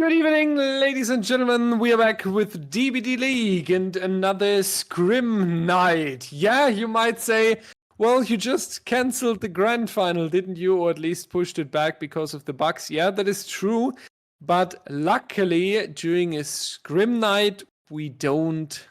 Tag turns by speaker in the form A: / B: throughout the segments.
A: Good evening, ladies and gentlemen. We are back with DBDLeague and another Scrim Night. Yeah, you might say, well, you just cancelled the grand final, didn't you? Or at least pushed it back because of the bugs. Yeah, that is true. But luckily, during a Scrim Night, we don't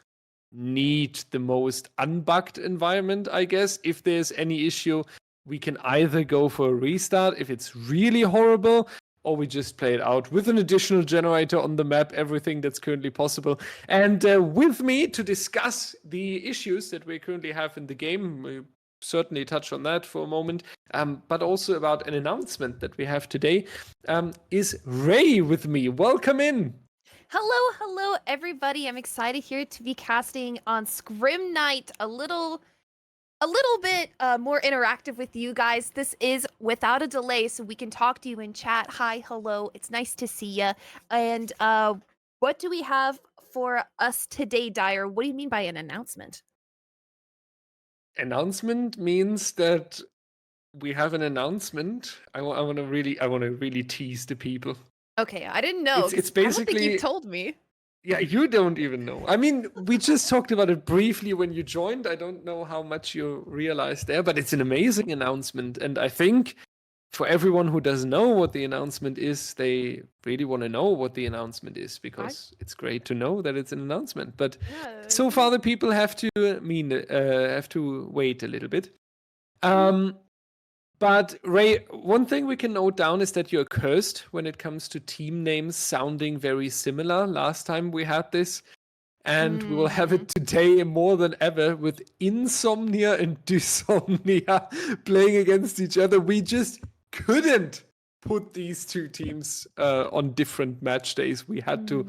A: need the most unbugged environment, I guess. If there's any issue, we can either go for a restart if it's really horrible, or we just play it out with an additional generator on the map, everything that's currently possible. And with me to discuss the issues that we currently have in the game, we certainly touch on that for a moment, but also about an announcement that we have today, is Ray with me. Welcome in.
B: Hello, everybody. I'm excited here to be casting on Scrim Night, a little bit more interactive with you guys. This is without a delay, so we can talk to you in chat. Hi, hello. It's nice to see you. And what do we have for us today, Dyer? What do you mean by an announcement?
A: Announcement means that we have an announcement. I want to really tease the people.
B: Okay, I didn't know.
A: It's basically.
B: I don't think you told me.
A: Yeah, you don't even know. I mean, we just talked about it briefly when you joined. I don't know how much you realized there, but it's an amazing announcement. And I think for everyone who doesn't know what the announcement is, they really want to know what the announcement is, because it's great to know that it's an announcement. But so far, the people have to wait a little bit. But Ray, one thing we can note down is that you're cursed when it comes to team names sounding very similar. Last time we had this, and we will have it today more than ever with Insomnia and Dysomnia playing against each other. We just couldn't put these two teams on different match days. We had to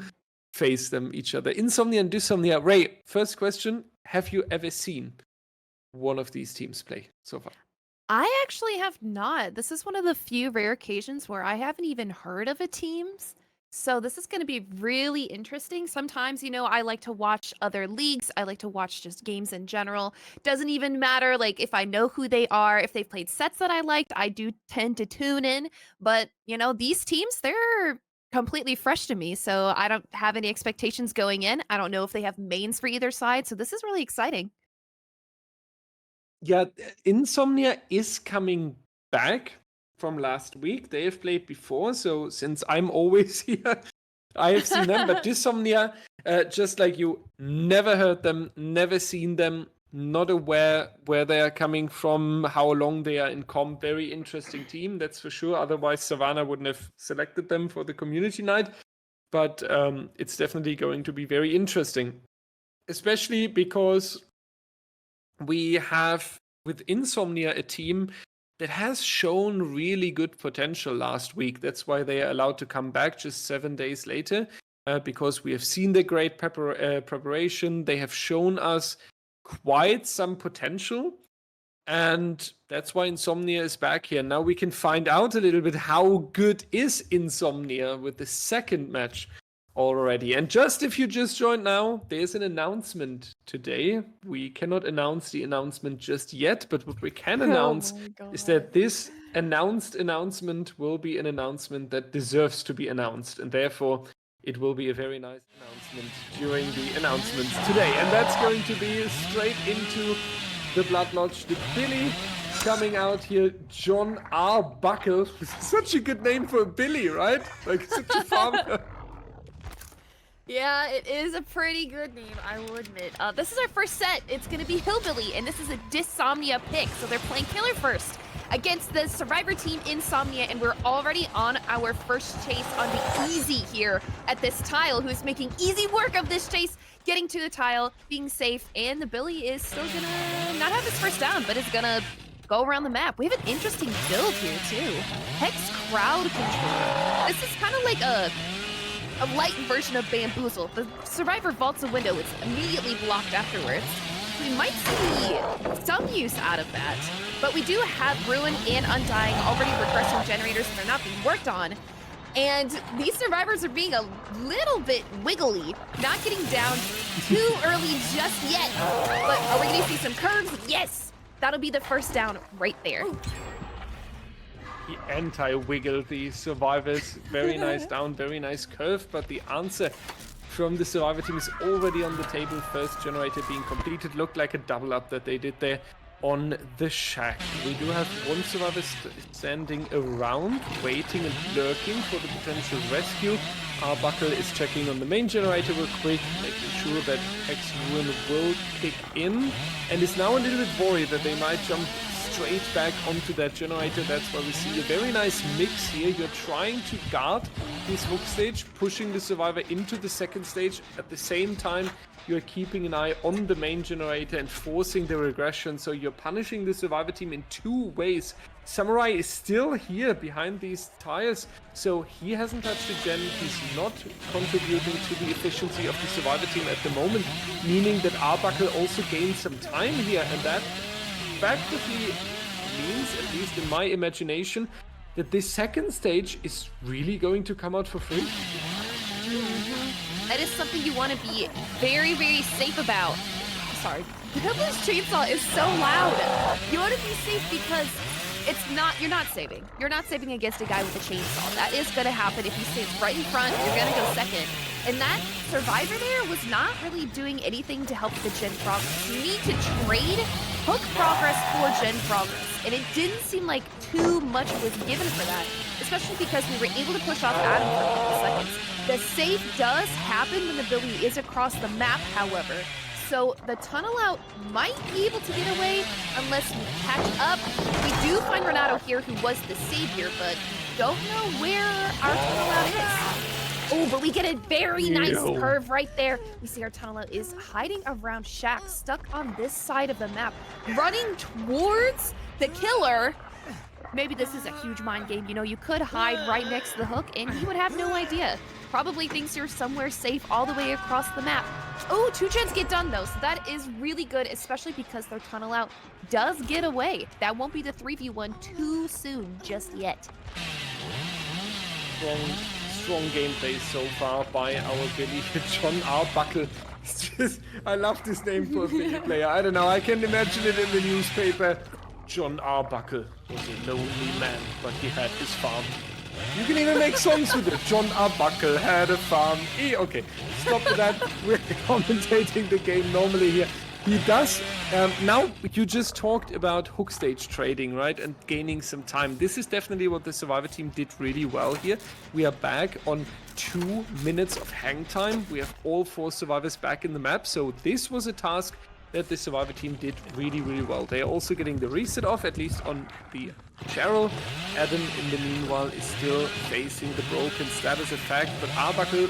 A: face them each other. Insomnia and Dysomnia. Ray, first question, have you ever seen one of these teams play so far?
B: I actually have not. This is one of the few rare occasions where I haven't even heard of a teams. So this is going to be really interesting. Sometimes, I like to watch other leagues. I like to watch just games in general. Doesn't even matter, like, if I know who they are, if they've played sets that I liked, I do tend to tune in. But, these teams, they're completely fresh to me. So I don't have any expectations going in. I don't know if they have mains for either side. So this is really exciting.
A: Yeah, Insomnia is coming back from last week. They have played before, so since I'm always here, I have seen them. But Dysomnia, just like you, never heard them, never seen them, not aware where they are coming from, how long they are in comp. Very interesting team, that's for sure. Otherwise, Savannah wouldn't have selected them for the community night. But it's definitely going to be very interesting, especially because we have with Insomnia a team that has shown really good potential last week. That's why they are allowed to come back just 7 days later, because we have seen the great preparation. They have shown us quite some potential, and that's why Insomnia is back here. Now we can find out a little bit how good is Insomnia with the second match already. And just if you just joined now, there's an announcement today. We cannot announce the announcement just yet, but what we can announce is that this announcement will be an announcement that deserves to be announced, and therefore it will be a very nice announcement during the announcements today. And that's going to be straight into the Blood Lodge. The Billy coming out here, John R. Buckle. Such a good name for a Billy, right? Like such a farmer.
B: Yeah, it is a pretty good name, I will admit. This is our first set. It's going to be Hillbilly, and this is a Dysomnia pick. So they're playing Killer first against the Survivor team Insomnia, and we're already on our first chase on the easy here at this tile, who's making easy work of this chase, getting to the tile, being safe, and the Billy is still going to not have his first down, but is going to go around the map. We have an interesting build here, too. Hex Crowd Control. This is kind of like a light version of Bamboozle. The Survivor vaults a window, it's immediately blocked afterwards. We might see some use out of that, but we do have Ruin and Undying already regressing generators and they're not being worked on. And these Survivors are being a little bit wiggly, not getting down too early just yet. But are we gonna see some curves? Yes! That'll be the first down right there.
A: He anti-wiggle the survivors. Very nice down, very nice curve, but the answer from the survivor team is already on the table. First generator being completed. Looked like a double up that they did there on the shack. We do have one survivor standing around, waiting and lurking for the potential rescue. Arbuckle is checking on the main generator real quick, making sure that Hex Ruin will kick in, and is now a little bit worried that they might jump straight back onto that generator. That's why we see a very nice mix here. You're trying to guard this hook stage, pushing the survivor into the second stage. At the same time, you're keeping an eye on the main generator and forcing the regression. So you're punishing the survivor team in two ways. Samurai is still here behind these tires, so he hasn't touched the gen. He's not contributing to the efficiency of the survivor team at the moment, meaning that Arbuckle also gains some time here, and that effectively means, at least in my imagination, that this second stage is really going to come out for free.
B: That is something you want to be very, very safe about. Sorry. Hillbilly's chainsaw is so loud. You want to be safe because you're not saving. You're not saving against a guy with a chainsaw. That is going to happen if he stays right in front. You're going to go second. And that survivor there was not really doing anything to help the gen progress. You need to trade hook progress for gen progress. And it didn't seem like too much was given for that, especially because we were able to push off Adam for a couple seconds. The save does happen when the Billy is across the map, however. So the tunnel out might be able to get away unless we catch up. We do find Renato here, who was the savior, but don't know where our tunnel out is. Oh, but we get a very nice curve right there. We see our tunnel out is hiding around Shack, stuck on this side of the map, running towards the killer. Maybe this is a huge mind game. You know, you could hide right next to the hook and he would have no idea. Probably thinks you're somewhere safe all the way across the map. Oh, 2 gens get done though, so that is really good, especially because their tunnel out does get away. That won't be the 3v1 too soon just yet.
A: Strong gameplay so far by our Billy. John Arbuckle. I love this name for a Billy player. I don't know, I can imagine it in the newspaper. John Arbuckle was a lonely man, but he had his farm. You can even make songs with it. John Arbuckle had a farm. Okay, stop with that. We're commentating the game normally here. He does. Now, you just talked about hook stage trading, right? And gaining some time. This is definitely what the Survivor team did really well here. We are back on 2 minutes of hang time. We have all 4 survivors back in the map. So this was a task that the Survivor team did really, really well. They are also getting the reset off, at least on the Cheryl. Adam, in the meanwhile, is still facing the broken status effect, but Arbuckle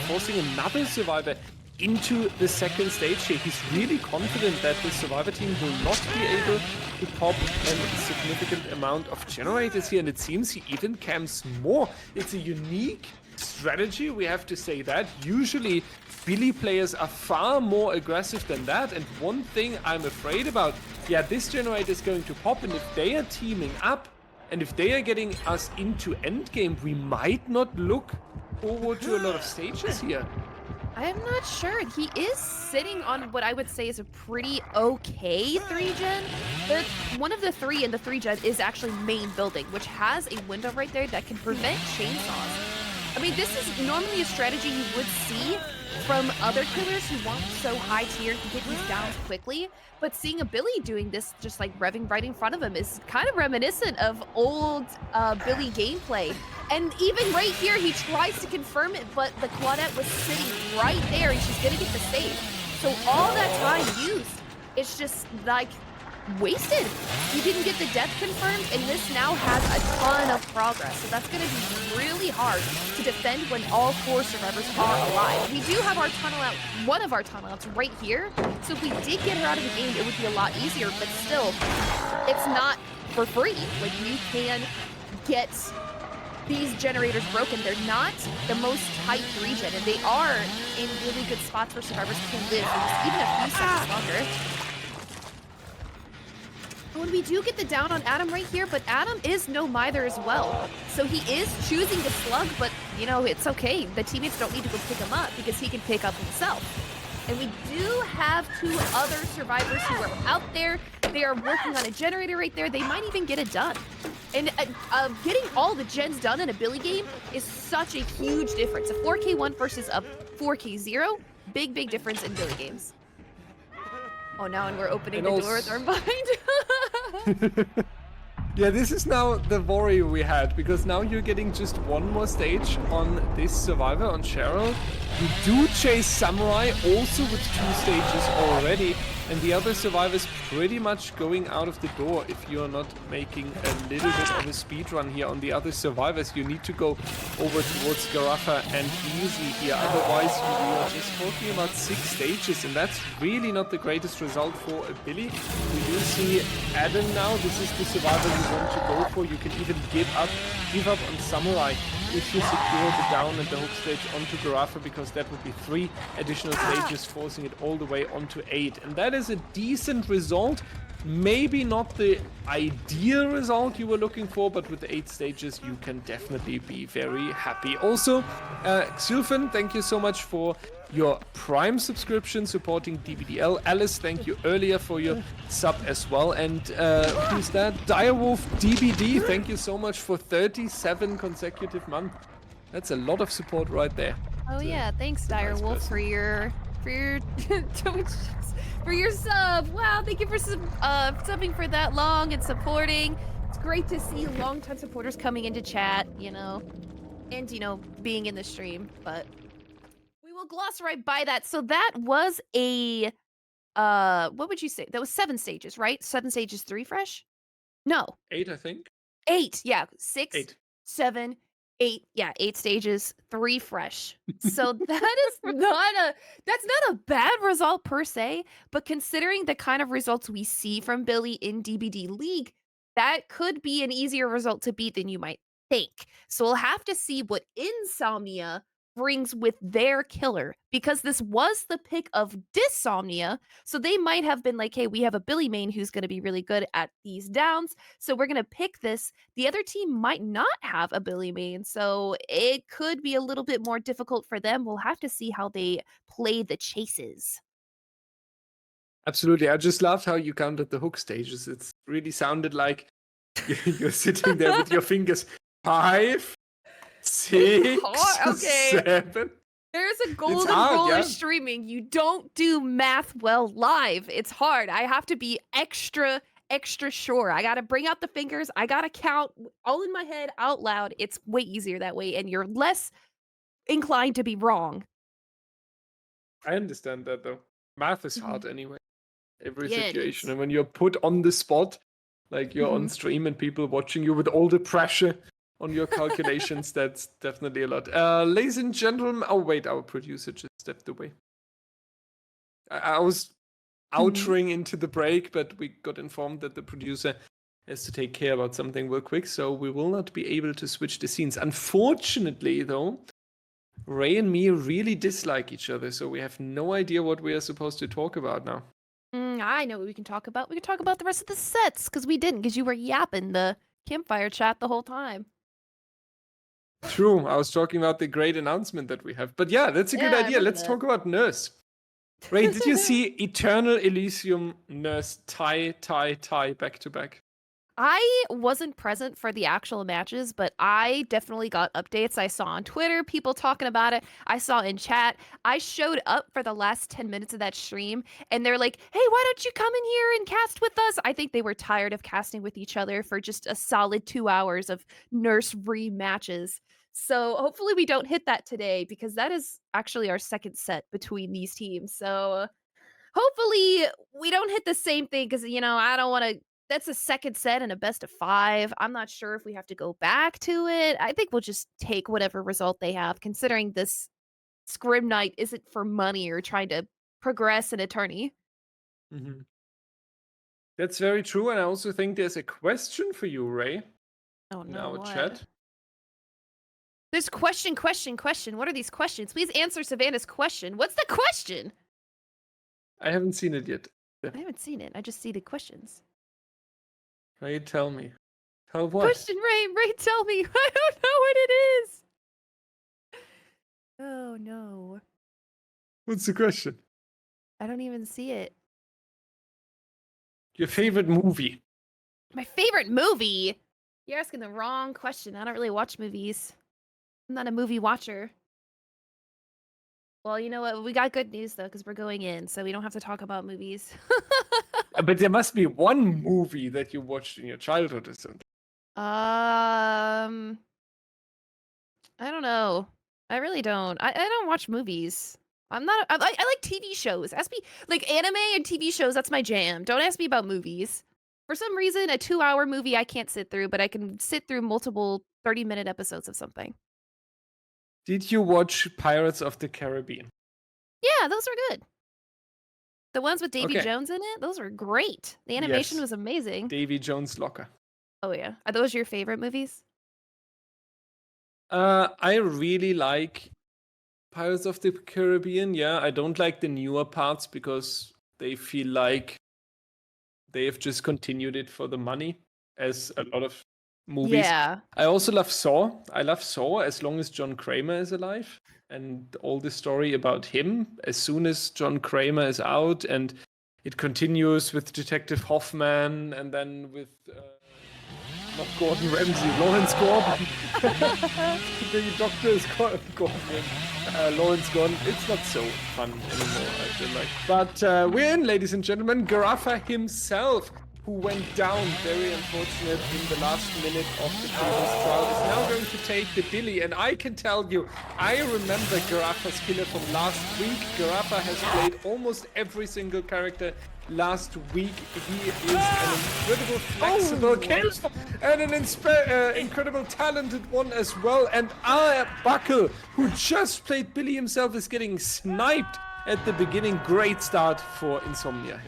A: forcing another survivor into the second stage here. He's really confident that the Survivor team will not be able to pop a significant amount of generators here, and it seems he even camps more. It's a unique strategy, we have to say that. Usually Billy players are far more aggressive than that, and one thing I'm afraid about, this generator is going to pop, and if they are teaming up, and if they are getting us into endgame, we might not look forward to a lot of stages here.
B: I'm not sure. He is sitting on what I would say is a pretty okay 3-gen. One of the 3 in the 3-gen is actually main building, which has a window right there that can prevent chainsaws. I mean, this is normally a strategy you would see from other killers who want so high tier to get these downs quickly, but seeing a Billy doing this just like revving right in front of him is kind of reminiscent of old Billy gameplay. And even right here, he tries to confirm it, but the Claudette was sitting right there and she's gonna get the save. So all that time used, it's just like wasted. You didn't get the death confirmed, and this now has a ton of progress. So that's going to be really hard to defend when all 4 survivors are alive. We do have our tunnel out, one of our tunnel outs right here. So if we did get her out of the game, it would be a lot easier, but still, it's not for free. Like, you can get these generators broken. They're not the most tight 3-gen, and they are in really good spots where survivors can live for just even a few seconds longer. And we do get the down on Adam right here, but Adam is no mither as well. So he is choosing to slug, but, you know, it's okay. The teammates don't need to go pick him up because he can pick up himself. And we do have 2 other survivors who are out there. They are working on a generator right there. They might even get it done. And getting all the gens done in a Billy game is such a huge difference. A 4K1 versus a 4K0, big difference in Billy games. Oh, now and we're opening the door with our mind.
A: Yeah, this is now the worry we had, because now you're getting just one more stage on this survivor, on Cheryl. You do chase Samurai also with 2 stages already, and the other survivors pretty much going out of the door. If you're not making a little bit of a speed run here on the other survivors, you need to go over towards Garafa and Easy here. Otherwise, we are just talking about 6 stages, and that's really not the greatest result for a Billy. We do see Adam now. This is the survivor you want to go for. You can even give up on Samurai if you secure the down and the hook stage onto Garafa, because that would be 3 additional stages, forcing it all the way onto 8. And that is a decent result. Maybe not the ideal result you were looking for, but with 8 stages, you can definitely be very happy. Also, Xylfin, thank you so much for your Prime subscription supporting DBDL. Alice, thank you earlier for your sub as well. And who's that? Direwolf DBD, thank you so much for 37 consecutive months. That's a lot of support right there.
B: Oh yeah, thanks Direwolf for your for your sub. Wow, thank you for subbing for that long and supporting. It's great to see longtime supporters coming into chat, you know, and being in the stream, but we will gloss right by that. So that was a what would you say? That was 7 stages, right? 7 stages, 3 fresh? No.
A: 8, I think.
B: 8, yeah. 6,
A: 8.
B: 7, 8, yeah, 8 stages, 3 fresh. So that's not a bad result per se, but considering the kind of results we see from Billy in DBDLeague, that could be an easier result to beat than you might think. So we'll have to see what Insomnia brings with their killer, because this was the pick of Dysomnia, so they might have been like, hey, we have a Billy main who's going to be really good at these downs, so we're going to pick this. The other team might not have a Billy main, so it could be a little bit more difficult for them. We'll have to see how they play the chases.
A: Absolutely. I just loved how you counted the hook stages. It really sounded like you're sitting there with your fingers. 5, 6,
B: okay.
A: 7.
B: There's a golden rule of streaming. You don't do math well live. It's hard. I have to be extra sure. I got to bring out the fingers. I got to count all in my head out loud. It's way easier that way, and you're less inclined to be wrong.
A: I understand that, though. Math is hard anyway. Every situation. And when you're put on the spot, like you're on stream and people watching you with all the pressure on your calculations, that's definitely a lot. Ladies and gentlemen, oh wait, our producer just stepped away. I was outering into the break, but we got informed that the producer has to take care about something real quick, so we will not be able to switch the scenes. Unfortunately, though, Ray and me really dislike each other, so we have no idea what we are supposed to talk about now.
B: I know what we can talk about. We can talk about the rest of the sets, because we didn't, because you were yapping the campfire chat the whole time.
A: True, I was talking about the great announcement that we have. But yeah, that's a good idea. Let's talk about Nurse. Ray, did you see Eternal Elysium Nurse tie back to back?
B: I wasn't present for the actual matches, but I definitely got updates. I saw on Twitter people talking about it. I saw in chat. I showed up for the last 10 minutes of that stream, and they're like, hey, why don't you come in here and cast with us? I think they were tired of casting with each other for just a solid 2 hours of Nurse rematches. So hopefully we don't hit that today, because that is actually our second set between these teams. So hopefully we don't hit the same thing, because, I don't want to. That's a second set and a best of 5. I'm not sure if we have to go back to it. I think we'll just take whatever result they have, considering this Scrim Night isn't for money or trying to progress in a tourney.
A: That's very true, and I also think there's a question for you, Ray.
B: Oh no!
A: In our chat.
B: There's question. What are these questions? Please answer Savannah's question. What's the question?
A: I haven't seen it yet.
B: I haven't seen it. I just see the questions.
A: Ray, tell me. Tell what?
B: Question, Ray, tell me. I don't know what it is. Oh, no.
A: What's the question?
B: I don't even see it.
A: Your favorite movie?
B: My favorite movie? You're asking the wrong question. I don't really watch movies. I'm not a movie watcher. Well, you know what? We got good news though, because we're going in, so we don't have to talk about movies.
A: But there must be one movie that you watched in your childhood or something.
B: I don't know. I really don't. I don't watch movies. I'm not. I like TV shows. Ask me like anime and TV shows. That's my jam. Don't ask me about movies. For some reason, a 2-hour movie I can't sit through, but I can sit through multiple 30-minute episodes of something.
A: Did you watch Pirates of the Caribbean?
B: Yeah, those are good. The ones with Davy
A: Okay.
B: Jones in it, those were great. The animation
A: Yes.
B: was amazing.
A: Davy Jones' Locker.
B: Oh yeah, are those your favorite movies?
A: I really like Pirates of the Caribbean. Yeah, I don't like the newer parts because they feel like they've just continued it for the money, as a lot of movies.
B: Yeah.
A: I also love Saw. I love Saw as long as John Kramer is alive, and all the story about him. As soon as John Kramer is out, and it continues with Detective Hoffman, and then with not Gordon Ramsay, Lawrence Gordon. The doctor is Gordon. Lawrence Gordon. It's not so fun anymore, I feel like. But we're in, ladies and gentlemen. Garafa himself, who went down, very unfortunate, in the last minute of the previous trial, is now going to take the Billy. And I can tell you, I remember Garafa's killer from last week. Garafa has played almost every single character last week. He is an incredible flexible killer and an incredible talented one as well. And Buckle, who just played Billy himself, is getting sniped at the beginning. Great start for Insomnia.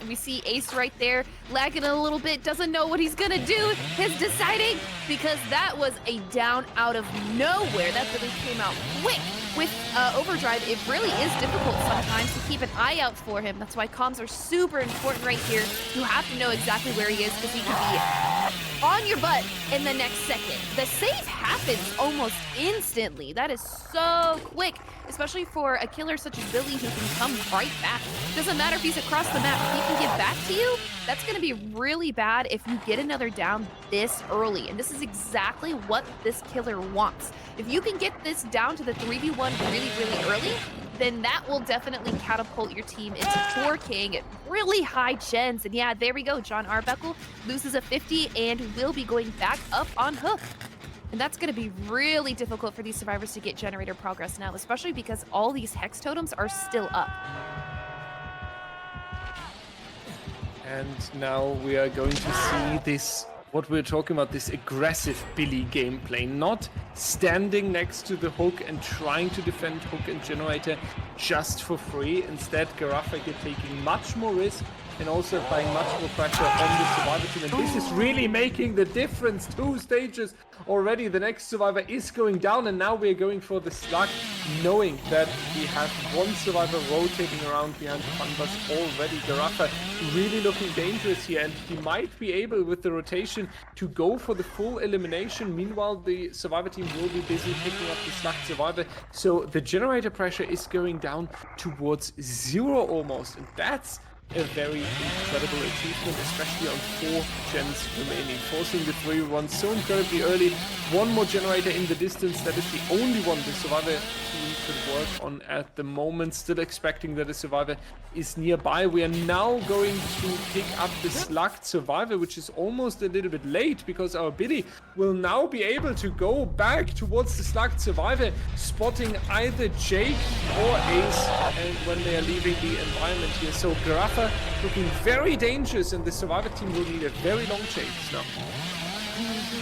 B: We see Ace right there, lagging a little bit, doesn't know what he's gonna do. He's deciding, because that was a down out of nowhere. That really came out quick. With Overdrive, it really is difficult sometimes to keep an eye out for him. That's why comms are super important right here. You have to know exactly where he is, because he can be on your butt in the next second. The save happens almost instantly. That is so quick, especially for a killer such as Billy, who can come right back. Doesn't matter if he's across the map, if he can get back to you, that's gonna be really bad if you get another down this early. And this is exactly what this killer wants. If you can get this down to the 3v1 really, really early, then that will definitely catapult your team into 4King at really high gens. And yeah, there we go. John Arbuckle loses a 50 and will be going back up on Hook. And that's going to be really difficult for these survivors to get generator progress now, especially because all these hex totems are still up.
A: And now we are going to see this, what we're talking about, this aggressive Billy gameplay. Not standing next to the Hook and trying to defend Hook and Generator just for free. Instead, Garafa taking much more risk and also applying much more pressure on the survivor team. And this is really making the difference. 2 stages already. The next survivor is going down, and now we're going for the slug, knowing that we have one survivor rotating around behind the fun bus already. Garafa really looking dangerous here, and he might be able, with the rotation, to go for the full elimination. Meanwhile, the survivor team will be busy picking up the slug survivor. So the generator pressure is going down towards 0 almost, and that's a very incredible achievement, especially on 4 gens remaining. Forcing the 3v1 so incredibly early. One more generator in the distance. That is the only one the survivor team could work on at the moment. Still expecting that a survivor is nearby. We are now going to pick up the slugged survivor, which is almost a little bit late, because our Billy will now be able to go back towards the slugged survivor, spotting either Jake or Ace, and when they are leaving the environment here. So Garafa looking very dangerous, and the survivor team will need a very long chase now.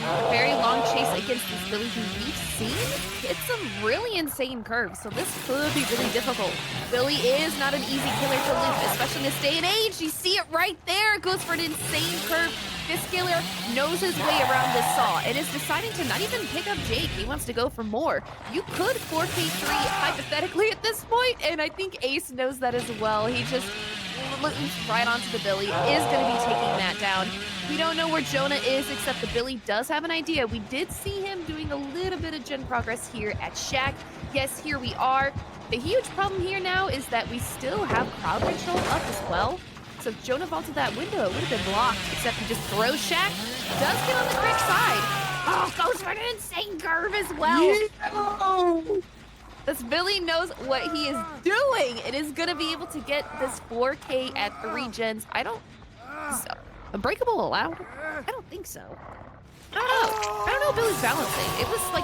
B: A very long chase against this Billy who we've seen hit some really insane curves, so this could be really difficult. Billy is not an easy killer to loop, especially in this day and age. You see it right there, goes for an insane curve. This killer knows his way around this saw and is deciding to not even pick up Jake. He wants to go for more. You could 4K3 hypothetically at this point, and I think Ace knows that as well. He just loops right onto the Billy, is going to be taking that down. We don't know where Jonah is, except the Billy does have an idea. We did see him doing a little bit of gen progress here at Shack. Yes, here we are. The huge problem here now is that we still have crowd control up as well. So if Jonah vaulted that window, it would have been blocked. Except he just throws Shaq. Does get on the correct side. Oh, goes for an insane curve as well.
A: Yeah!
B: This Billy knows what he is doing. It is going to be able to get this 4K at 3 gens. I don't... So, Unbreakable allowed? I don't think so. I don't know. I don't know Billy's balancing. It was like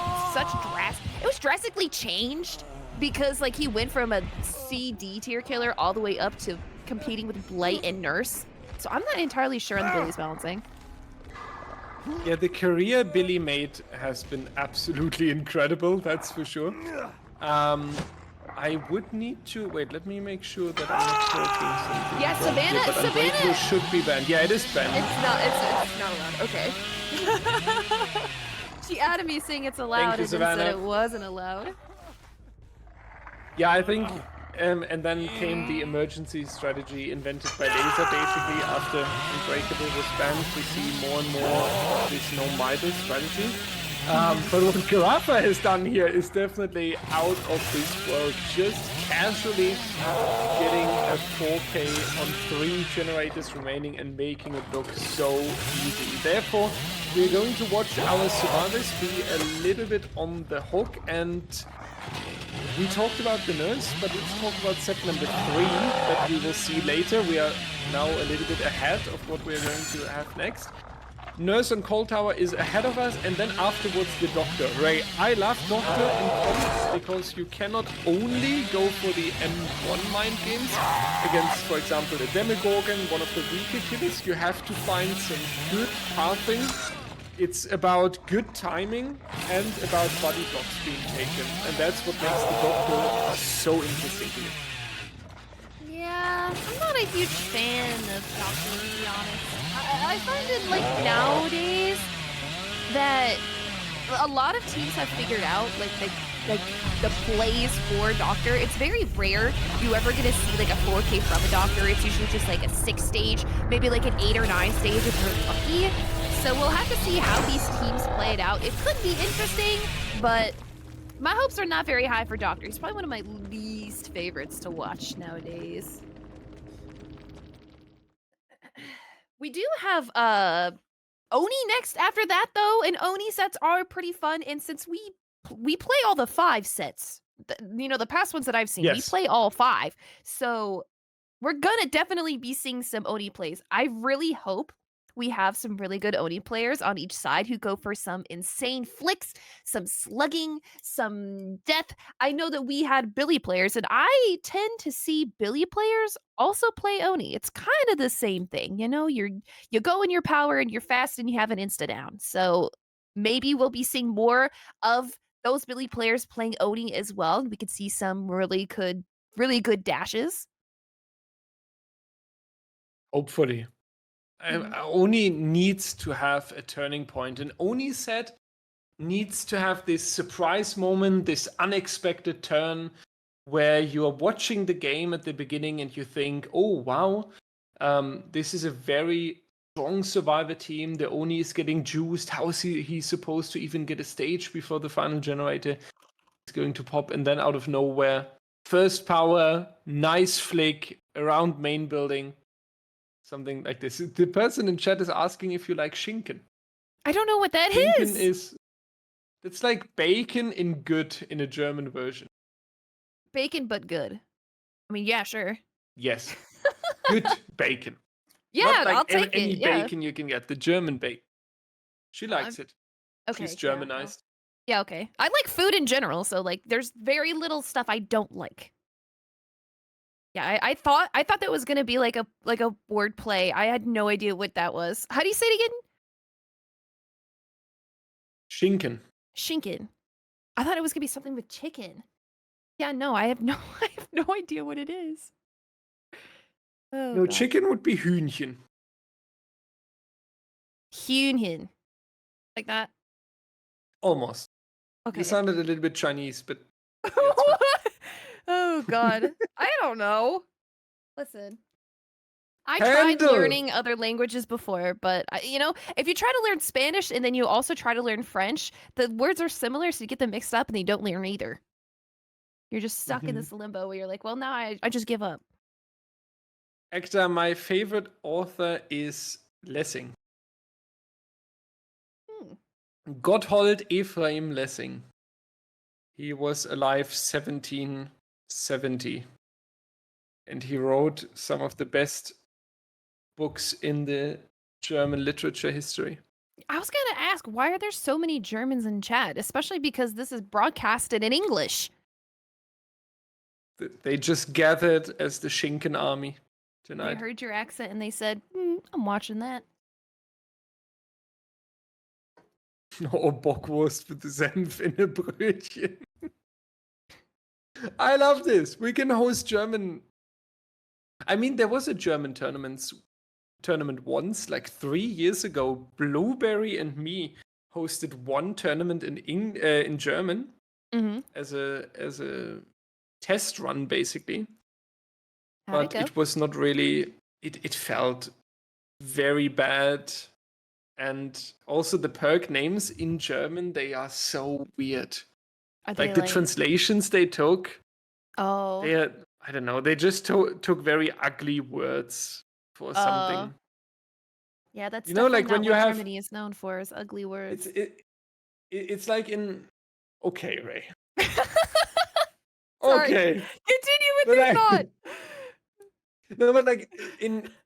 B: it was drastically changed because like he went from a CD tier killer all the way up to competing with Blight and Nurse. So I'm not entirely sure on Billy's balancing.
A: Yeah, the career Billy made has been absolutely incredible, that's for sure. I would need to wait. Let me make sure that I'm not talking something.
B: Yeah, Savannah.
A: But Unbreakable should be banned. Yeah, it is banned.
B: It's not allowed. Okay. She added me saying it's allowed and then said it wasn't allowed.
A: Yeah, I think. And then came the emergency strategy invented by Laser. Basically, after Unbreakable was banned, we see more and more of this no Midas strategy. But what Garafa has done here is definitely out of this world. Just casually getting a 4K on 3 generators remaining and making it look so easy. Therefore, we're going to watch our survivors be a little bit on the hook. And we talked about the Nurse, but let's talk about set number 3 that we will see later. We are now a little bit ahead of what we're going to have next. Nurse on Cold Tower is ahead of us, and then afterwards the Doctor. Ray, I love Doctor in comps because you cannot only go for the M1 mind games against, for example, the Demogorgon, one of the weaker killers. You have to find some good pathing. It's about good timing and about body blocks being taken, and that's what makes the Doctor so interesting to me.
B: Yeah, I'm not a huge fan of Doctor, to be honest. I find it like nowadays that a lot of teams have figured out like the plays for Doctor. It's very rare you ever gonna see like a 4K from a Doctor. It's usually just like a 6 stage, maybe like an 8 or 9 stage if you're lucky. So we'll have to see how these teams play it out. It could be interesting, but my hopes are not very high for Doctor. He's probably one of my least favorites to watch nowadays. We do have Oni next after that though, and Oni sets are pretty fun. And since we play all the 5 sets, the past ones that I've seen, we play all 5. So we're gonna definitely be seeing some Oni plays. I really hope we have some really good Oni players on each side who go for some insane flicks, some slugging, some death. I know that we had Billy players, and I tend to see Billy players also play Oni. It's kind of the same thing, you go in your power and you're fast and you have an insta down. So maybe we'll be seeing more of those Billy players playing Oni as well. We could see some really good dashes.
A: Hopefully. Oni needs to have a turning point. An Oni set needs to have this surprise moment, this unexpected turn where you are watching the game at the beginning and you think, oh, wow, this is a very strong survivor team. The Oni is getting juiced. How is he supposed to even get a stage before the final generator is going to pop? And then out of nowhere, first power, nice flick around main building. Something like this. The person in chat is asking if you like Schinken.
B: I don't know what that
A: is. It's like bacon in good in a German version.
B: Bacon, but good. I mean, yeah, sure.
A: Yes. Good bacon.
B: Yeah,
A: not like
B: I'll take
A: any
B: it. Yeah.
A: Bacon you can get. The German bacon. She likes it.
B: Okay.
A: She's Germanized.
B: Yeah, okay. I like food in general, so like there's very little stuff I don't like. Yeah, I thought that was gonna be like a word play. I had no idea what that was. How do you say it
A: again? Schinken.
B: Schinken. I thought it was gonna be something with chicken. Yeah, no, I have no idea what it is. Oh,
A: no,
B: God.
A: Chicken would be Hühnchen.
B: Hühnchen. Like that?
A: Almost.
B: Okay.
A: You sounded a little bit Chinese, but
B: oh, God. I don't know. Listen. I tried learning other languages before, but, if you try to learn Spanish and then you also try to learn French, the words are similar, so you get them mixed up and you don't learn either. You're just stuck in this limbo where you're like, well, now I just give up.
A: Actor, my favorite author is Lessing. Gotthold Ephraim Lessing. He was alive 1770. And he wrote some of the best books in the German literature history.
B: I was going to ask, why are there so many Germans in chat? Especially because this is broadcasted in English.
A: They just gathered as the Schinken army
B: They
A: tonight.
B: heard your accent and they said, I'm watching that.
A: Oh, Bockwurst with Senf in a Brötchen. I love this. We can host German. I mean, there was a German tournament once, like 3 years ago. Blueberry and me hosted one tournament in German as a test run, basically. But it was not really. It felt very bad. And also the perk names in German, they are so weird. Like the translations they took.
B: Oh.
A: I don't know. They just took very ugly words for something.
B: Yeah, that's
A: like when you have
B: Germany is known for is ugly words.
A: It's like in. Okay, Ray.
B: Sorry.
A: Okay.
B: Continue with your thought.
A: No, but like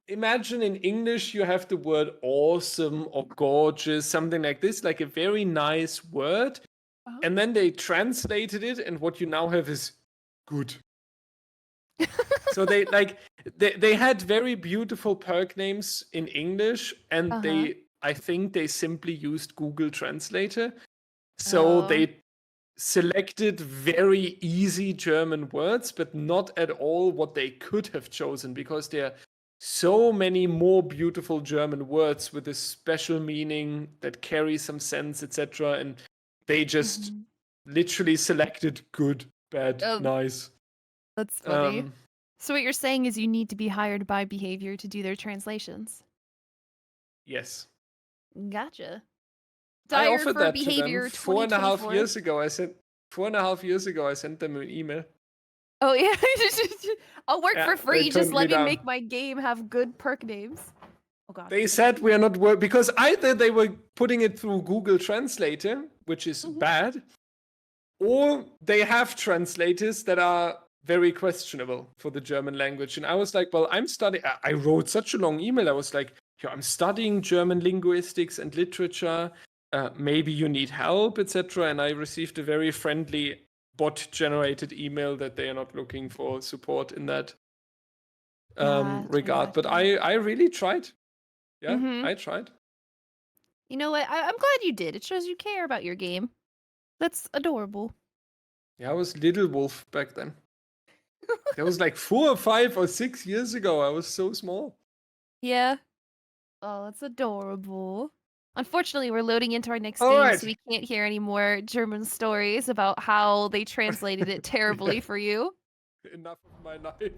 A: imagine in English you have the word awesome or gorgeous, something like this, like a very nice word, and then they translated it, and what you now have is good. So they had very beautiful perk names in English, and I think they simply used Google Translator. So they selected very easy German words, but not at all what they could have chosen, because there are so many more beautiful German words with a special meaning that carry some sense, etc. And they just literally selected good, bad, nice.
B: That's funny. So what you're saying is you need to be hired by Behavior to do their translations?
A: Yes.
B: Gotcha.
A: I offered that
B: Behavior
A: to them 4.5 years ago. I sent 4.5 years ago. I sent them an email.
B: Oh yeah, I'll work for free. Just let me
A: down.
B: make my game have good perk names. Oh god.
A: They said we are not because either they were putting it through Google Translator, which is bad, or they have translators that are very questionable for the German language. And I was like, well, I'm studying. I wrote such a long email. I was like, I'm studying German linguistics and literature. Maybe you need help, etc. And I received a very friendly bot-generated email that they are not looking for support in that regard. But I really tried. Yeah, I tried.
B: You know what? I'm glad you did. It shows you care about your game. That's adorable.
A: Yeah, I was Little Wolf back then. That was like 4 or 5 or 6 years ago. I was so small.
B: Yeah. Oh, that's adorable. Unfortunately, we're loading into our next game, so we can't hear any more German stories about how they translated it terribly for you.
A: Enough of my life.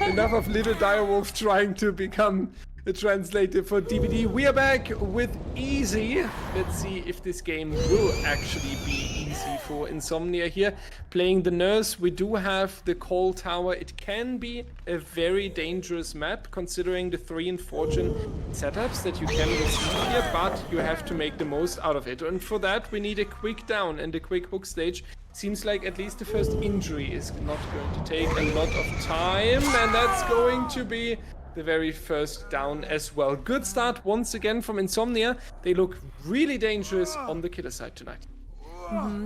A: Enough of little direwolf trying to become a translator for DBD. We are back with Easy. Let's see if this game will actually be easy for Insomnia here. Playing the Nurse, we do have the Call Tower. It can be a very dangerous map considering the 3 and Fortune setups that you can receive here, but you have to make the most out of it. And for that, we need a quick down and a quick hook stage. Seems like at least the first injury is not going to take a lot of time, and that's going to be the very first down as well. Good start once again from Insomnia. They look really dangerous on the killer side tonight.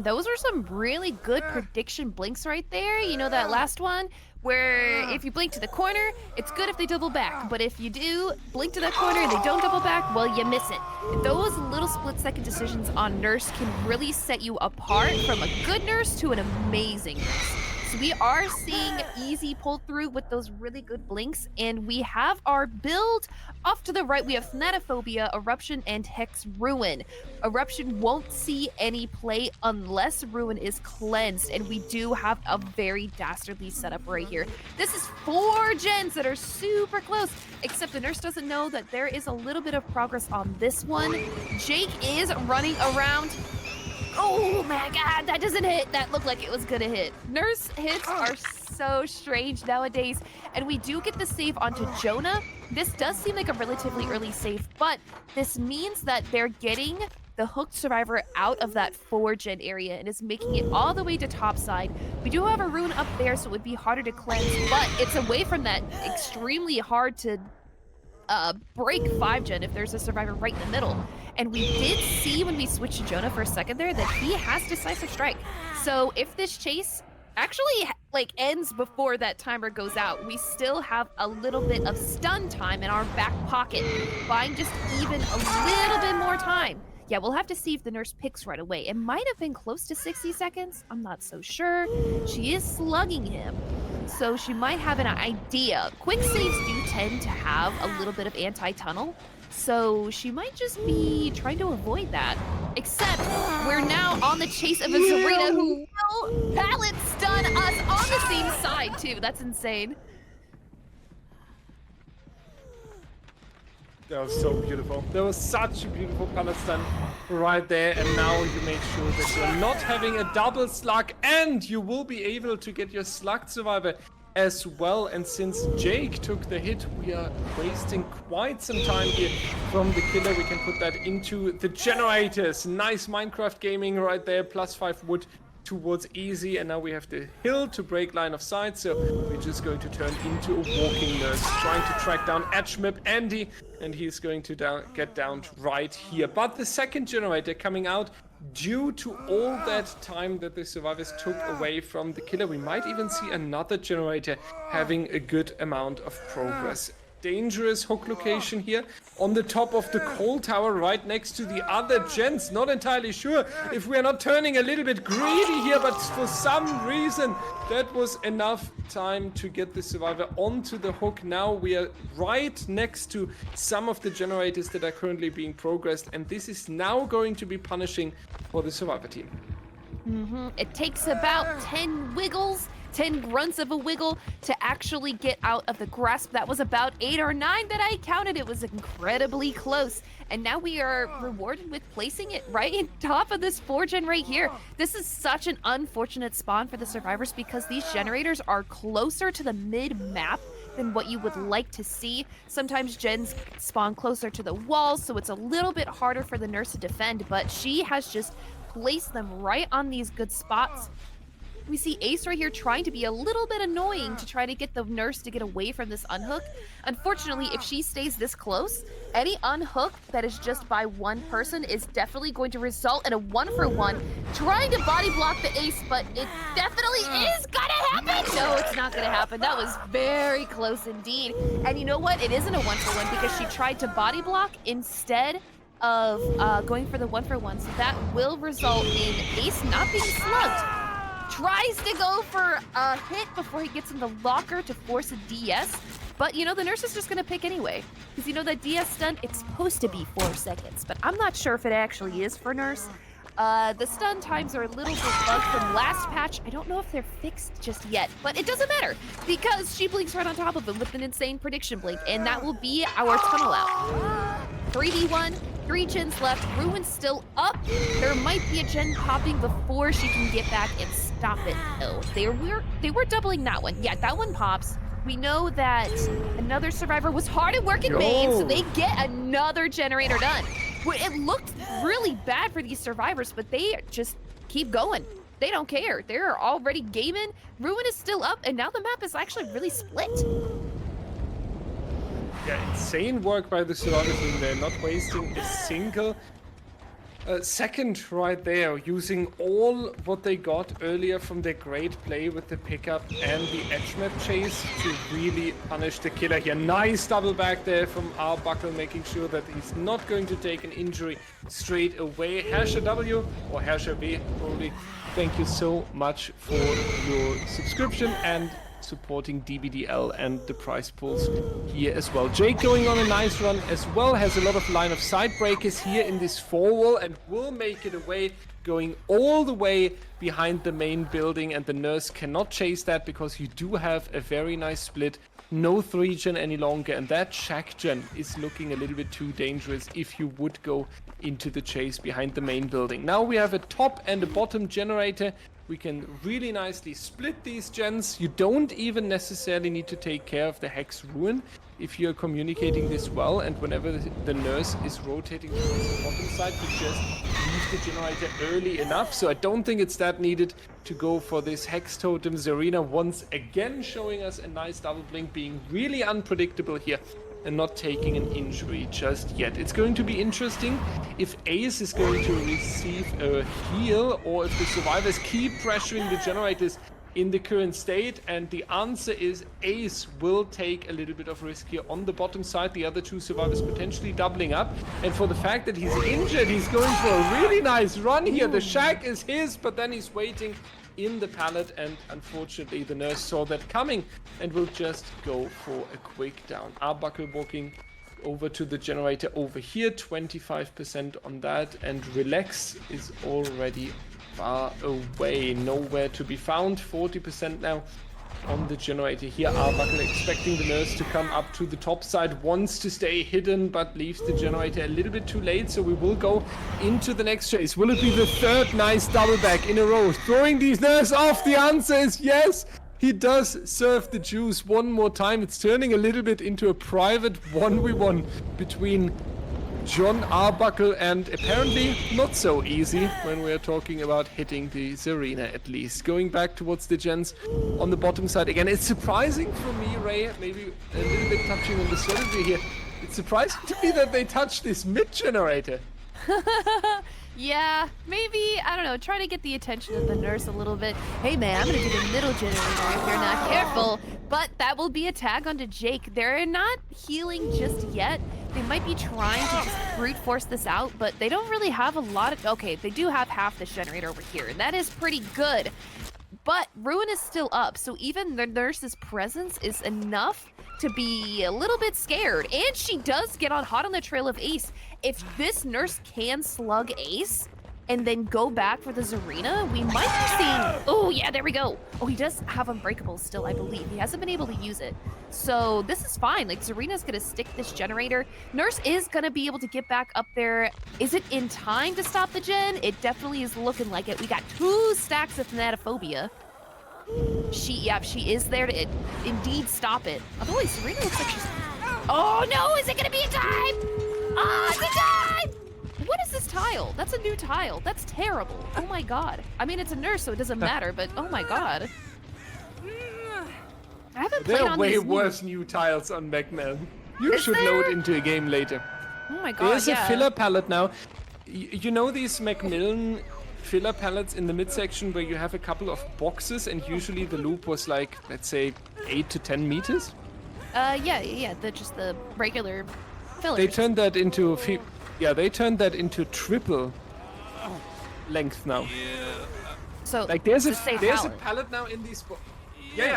B: Those are some really good prediction blinks right there. You know that last one where if you blink to the corner, it's good if they double back. But if you do blink to that corner and they don't double back, well, you miss it. Those little split-second decisions on Nurse can really set you apart from a good Nurse to an amazing Nurse. So we are seeing Easy pull through with those really good blinks, and we have our build off to the right. We have Thanatophobia, Eruption, and Hex Ruin. Eruption won't see any play unless Ruin is cleansed, and we do have a very dastardly setup right here. This is 4 gens that are super close, except the Nurse doesn't know that there is a little bit of progress on this one. Jake is running around. Oh, Oh my god, that doesn't hit. That looked like it was gonna hit. Nurse hits are so strange nowadays. And we do get the save onto Jonah. This does seem like a relatively early save, but this means that they're getting the hooked survivor out of that 4-gen area and is making it all the way to topside. We do have a rune up there, so it would be harder to cleanse, but it's away from that extremely hard to break 5-gen if there's a survivor right in the middle. And we did see when we switched to Jonah for a second there that he has Decisive Strike. So if this chase actually like ends before that timer goes out, we still have a little bit of stun time in our back pocket, buying just even a little bit more time. Yeah, we'll have to see if the nurse picks right away. It might have been close to 60 seconds. I'm not so sure. She is slugging him, so she might have an idea. Quick saves do tend to have a little bit of anti-tunnel, so she might just be trying to avoid that. Except we're now on the chase of a Zarina who will pallet stun us on the same side too. That's insane.
A: That was so beautiful. That was such a beautiful pallet stun right there. And now you make sure that you're not having a double slug, and you will be able to get your slugged survivor as well. And since Jake took the hit, we are wasting quite some time here from the killer. We can put that into the generators. Nice Minecraft gaming right there. +5 wood towards easy, and now we have the hill to break line of sight, so we're just going to turn into a walking nurse, trying to track down Edgemip Andy, and he's going to get down right here. But the second generator coming out, due to all that time that the survivors took away from the killer, we might even see another generator having a good amount of progress. Dangerous hook location here on the top of the coal tower right next to the other gens. Not entirely sure if we are not turning a little bit greedy here, but for some reason that was enough time to get the survivor onto the hook. Now we are right next to some of the generators that are currently being progressed, and this is now going to be punishing for the survivor team.
B: It takes about 10 wiggles, 10 grunts of a wiggle to actually get out of the grasp. That was about 8 or 9 that I counted. It was incredibly close. And now we are rewarded with placing it right on top of this 4-gen right here. This is such an unfortunate spawn for the survivors because these generators are closer to the mid-map than what you would like to see. Sometimes gens spawn closer to the walls, so it's a little bit harder for the nurse to defend, but she has just placed them right on these good spots. We see Ace right here trying to be a little bit annoying to try to get the nurse to get away from this unhook. Unfortunately, if she stays this close, any unhook that is just by one person is definitely going to result in a 1-for-1 trying to body block the Ace, but it definitely is gonna happen. No, it's not gonna happen. That was very close indeed. And you know what? It isn't a 1-for-1 because she tried to body block instead of going for the 1-for-1. So that will result in Ace not being slugged. Tries to go for a hit before he gets in the locker to force a DS. But, you know, the nurse is just going to pick anyway. Because, you know, that DS stun, it's supposed to be 4 seconds. But I'm not sure if it actually is for nurse. The stun times are a little bit bugged from last patch. I don't know if they're fixed just yet. But it doesn't matter. Because she blinks right on top of him with an insane prediction blink. And that will be our tunnel out. 3v1. 3 gens left. Ruin's still up. There might be a gen popping before she can get back and stop it. Oh, they were doubling that one. Yeah, that one pops. We know that another survivor was hard at work in main, so they get another generator done. It looked really bad for these survivors, but they just keep going. They don't care. They're already gaming. Ruin is still up, and now the map is actually really split.
A: Yeah, insane work by the survivor team there, not wasting a single second right there, using all what they got earlier from their great play with the pickup and the edge map chase to really punish the killer here. Nice double back there from Arbuckle, making sure that he's not going to take an injury straight away. Hasher W or Hasher B, probably. Thank you so much for your subscription and supporting DBDL and the prize pools here as well. Jake going on a nice run as well, has a lot of line of sight breakers here in this 4-wall and will make it away, going all the way behind the main building, and the nurse cannot chase that because you do have a very nice split no 3-gen any longer, and that shack gen is looking a little bit too dangerous if you would go into the chase behind the main building. Now we have a top and a bottom generator. We can really nicely split these gens. You don't even necessarily need to take care of the Hex Ruin if you're communicating this well, and whenever the nurse is rotating towards the bottom side, you just leave the generator early enough. So I don't think it's that needed to go for this Hex Totem. Zarina once again showing us a nice double blink, being really unpredictable here and not taking an injury just yet. It's going to be interesting if Ace is going to receive a heal, or if the survivors keep pressuring the generators in the current state, and the answer is Ace will take a little bit of risk here on the bottom side. The other two survivors potentially doubling up, and for the fact that he's injured, he's going for a really nice run here. The shack is his, but then he's waiting in the pallet, and unfortunately the nurse saw that coming and will just go for a quick down. Arbuckle walking over to the generator over here, 25% on that, and Relax is already far away, nowhere to be found. 40% now on the generator here. Arbuckle expecting the nurse to come up to the top side, wants to stay hidden, but leaves the generator a little bit too late, so we will go into the next chase. Will it be the third nice double back in a row, throwing these nurse off? The answer is yes. He does serve the juice one more time. It's turning a little bit into a private 1v1 between John Arbuckle, and apparently not so easy when we're talking about hitting the Zarina, at least. Going back towards the gens on the bottom side again. It's surprising for me, Ray, maybe a little bit touching on the strategy here. It's surprising to me that they touched this mid generator.
B: Yeah, maybe, I don't know, try to get the attention of the nurse a little bit. Hey man, I'm gonna do the middle generator if you're not careful. But that will be a tag onto Jake. They're not healing just yet. They might be trying to just brute force this out, but they don't really have a lot of... Okay, they do have half this generator over here, and that is pretty good. But Ruin is still up, so even the nurse's presence is enough to be a little bit scared. And she does get on hot on the trail of Ace. If this nurse can slug Ace and then go back for the Zarina, we might be seeing... Oh, yeah, there we go. Oh, he does have Unbreakable still, I believe. He hasn't been able to use it. So this is fine. Like, Zarina's going to stick this generator. Nurse is going to be able to get back up there. Is it in time to stop the gen? It definitely is looking like it. We got 2 stacks of Thanatophobia. She is there to indeed stop it. Otherwise, Zarina looks like she's... Oh, no! Is it going to be in time? Oh, it's in time! What is this tile? That's a new tile. That's terrible. Oh my god. I mean, it's a nurse, so it doesn't matter, but oh my god. I haven't played on
A: way
B: these
A: worse new tiles on Macmillan. You should load into a game later.
B: Oh my god,
A: There's a filler palette now. You know these Macmillan filler pallets in the midsection where you have a couple of boxes, and usually the loop was like, let's say, 8 to 10 meters?
B: Yeah, just the regular fillers.
A: They turned that into... they turned that into triple length now.
B: So
A: like there's a pallet now in these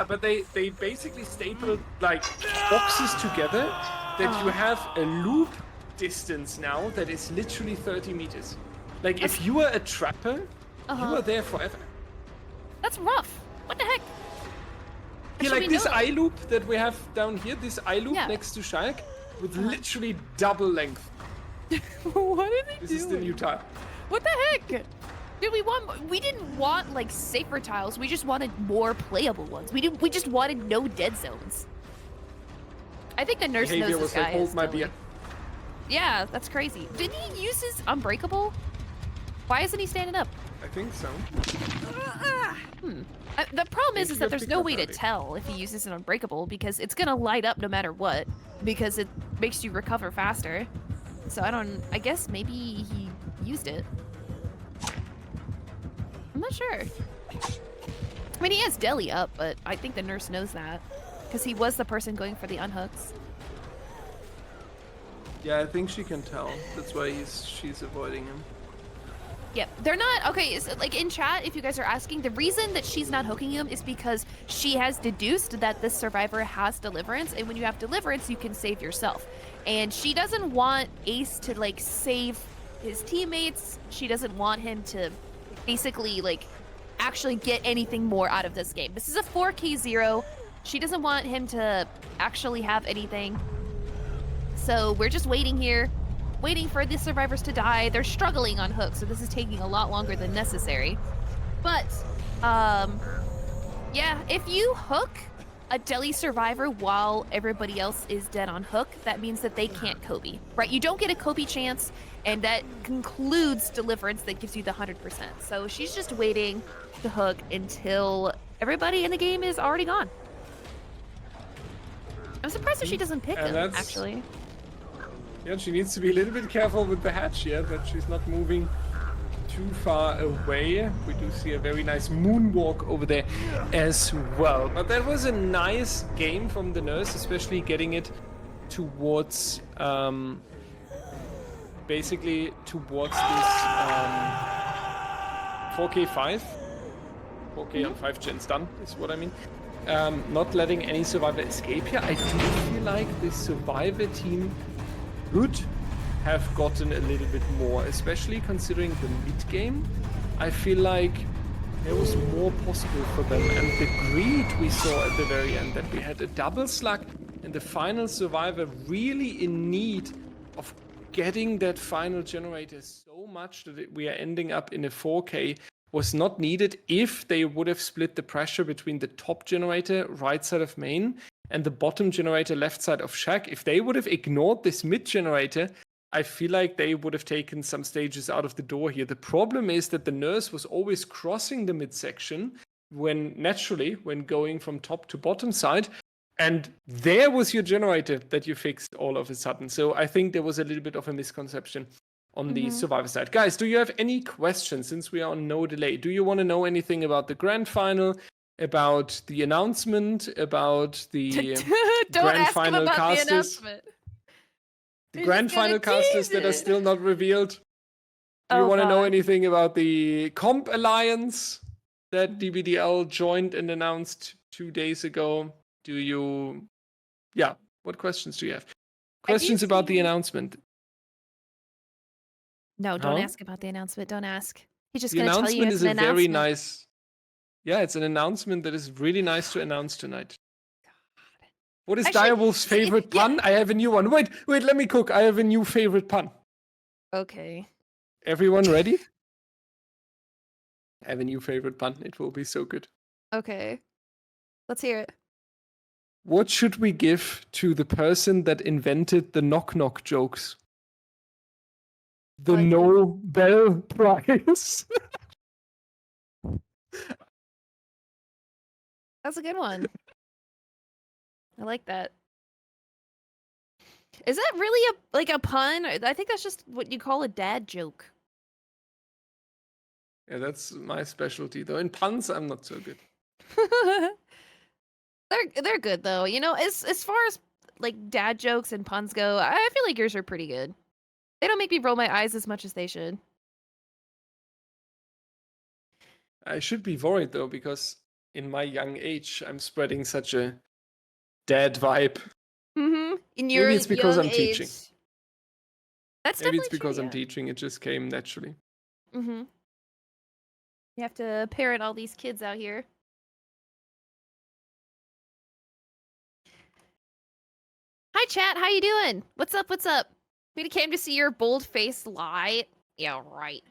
A: but they basically stapled like boxes together that you have a loop distance now that is literally 30 meters. Like if you were a trapper, you were there forever.
B: That's rough. What the heck?
A: Yeah, like this eye loop that we have down here, this eye loop next to Shack with literally double length.
B: What are they doing?
A: This is the new tile.
B: What the heck? Dude, we didn't want like safer tiles. We just wanted more playable ones. We just wanted no dead zones. I think the nurse knows this guy is
A: my beer.
B: Yeah, that's crazy. Did he use his Unbreakable? Why isn't he standing up?
A: I think so.
B: The problem is that there's no way to tell if he uses an Unbreakable, because it's gonna light up no matter what, because it makes you recover faster. So I guess maybe he used it. I'm not sure. I mean, he has Deli up, but I think the nurse knows that, because he was the person going for the unhooks.
A: Yeah, I think she can tell. That's why she's avoiding him.
B: Yep, they're not, okay, so like in chat, if you guys are asking, the reason that she's not hooking him is because she has deduced that this survivor has Deliverance, and when you have Deliverance, you can save yourself. And she doesn't want Ace to like save his teammates. She doesn't want him to basically like actually get anything more out of this game. This is a 4K0. She doesn't want him to actually have anything. So we're just waiting here, waiting for the survivors to die. They're struggling on Hook, so this is taking a lot longer than necessary. But, yeah, if you hook a Deli survivor while everybody else is dead on Hook, that means that they can't Kobe, right? You don't get a Kobe chance, and that concludes Deliverance that gives you the 100%. So she's just waiting to Hook until everybody in the game is already gone. I'm surprised if she doesn't pick him, actually.
A: Yeah, she needs to be a little bit careful with the hatch here, that she's not moving too far away. We do see a very nice moonwalk over there as well. But that was a nice game from the Nurse, especially getting it towards, basically towards this 4K5. 4K on 5 gens done, is what I mean. Not letting any survivor escape here. I do feel like the survivor team could have gotten a little bit more, especially considering the mid game. I feel like there was more possible for them, and the greed we saw at the very end, that we had a double slug and the final survivor really in need of getting that final generator so much that we are ending up in a 4K, was not needed if they would have split the pressure between the top generator right side of main and the bottom generator left side of Shack. If they would have ignored this mid generator, I feel like they would have taken some stages out of the door here. The problem is that the Nurse was always crossing the midsection when going from top to bottom side. And there was your generator that you fixed all of a sudden. So I think there was a little bit of a misconception on the survivor side. Guys, do you have any questions since we are on no delay? Do you want to know anything about the grand final, about the announcement, about the grand final casters? The grand final casters that are still not revealed. Do you want to know anything about the comp alliance that DBDL joined and announced 2 days ago? What questions do you have? Questions about the announcement?
B: No, don't ask about the announcement. Don't ask. He's just
A: the
B: going to tell you
A: announcement
B: it's
A: is
B: an
A: a
B: announcement.
A: very nice. Yeah, it's an announcement that is really nice to announce tonight. What is Direwolf's favorite pun? I have a new one. Wait, let me cook. I have a new favorite pun.
B: Okay.
A: Everyone ready? I have a new favorite pun. It will be so good.
B: Okay. Let's hear it.
A: What should we give to the person that invented the knock-knock jokes? The Nobel Prize.
B: That's a good one. I like that. Is that really a pun? I think that's just what you call a dad joke.
A: Yeah, that's my specialty. Though in puns, I'm not so good.
B: They're good though. You know, as far as like dad jokes and puns go, I feel like yours are pretty good. They don't make me roll my eyes as much as they should.
A: I should be worried though, because in my young age, I'm spreading such a dad vibe.
B: Mm-hmm. Maybe
A: it's because I'm teaching.
B: That's
A: maybe it's
B: true,
A: because I'm teaching. It just came naturally.
B: Mm-hmm. You have to parent all these kids out here. Hi, chat. How you doing? What's up? What's up? We came to see your bold-faced lie. Yeah, right.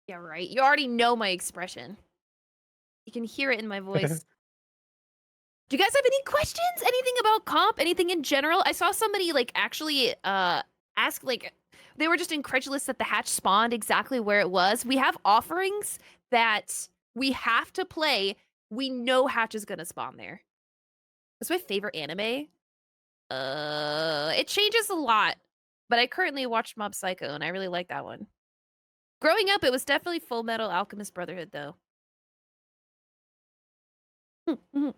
B: Yeah, right. You already know my expression. You can hear it in my voice. Do you guys have any questions? Anything about comp? Anything in general? I saw somebody like actually ask, like, they were just incredulous that the hatch spawned exactly where it was. We have offerings that we have to play. We know hatch is gonna spawn there. That's my favorite anime. It changes a lot, but I currently watched Mob Psycho and I really like that one. Growing up, it was definitely Full Metal Alchemist Brotherhood, though. How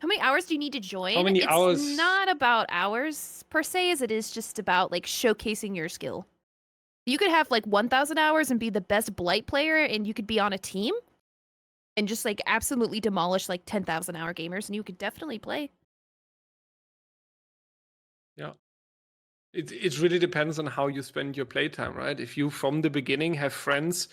B: many hours do you need to join?
A: How many hours?
B: It's not about hours per se, as it is just about like showcasing your skill. You could have like 1,000 hours and be the best Blight player, and you could be on a team and just like absolutely demolish like 10,000 hour gamers, and you could definitely play.
A: Yeah. It really depends on how you spend your playtime, right? If you from the beginning have friends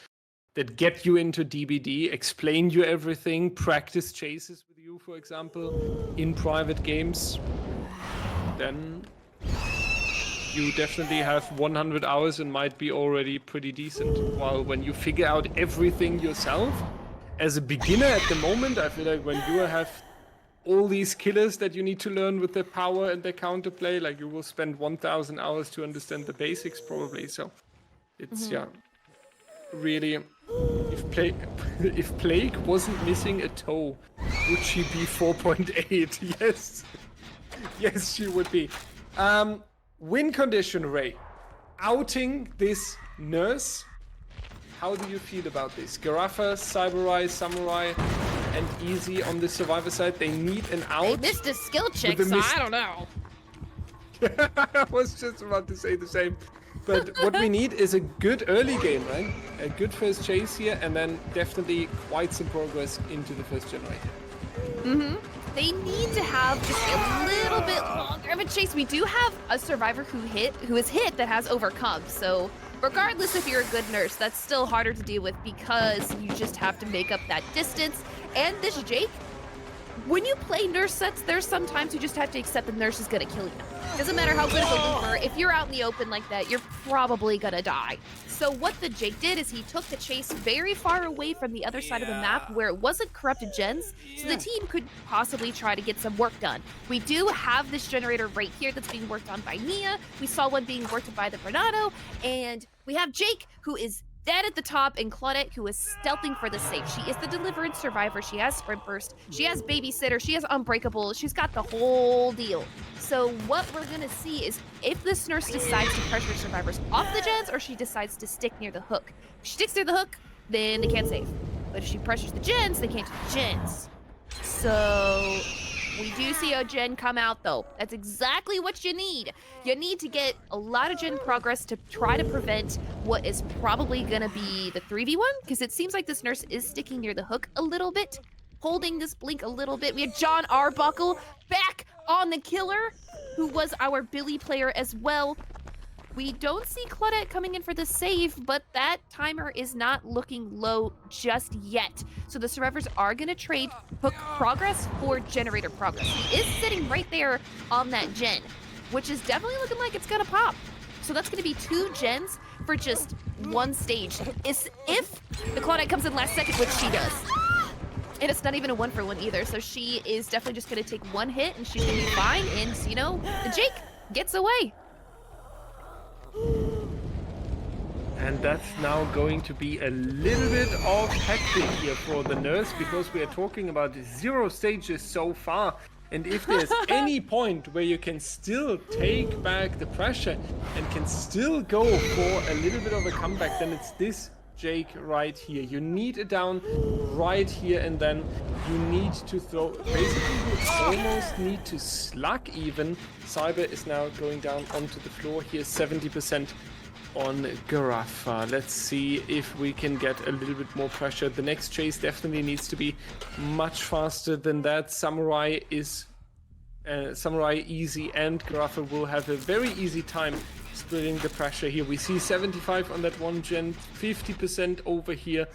A: that get you into DBD, explain you everything, practice chases with you, for example, in private games, then you definitely have 100 hours and might be already pretty decent. While when you figure out everything yourself, as a beginner at the moment, I feel like when you have all these killers that you need to learn with their power and their counterplay, like you will spend 1,000 hours to understand the basics probably. So it's, yeah, really, if Plague wasn't missing a toe, would she be 4.8? Yes. Yes, she would be. Win condition, Ray. Outing this nurse. How do you feel about this? Garaffa, Cyberai, Samurai, and Easy on the survivor side. They need an out.
B: They missed a skill check, so I don't know.
A: I was just about to say the same. But what we need is a good early game, right? A good first chase here, and then definitely quite some progress into the first generator.
B: They need to have just a little bit longer of a chase. We do have a survivor who is hit that has overcome. So regardless if you're a good nurse, that's still harder to deal with because you just have to make up that distance. And this Jake, when you play nurse sets, there's sometimes you just have to accept the nurse is gonna kill you. Doesn't matter how good of a looper, if you're out in the open like that, you're probably gonna die. So what the Jake did is he took the chase very far away from the other side of the map where it wasn't corrupted gens, so the team could possibly try to get some work done. We do have this generator right here that's being worked on by Nia. We saw one being worked on by the Bernardo, and we have Jake, who is dead at the top, and Claudette, who is stealthing for the safe. She is the Deliverance survivor. She has Sprint Burst. She has Babysitter. She has Unbreakable. She's got the whole deal. So what we're going to see is if this nurse decides to pressure survivors off the gens or she decides to stick near the hook. If she sticks near the hook, then they can't save. But if she pressures the gens, they can't do the gens. So we do see a gen come out, though. That's exactly what you need. You need to get a lot of gen progress to try to prevent what is probably going to be the 3v1, because it seems like this nurse is sticking near the hook a little bit, holding this blink a little bit. We have John Arbuckle back on the killer, who was our Billy player as well. We don't see Claudette coming in for the save, but that timer is not looking low just yet. So the survivors are going to trade hook progress for generator progress. He is sitting right there on that gen, which is definitely looking like it's going to pop. So that's going to be 2 gens for just 1 stage. If the Claudette comes in last second, which she does. And it's not even a 1-for-1 either. So she is definitely just going to take 1 hit and she's going to be fine. And, you know, the Jake gets away.
A: And that's now going to be a little bit of hectic here for the nurse, because we are talking about 0 stages so far. And if there's any point where you can still take back the pressure and can still go for a little bit of a comeback, then it's this Jake right here. You need a down right here, and then you need to throw. Basically, you almost need to slug even. Cyber is now going down onto the floor here, 70% on Garaffa. Let's see if we can get a little bit more pressure. The next chase definitely needs to be much faster than that. Samurai is Samurai easy, and Garaffa will have a very easy time splitting the pressure here. We see 75 on that one gen, 50% over here.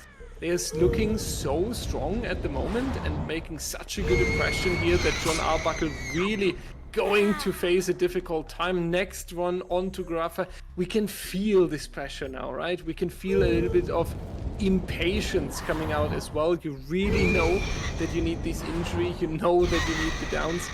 A: They're looking so strong at the moment and making such a good impression here that John Arbuckle really going to face a difficult time. Next one onto Garaffa. We can feel this pressure now, right? We can feel a little bit of impatience coming out as well. You really know that you need this injury. You know that you need the downs.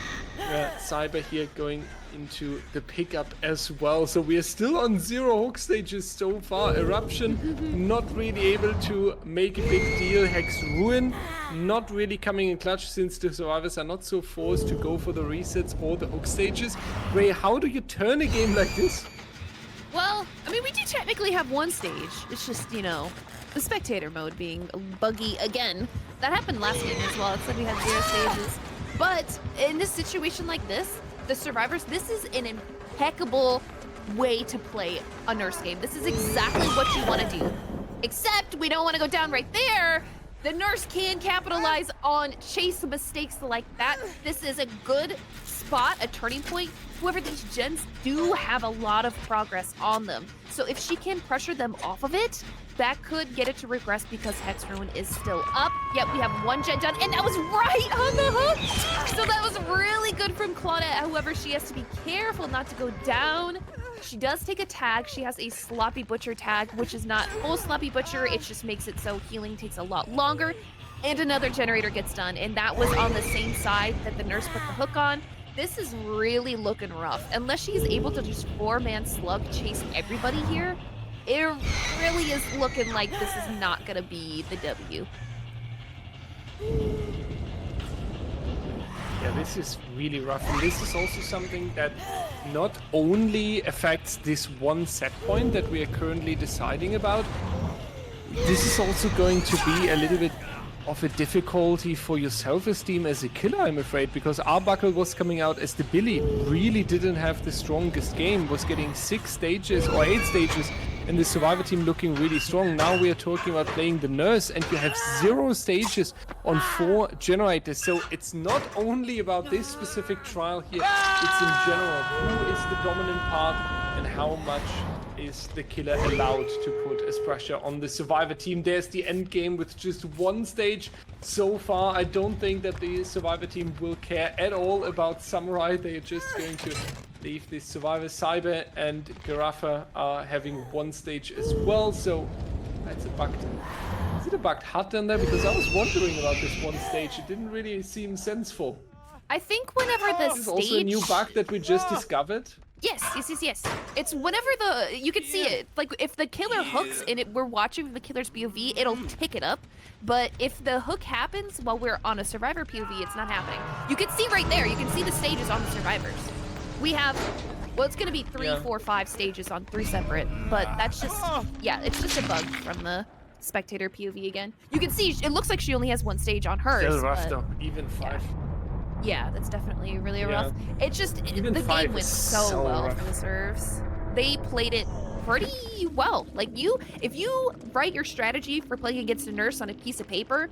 A: Cyber here going into the pickup as well. So we are still on 0 hook stages so far. Eruption not really able to make a big deal. Hex Ruin not really coming in clutch, since the survivors are not so forced to go for the resets or the hook stages. Ray, how do you turn a game like this?
B: Well, I mean, we do technically have 1 stage. It's just, you know, the spectator mode being buggy again. That happened last game as well. It said we had 0 stages. But in this situation like this, the survivors, this is an impeccable way to play a nurse game. This is exactly what you want to do. Except we don't want to go down right there. The nurse can capitalize on chase mistakes like that. This is a good spot a turning point. However, these gens do have a lot of progress on them. So if she can pressure them off of it, that could get it to regress because Hex Ruin is still up. Yep, we have one gen done, and that was right on the hook. So that was really good from Claudette. However, she has to be careful not to go down. She does take a tag. She has a Sloppy Butcher tag, which is not full Sloppy Butcher. It just makes it so healing takes a lot longer. And another generator gets done, and that was on the same side that the nurse put the hook on. This is really looking rough. Unless she's able to just 4-man slug chase everybody here, it really is looking like this is not gonna be the W.
A: Yeah, this is really rough. And this is also something that not only affects this one set point that we are currently deciding about, this is also going to be a little bit of a difficulty for your self-esteem as a killer, I'm afraid, because Arbuckle was coming out as the Billy, really didn't have the strongest game, was getting 6 stages or 8 stages, and the Survivor team looking really strong. Now we are talking about playing the Nurse, and you have 0 stages on 4 generators, so it's not only about this specific trial here, it's in general. Who is the dominant part, and how much is the killer allowed to put as pressure on the Survivor team? There's the end game with just 1 stage so far. I don't think that the Survivor team will care at all about Samurai. They are just going to leave the Survivor. Cyber and Garafa are having 1 stage as well, so that's a bugged. Is it a bugged hut in there? Because I was wondering about this 1 stage. It didn't really seem senseful.
B: I think whenever the
A: This is also a new bug that we just discovered.
B: Yes. It's whenever you can see it. Like if the killer hooks and we're watching from the killer's POV, it'll tick it up. But if the hook happens while we're on a Survivor POV, it's not happening. You can see right there. You can see the stages on the Survivors. We have, well, it's gonna be 3, 4, 5 stages on 3 separate. But that's just, yeah, it's just a bug from the spectator POV again. You can see it looks like she only has 1 stage on hers.
A: Still rough though, even 5.
B: Yeah, that's definitely really rough. It's just, the game went so well for the serves. They played it pretty well. Like if you write your strategy for playing against a nurse on a piece of paper,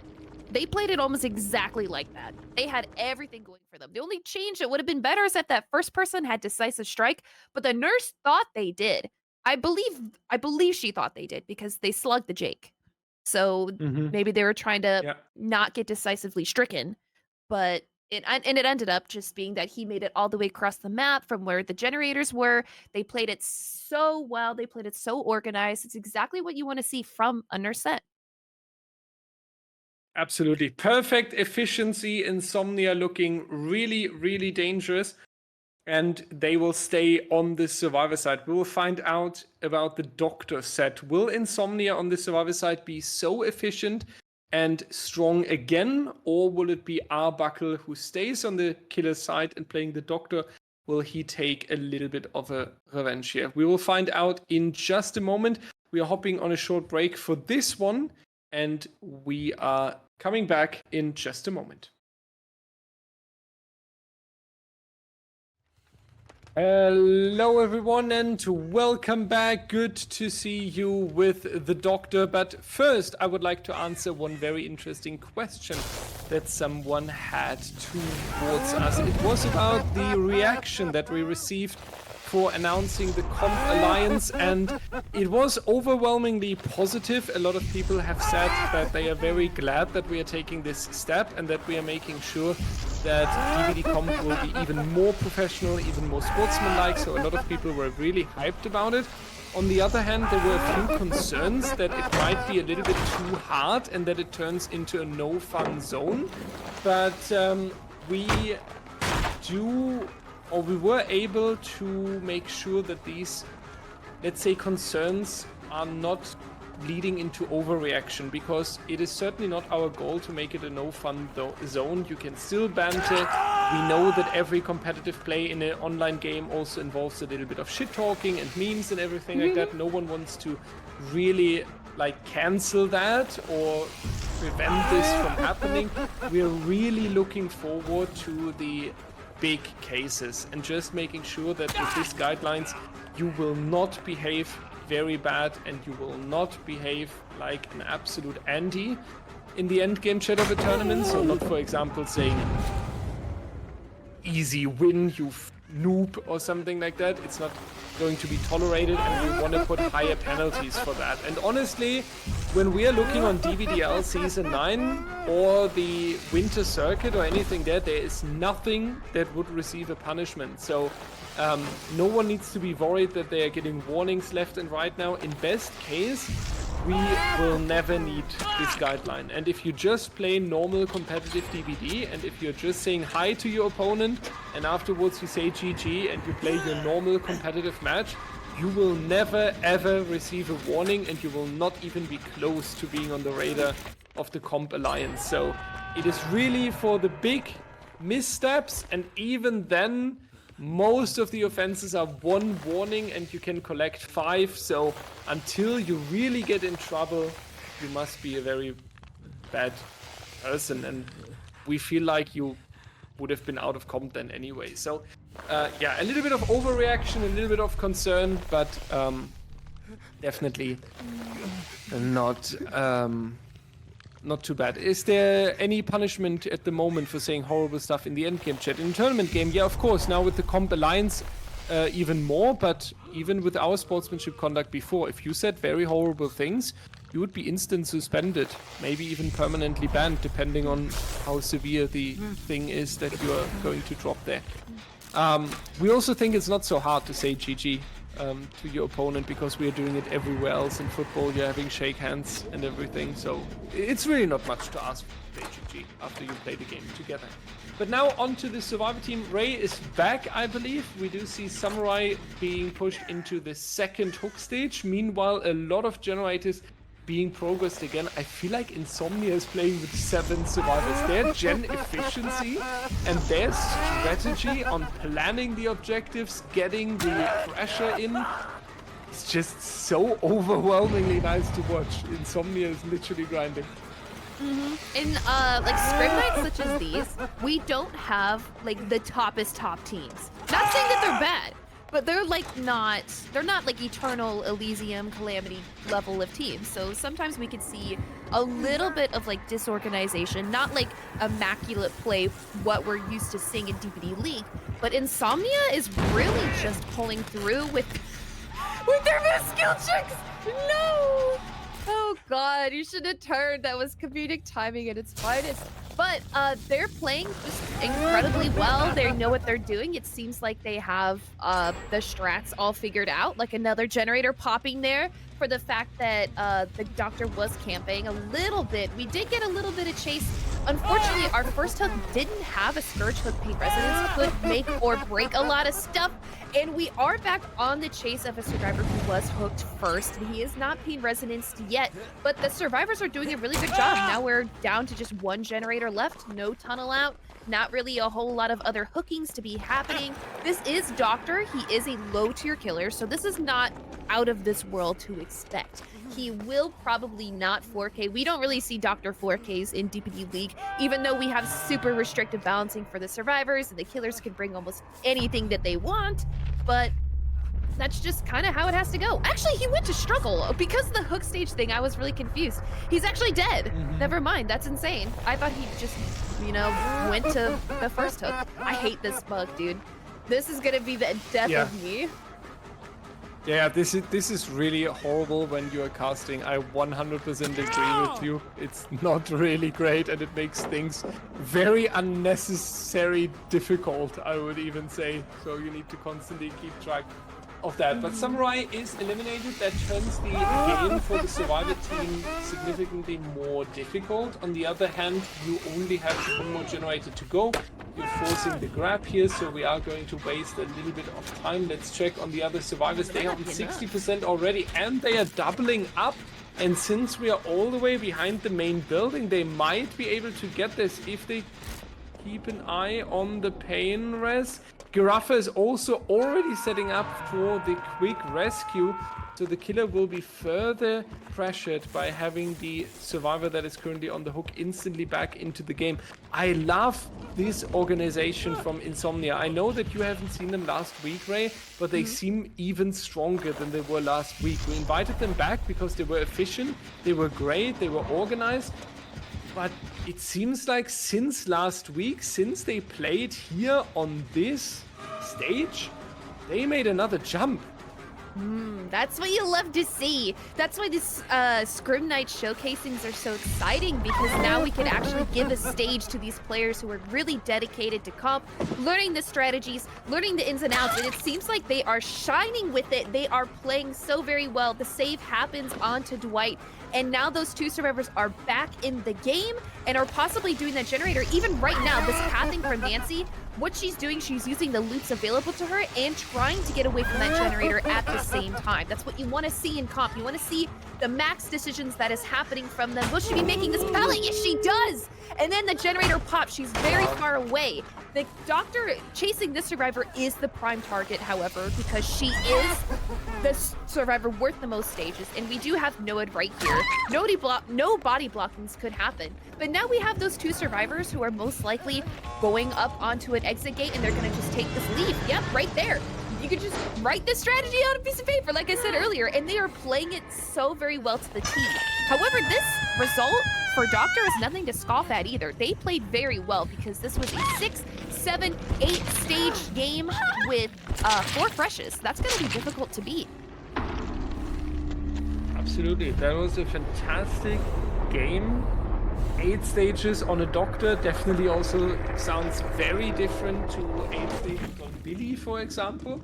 B: they played it almost exactly like that. They had everything going for them. The only change that would have been better is that first person had decisive strike, but the nurse thought they did. I believe she thought they did because they slugged the Jake. So maybe they were trying to not get decisively stricken, but it ended up just being that he made it all the way across the map from where the generators were. They played it so well. They played it so organized. It's exactly what you want to see from a nurse set.
A: Absolutely. Perfect efficiency. Insomnia looking really, really dangerous. And they will stay on the Survivor side. We will find out about the Doctor set. Will Insomnia on the Survivor side be so efficient and strong again, or will it be Arbuckle who stays on the killer side and playing the Doctor? Will he take a little bit of a revenge here? We will find out in just a moment. We are hopping on a short break for this one, and we are coming back in just a moment. Hello everyone and welcome back. Good to see you with the Doctor. But first I would like to answer one very interesting question that someone had towards us. It was about the reaction that we received for announcing the Comp Alliance, and it was overwhelmingly positive. A lot of people have said that they are very glad that we are taking this step and that we are making sure that DVD Comp will be even more professional, even more sportsmanlike, so a lot of people were really hyped about it. On the other hand, there were a few concerns that it might be a little bit too hard and that it turns into a no-fun zone. But we were able to make sure that these, let's say, concerns are not leading into overreaction, because it is certainly not our goal to make it a no-fun zone. You can still banter. We know that every competitive play in an online game also involves a little bit of shit-talking and memes and everything like that. No one wants to really, cancel that or prevent this from happening. We're really looking forward to the big cases and just making sure that with these guidelines you will not behave very bad and you will not behave like an absolute anti in the end game chat of a tournament. So not, for example, saying easy win, you noob or something like that. It's not going to be tolerated, and we want to put higher penalties for that. And honestly, when we are looking on DBDL Season 9 or the Winter Circuit or anything there is nothing that would receive a punishment. So no one needs to be worried that they are getting warnings left and right now. In best case, we will never need this guideline. And if you just play normal competitive DBD, and if you're just saying hi to your opponent, and afterwards you say GG and you play your normal competitive match, you will never ever receive a warning, and you will not even be close to being on the radar of the comp alliance. So it is really for the big missteps, and even then, most of the offenses are 1 warning and you can collect 5. So until you really get in trouble, you must be a very bad person. And we feel like you would have been out of comp then anyway. So yeah, a little bit of overreaction, a little bit of concern, but definitely not too bad. Is there any punishment at the moment for saying horrible stuff in the endgame chat? In the tournament game, yeah, of course. Now with the comp alliance, even more, but even with our sportsmanship conduct before, if you said very horrible things, you would be instant suspended, maybe even permanently banned, depending on how severe the thing is that you are going to drop there. We also think it's not so hard to say GG to your opponent, because we are doing it everywhere else in football. You're having shake hands and everything, so it's really not much to ask for GG after you play the game together. But now on to the Survivor team. Ray is back, I believe. We do see Samurai being pushed into the second hook stage. Meanwhile, a lot of generators being progressed again. I feel like Insomnia is playing with 7 survivors. Their gen efficiency and their strategy on planning the objectives, getting the pressure in, it's just so overwhelmingly nice to watch. Insomnia is literally grinding.
B: In like scrim nights such as these, we don't have like the toppest top teams. Not saying that they're bad, but they're not like Eternal Elysium Calamity level of teams. So sometimes we could see a little bit of like disorganization, not like immaculate play, what we're used to seeing in DBDLeague, but Insomnia is really just pulling through with their best skill checks. No! Oh god, you should have turned. That was comedic timing at its finest. But they're playing just incredibly well. They know what they're doing. It seems like they have the strats all figured out. Like another generator popping there for the fact that the Doctor was camping a little bit. We did get a little bit of chase. Unfortunately, our first hook didn't have a Scourge hook paint resonance. Could make or break a lot of stuff. And we are back on the chase of a survivor who was hooked first. He is not pain resonanced yet, but the survivors are doing a really good job. Now we're down to just 1 generator left, no tunnel out, not really a whole lot of other hookings to be happening. This is Doctor. He is a low tier killer, so this is not out of this world to expect. He will probably not 4K. We don't really see Doctor 4Ks in DBDLeague, even though we have super restrictive balancing for the survivors and the killers can bring almost anything that they want, but that's just kind of how it has to go. Actually, he went to struggle because of the hook stage thing. I was really confused. He's actually dead. Never mind. That's insane. I thought he just, you know, went to the first hook. I hate this bug, dude. This is gonna be the death of me.
A: Yeah, this is really horrible when you are casting. I 100% agree with you. It's not really great, and it makes things very unnecessary difficult, I would even say. So you need to constantly keep track of that. But Samurai is eliminated. That turns the game for the survivor team significantly more difficult. On the other hand, you only have 1 more generator to go. You're forcing the grab here, so we are going to waste a little bit of time. Let's check on the other survivors. They are on 60% already, and they are doubling up. And since we are all the way behind the main building, they might be able to get this if they keep an eye on the pain res. Giraffa is also already setting up for the quick rescue, so the killer will be further pressured by having the survivor that is currently on the hook instantly back into the game. I love this organization from Insomnia. I know that you haven't seen them last week, Ray, but they seem even stronger than they were last week. We invited them back because they were efficient, they were great, they were organized. But it seems like since last week, since they played here on this stage, they made another jump.
B: That's what you love to see. That's why this Scrim Night showcasings are so exciting, because now we can actually give a stage to these players who are really dedicated to comp, learning the strategies, learning the ins and outs, and it seems like they are shining with it. They are playing so very well. The save happens onto Dwight, and now those two survivors are back in the game and are possibly doing that generator. Even right now, this pathing from Nancy, what she's doing, she's using the loops available to her and trying to get away from that generator at the same time. That's what you want to see in comp. You want to see the max decisions that is happening from them. Will she be making this pallet? Yes, she does! And then the generator pops. She's very far away. The doctor chasing this survivor is the prime target, however, because she is the survivor worth the most stages, and we do have Noed right here. No body blockings could happen. But now we have those two survivors who are most likely going up onto an exit gate, and they're gonna just take this lead. Yep, right there. You could just write this strategy on a piece of paper, like I said earlier, and they are playing it so very well to the T. However, this result for Doctor is nothing to scoff at either. They played very well because this was a 6, 7, 8 stage game with 4 freshes. That's going to be difficult to beat.
A: Absolutely. That was a fantastic game. 8 stages on a Doctor definitely also sounds very different to 8 stages on Billy, for example.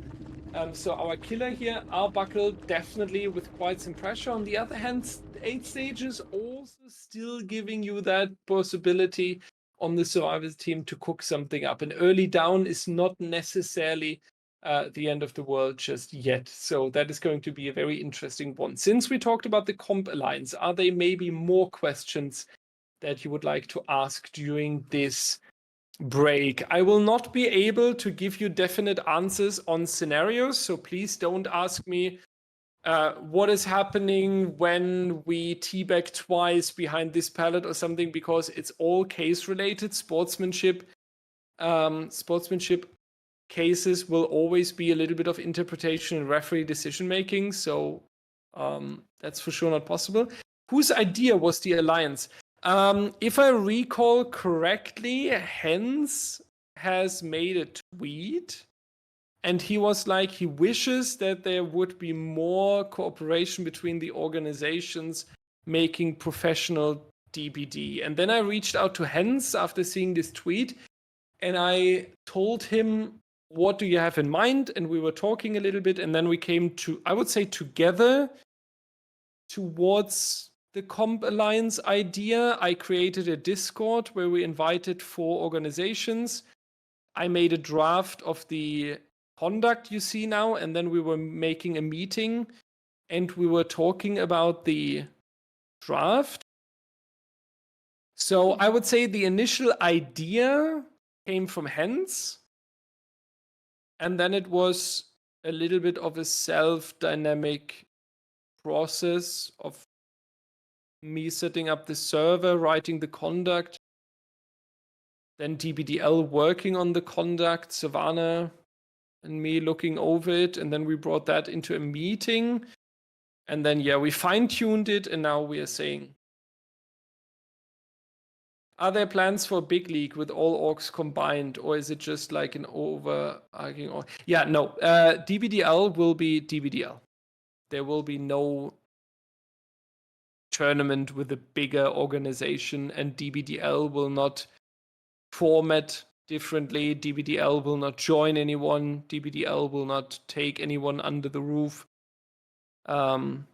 A: So our killer here, Arbuckle, definitely with quite some pressure. On the other hand, 8 stages also still giving you that possibility on the survivors team to cook something up. An early down is not necessarily the end of the world just yet. So that is going to be a very interesting one. Since we talked about the Comp Alliance, are there maybe more questions that you would like to ask during this break? I will not be able to give you definite answers on scenarios, so please don't ask me what is happening when we teabag twice behind this pallet or something, because it's all case related. Sportsmanship cases will always be a little bit of interpretation and referee decision making, so that's for sure not possible. Whose idea was the alliance? If I recall correctly, Hens has made a tweet, and he was like, he wishes that there would be more cooperation between the organizations making professional DBD. And then I reached out to Hens after seeing this tweet, and I told him, what do you have in mind? And we were talking a little bit, and then we came to, I would say, together towards the Comp Alliance idea. I created a Discord where we invited 4 organizations. I made a draft of the conduct you see now, and then we were making a meeting and we were talking about the draft. So I would say the initial idea came from Hens, and then it was a little bit of a self-dynamic process of me setting up the server, writing the conduct, then DBDL working on the conduct, Savannah and me looking over it, and then we brought that into a meeting, and then we fine-tuned it, and now we are saying, are there plans for a big league with all orgs combined, or is it just like an overarching org? No, DBDL will be DBDL. There will be no tournament with a bigger organization, and DBDL will not format differently. DBDL will not join anyone. DBDL will not take anyone under the roof. Not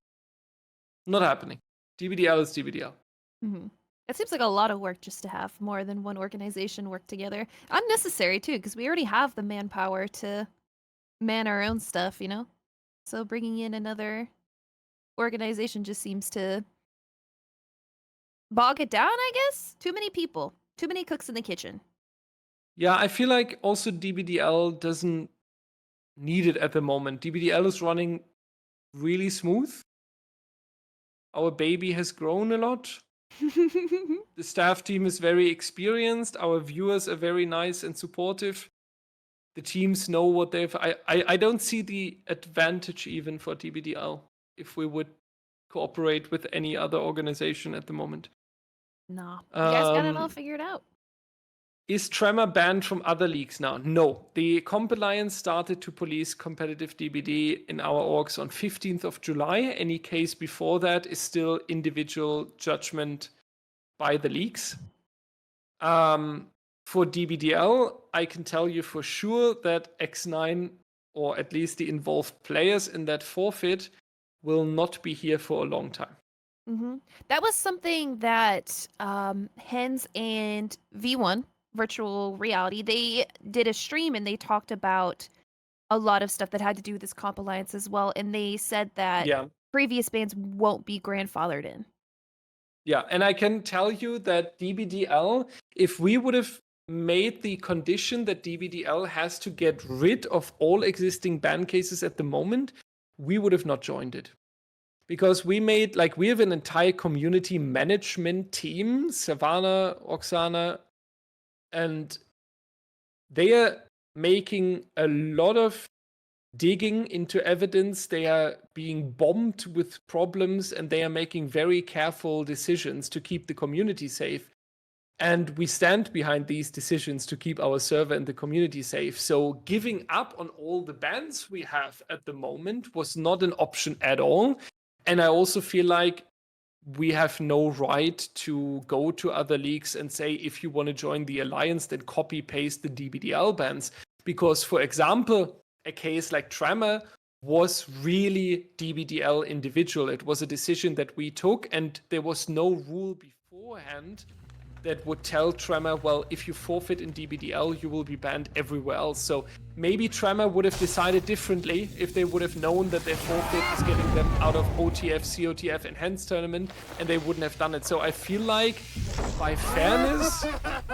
A: happening. DBDL is DBDL.
B: Mm-hmm. It seems like a lot of work just to have more than one organization work together. Unnecessary too, because we already have the manpower to man our own stuff, you know? So bringing in another organization just seems to bog it down, I guess? Too many people. Too many cooks in the kitchen.
A: Yeah, I feel like also DBDL doesn't need it at the moment. DBDL is running really smooth. Our baby has grown a lot. The staff team is very experienced. Our viewers are very nice and supportive. The teams know what they've... I don't see the advantage even for DBDL if we would cooperate with any other organization at the moment.
B: No. You guys got it all
A: Um,
B: figured out.
A: Is Tremor banned from other leagues now? No. The Comp Alliance started to police competitive DBD in our orgs on 15th of July. Any case before that is still individual judgment by the leagues. For DBDL, I can tell you for sure that X9, or at least the involved players in that forfeit, will not be here for a long time.
B: That was something that Hens and V1 Virtual Reality, they did a stream and they talked about a lot of stuff that had to do with this Comp Alliance as well. And they said that previous bans won't be grandfathered in.
A: Yeah, and I can tell you that DBDL, if we would have made the condition that DBDL has to get rid of all existing ban cases at the moment, we would have not joined it. Because we have an entire community management team, Savannah, Oksana, and they are making a lot of digging into evidence. They are being bombed with problems, and they are making very careful decisions to keep the community safe. And we stand behind these decisions to keep our server and the community safe. So giving up on all the bans we have at the moment was not an option at all. And I also feel like we have no right to go to other leagues and say, if you want to join the alliance, then copy paste the DBDL bans. Because, for example, a case like Tremor was really DBDL individual. It was a decision that we took, and there was no rule beforehand that would tell Tremor, well, if you forfeit in DBDL, you will be banned everywhere else. So maybe Tremor would have decided differently if they would have known that their forfeit is getting them out of OTF, COTF, Enhanced Tournament, and they wouldn't have done it. So I feel like, by fairness,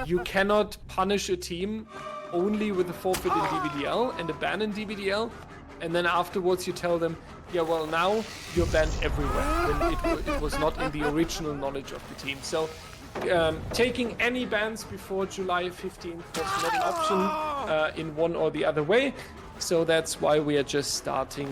A: you cannot punish a team only with a forfeit in DBDL and a ban in DBDL, and then afterwards you tell them, yeah, well, now you're banned everywhere, when it was not in the original knowledge of the team. So taking any bans before July 15th was not an option in one or the other way. So that's why we are just starting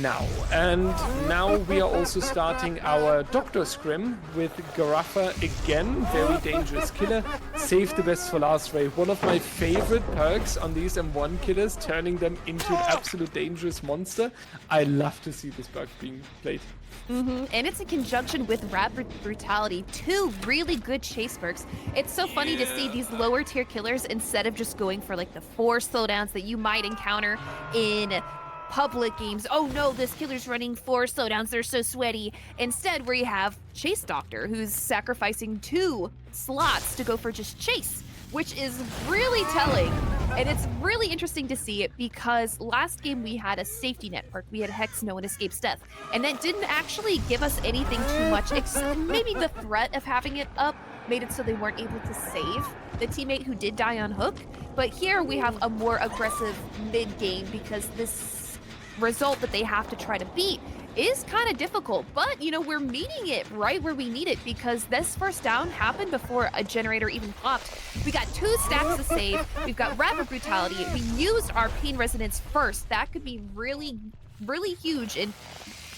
A: now. And now we are also starting our Doctor Scrim with Garaffa again. Very dangerous killer. Save the best for last, Ray. One of my favorite perks on these M1 killers, turning them into an absolute dangerous monster. I love to see this perk being played.
B: And it's in conjunction with Rapid Brutality, two really good chase perks. It's so funny to see these lower tier killers, instead of just going for like the 4 slowdowns that you might encounter in public games. Oh no, this killer's running 4 slowdowns, they're so sweaty. Instead, where you have Chase Doctor, who's sacrificing 2 slots to go for just chase, which is really telling. And it's really interesting to see it, because last game we had a safety net perk. We had Hex, No One Escapes Death. And that didn't actually give us anything too much, except maybe the threat of having it up made it so they weren't able to save the teammate who did die on hook. But here we have a more aggressive mid-game, because this result that they have to try to beat is kind of difficult, but you know, we're meeting it right where we need it, because this first down happened before a generator even popped. We got 2 stacks to save. We've got Rapid Brutality. We used our Pain Resonance first. That could be really, really huge in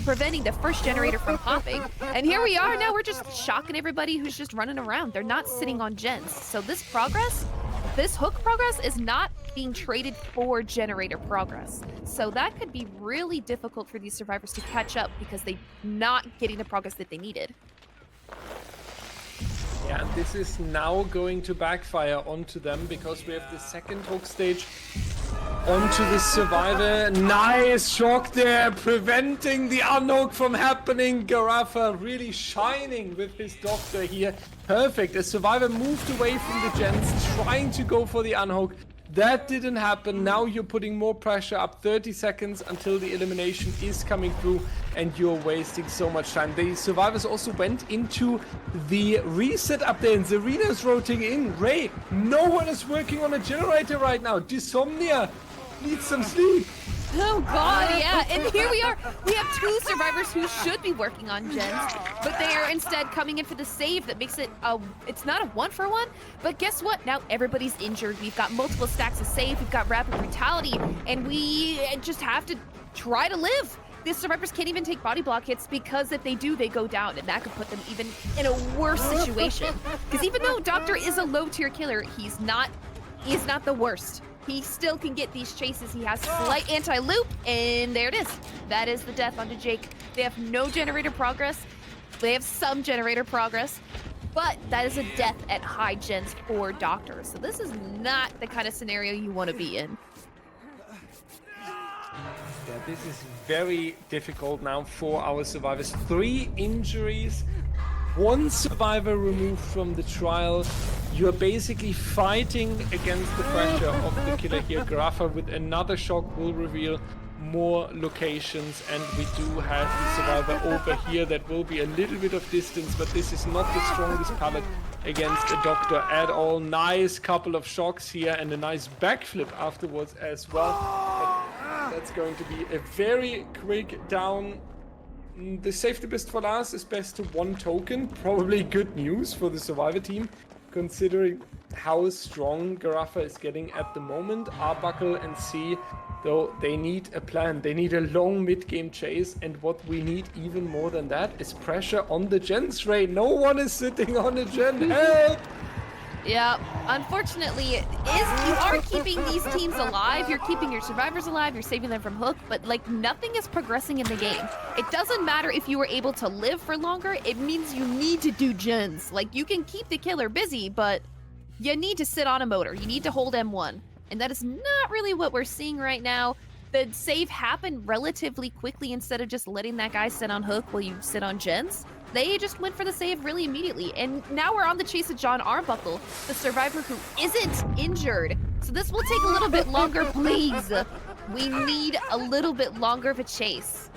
B: preventing the first generator from popping. And here we are now. We're just shocking everybody who's just running around. They're not sitting on gens. So this hook progress is not being traded for generator progress. So that could be really difficult for these survivors to catch up, because they're not getting the progress that they needed.
A: Yeah, and this is now going to backfire onto them, because we have the second hook stage onto the survivor. Nice shock there, preventing the unhook from happening. Garaffa really shining with his Doctor here. Perfect. The survivor moved away from the gens, trying to go for the unhook. That didn't happen. Now you're putting more pressure up. 30 seconds until the elimination is coming through, and you're wasting so much time. The survivors also went into the reset up there, and Zarina's rotating in. Ray, no one is working on a generator right now. Dysomnia needs some sleep.
B: Oh god, yeah, and here we are. We have 2 survivors who should be working on gens, but they are instead coming in for the save that makes it it's not a 1-for-1, but guess what? Now everybody's injured. We've got multiple stacks of save, we've got Rapid Brutality, and we just have to try to live. the survivors can't even take body block hits because if they do, they go down, and that could put them even in a worse situation. Because even though Doctor is a low-tier killer, he's not the worst. He still can get these chases. He has slight anti-loop, and there it is. That is the death onto Jake. They have no generator progress. They have some generator progress, but that is a death at high gens for Doctor. So this is not the kind of scenario you want to be in.
A: Yeah, this is very difficult now for our survivors. 3 injuries, 1 survivor removed from the trial. You're basically fighting against the pressure of the killer here. Graffa with another shock will reveal more locations, and we do have the survivor over here that will be a little bit of distance, but this is not the strongest pallet against a Doctor at all. Nice couple of shocks here and a nice backflip afterwards as well. But that's going to be a very quick down. The safety best for last is best to 1 token. Probably good news for the survivor team, considering how strong Graffa is getting at the moment. Arbuckle and C, though, they need a plan. They need a long mid-game chase, and what we need even more than that is pressure on the gens, Ray. No one is sitting on a gen. Help!
B: Yeah, unfortunately, you are keeping these teams alive. You're keeping your survivors alive. You're saving them from hook, but like nothing is progressing in the game. It doesn't matter if you were able to live for longer. It means you need to do gens. Like you can keep the killer busy, but you need to sit on a motor. You need to hold M1, and that is not really what we're seeing right now. The save happened relatively quickly instead of just letting that guy sit on hook while you sit on gens. They just went for the save really immediately. And now we're on the chase of John Arbuckle, the survivor who isn't injured. So this will take a little bit longer, please. We need a little bit longer of a chase.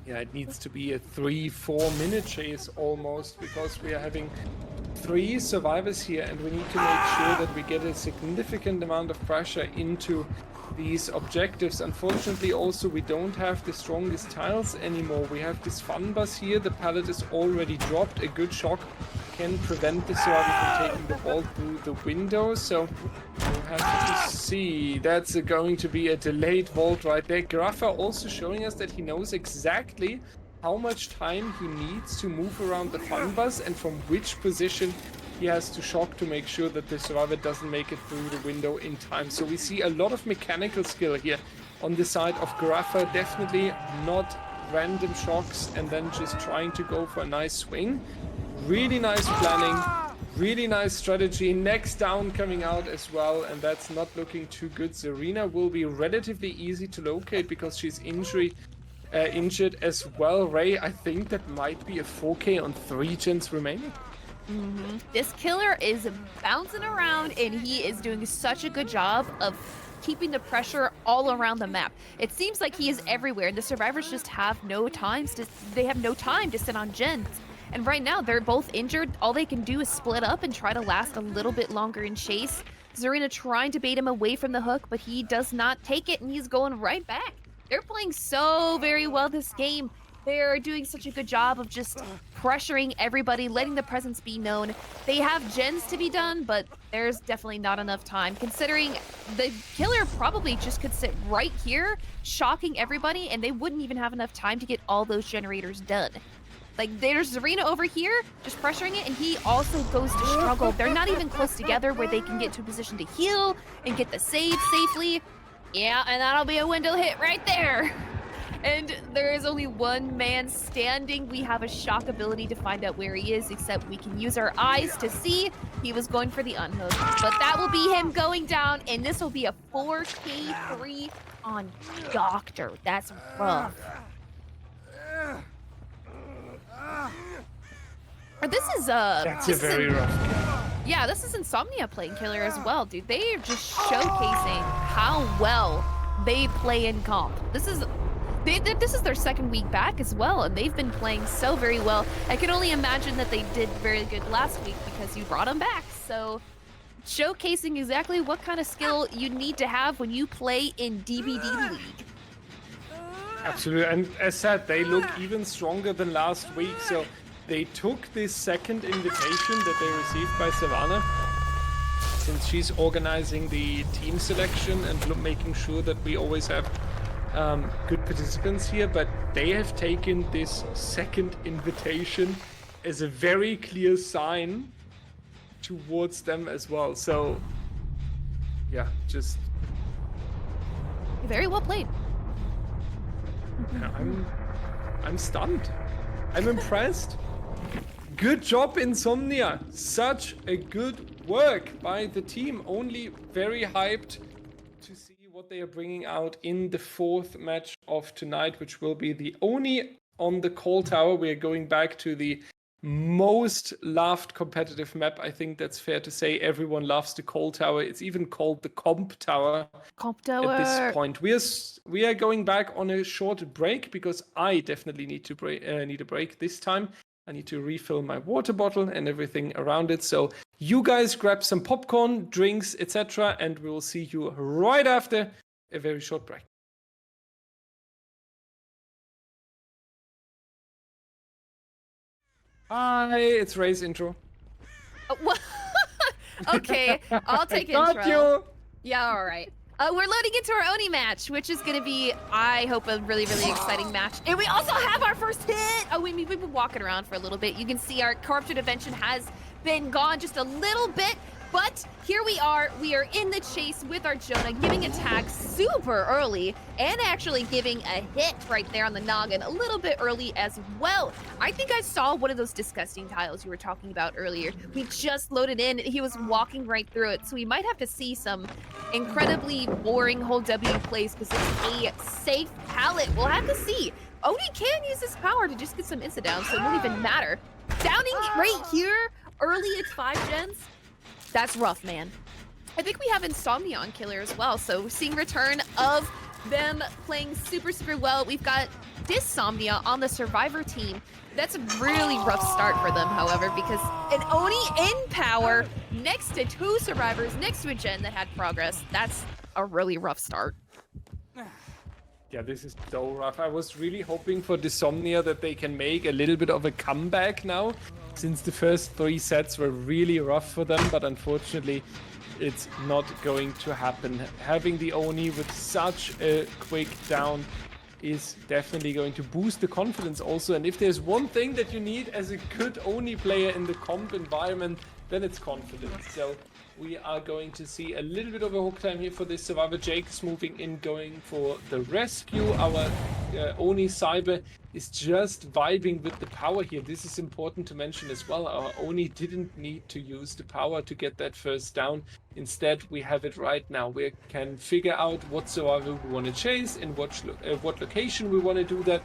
A: Yeah, it needs to be a 3-4 minute chase almost, because we are having 3 survivors here, and we need to make sure that we get a significant amount of pressure into these objectives. Unfortunately, also, we don't have the strongest tiles anymore. We have this fun bus here. The pallet is already dropped. A good shock can prevent the survivor from taking the ball through the window. So we'll have to see. That's going to be a delayed vault right there. Graffa also showing us that he knows exactly how much time he needs to move around the fun bus and from which position he has to shock to make sure that the survivor doesn't make it through the window in time. So we see a lot of mechanical skill here on the side of Graffa. Definitely not random shocks and then just trying to go for a nice swing. Really nice planning, really nice strategy. Next down coming out as well, and that's not looking too good. Zarina will be relatively easy to locate because she's injured as well. Ray, I think that might be a 4K on 3 gens remaining.
B: This killer is bouncing around, and he is doing such a good job of keeping the pressure all around the map. It seems like he is everywhere, and the survivors just have no time to sit on gens. And right now, they're both injured. All they can do is split up and try to last a little bit longer in chase. Zarina trying to bait him away from the hook, but he does not take it, and he's going right back. They're playing so very well this game. They're doing such a good job of just pressuring everybody, letting the presence be known. They have gens to be done, but there's definitely not enough time, considering the killer probably just could sit right here, shocking everybody, and they wouldn't even have enough time to get all those generators done. Like, there's Zarina over here, just pressuring it, and he also goes to struggle. They're not even close together where they can get to a position to heal and get the save safely. Yeah, and that'll be a window hit right there. And there is only one man standing. We have a shock ability to find out where he is, except we can use our eyes to see. He was going for the unhook, but that will be him going down, and this will be a 4K3 on Doctor. That's rough. This is
A: That's a very rough.
B: Yeah, this is Insomnia playing killer as well, dude. They are just showcasing how well they play in comp. This is their second week back as well, and they've been playing so very well. I can only imagine that they did very good last week because you brought them back. So showcasing exactly what kind of skill you need to have when you play in DBDLeague.
A: Absolutely, and as said, they look even stronger than last week. So they took this second invitation that they received by Savannah since she's organizing the team selection and making sure that we always have good participants here. But they have taken this second invitation as a very clear sign towards them as well. So, yeah, just
B: very well played.
A: Yeah, I'm stunned. I'm impressed. Good job, Insomnia. Such a good work by the team. Only very hyped to see what they are bringing out in the fourth match of tonight, which will be the Oni on the Call Tower. We are going back to the most loved competitive map. I think that's fair to say. Everyone loves the Call Tower. It's even called the Comp Tower.
B: Comp Tower.
A: At this point, we are going back on a short break because I definitely need a break this time. I need to refill my water bottle and everything around it. So you guys grab some popcorn, drinks, etc., and we will see you right after a very short break. Hi, it's Ray's intro.
B: Okay, I'll take
A: Got
B: intro.
A: you.
B: Yeah, all right. We're loading into our Oni match, which is going to be, I hope, a really, really exciting match. And we also have our first hit! Oh, we've been walking around for a little bit. You can see our Corrupt Intervention has been gone just a little bit, but here we are. We are in the chase with our Jonah, giving a tag super early, and actually giving a hit right there on the noggin a little bit early as well. I think I saw one of those disgusting tiles you were talking about earlier. We just loaded in. He was walking right through it, so we might have to see some incredibly boring whole W plays because it's a safe pallet. We'll have to see. Oni can use his power to just get some insta down, so it won't even matter. Downing right here, early, it's 5 gens. That's rough, man. I think we have Insomnia on Killer as well, so seeing return of them playing super, super well. We've got Dysomnia on the Survivor team. That's a really rough start for them, however, because an Oni in power next to 2 survivors, next to a gen that had progress. That's a really rough start.
A: Yeah, this is so rough. I was really hoping for Dysomnia that they can make a little bit of a comeback now, since the first 3 sets were really rough for them, but unfortunately it's not going to happen. Having the Oni with such a quick down is definitely going to boost the confidence also, and if there's one thing that you need as a good Oni player in the comp environment, then it's confidence. So we are going to see a little bit of a hook time here for this Survivor. Jake is moving in, going for the rescue. Our Oni Cyber is just vibing with the power here. This is important to mention as well. Our Oni didn't need to use the power to get that first down. Instead, we have it right now. We can figure out what survivor we want to chase, in what location we want to do that.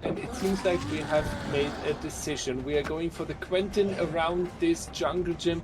A: And it seems like we have made a decision. We are going for the Quentin around this jungle gym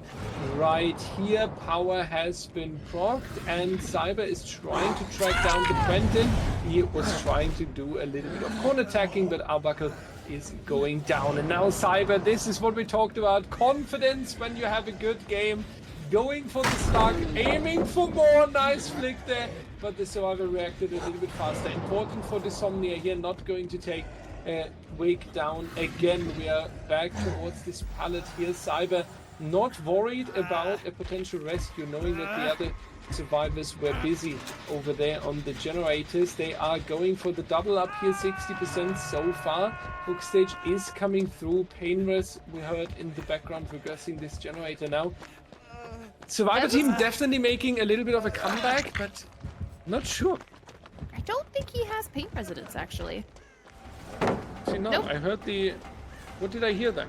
A: right here. Power has been procced, and Cyber is trying to track down the Quentin. He was trying to do a little bit of corner attacking, but Arbuckle is going down. And now Cyber, this is what we talked about. Confidence when you have a good game. Going for the Stark, aiming for more. Nice flick there, but the Survivor reacted a little bit faster. Important for Dysomnia here, not going to take a wake down again. We are back towards this pallet here. Cyber not worried about a potential rescue, knowing that the other survivors were busy over there on the generators. They are going for the double up here, 60% so far. Hook stage is coming through. Painless, we heard in the background, regressing this generator now. Survivor team definitely making a little bit of a comeback, but not sure.
B: I don't think he has paint residence, actually.
A: See, no, nope. I heard the... What did I hear then?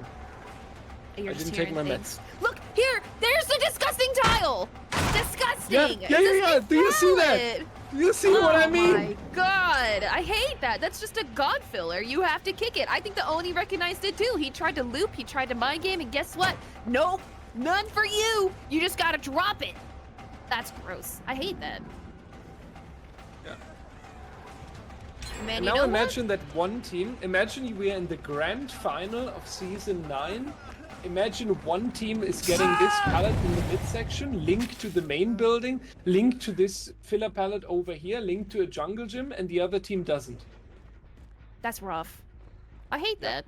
A: I didn't take my meds.
B: Look, here! There's the disgusting tile! Disgusting!
A: Yeah. Do you see that? Do you see what I mean?
B: Oh my god! I hate that. That's just a god filler. You have to kick it. I think the Oni recognized it too. He tried to loop, he tried to mind game, and guess what? Nope! None for you! You just gotta drop it! That's gross. I hate that.
A: Yeah.
B: Man,
A: now imagine that one team, imagine we are in the grand final of season 9. Imagine one team is getting this pallet in the midsection, linked to the main building, linked to this filler pallet over here, linked to a jungle gym, and the other team doesn't.
B: That's rough. I hate that.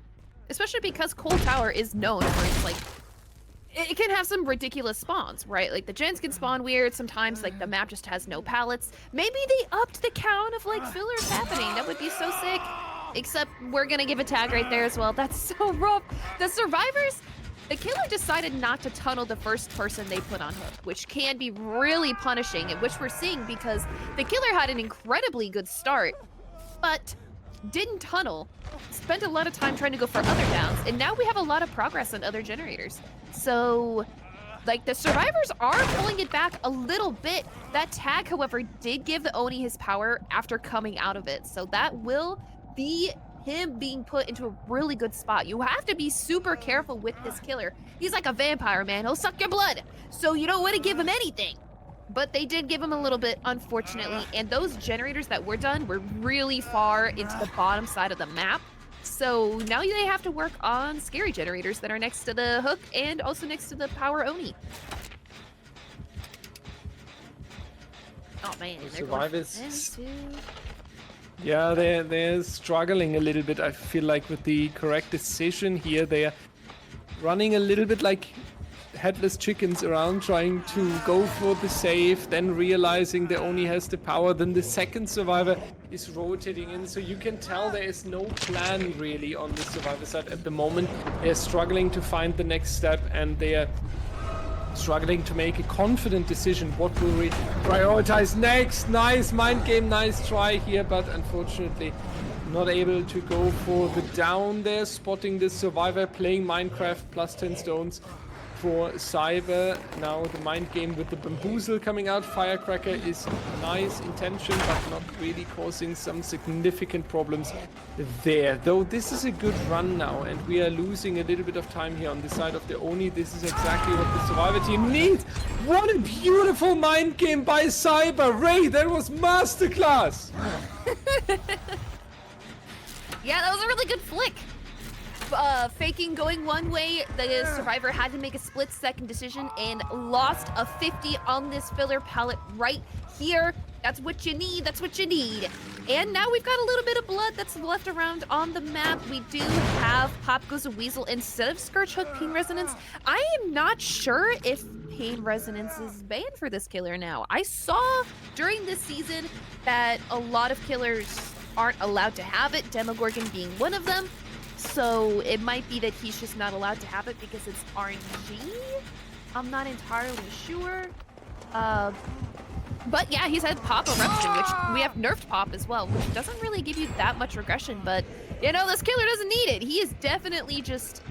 B: Especially because Cold Tower is known for its, like, it can have some ridiculous spawns, right? Like the gens can spawn weird. Sometimes like the map just has no pallets. Maybe they upped the count of like fillers happening. That would be so sick. Except we're gonna give a tag right there as well. That's so rough. The survivors, the killer decided not to tunnel the first person they put on hook, which can be really punishing, and which we're seeing because the killer had an incredibly good start, but didn't tunnel, spent a lot of time trying to go for other downs, and now we have a lot of progress on other generators. So, like, the survivors are pulling it back a little bit. That tag, however, did give the Oni his power after coming out of it, so that will be him being put into a really good spot. You have to be super careful with this killer. He's like a vampire, man. He'll suck your blood, so you don't want to give him anything. But they did give him a little bit, unfortunately, and those generators that were done were really far into the bottom side of the map. So now they have to work on scary generators that are next to the hook and also next to the power Oni. Oh man,
A: survivors. Yeah, they're struggling a little bit. I feel like with the correct decision here, they're running a little bit like headless chickens around, trying to go for the save, then realizing they only has the power. Then the second survivor is rotating in, so you can tell there is no plan really on the survivor side at the moment. They're struggling to find the next step, and they're struggling to make a confident decision. What will we prioritize next? Nice mind game, nice try here, but unfortunately not able to go for the down there. Spotting this survivor, playing Minecraft, plus 10 stones for Cyber. Now the mind game with the bamboozle coming out. Firecracker is nice intention, but not really causing some significant problems there. Though this is a good run now, and we are losing a little bit of time here on the side of the Oni. This is exactly what the survivor team needs. What a beautiful mind game by Cyber. Ray, that was masterclass.
B: Yeah, that was a really good flick. Faking going one way, the survivor had to make a split-second decision and lost a 50 on this filler pallet right here. That's what you need, that's what you need. And now we've got a little bit of blood that's left around on the map. We do have Pop Goes a Weasel instead of Scourge Hook Pain Resonance. I am not sure if Pain Resonance is banned for this killer now. I saw during this season that a lot of killers aren't allowed to have it, Demogorgon being one of them. So it might be that he's just not allowed to have it because it's RNG. I'm not entirely sure. But yeah, he's had Pop Eruption, which we have nerfed Pop as well, which doesn't really give you that much regression, but you know, this killer doesn't need it. He is definitely just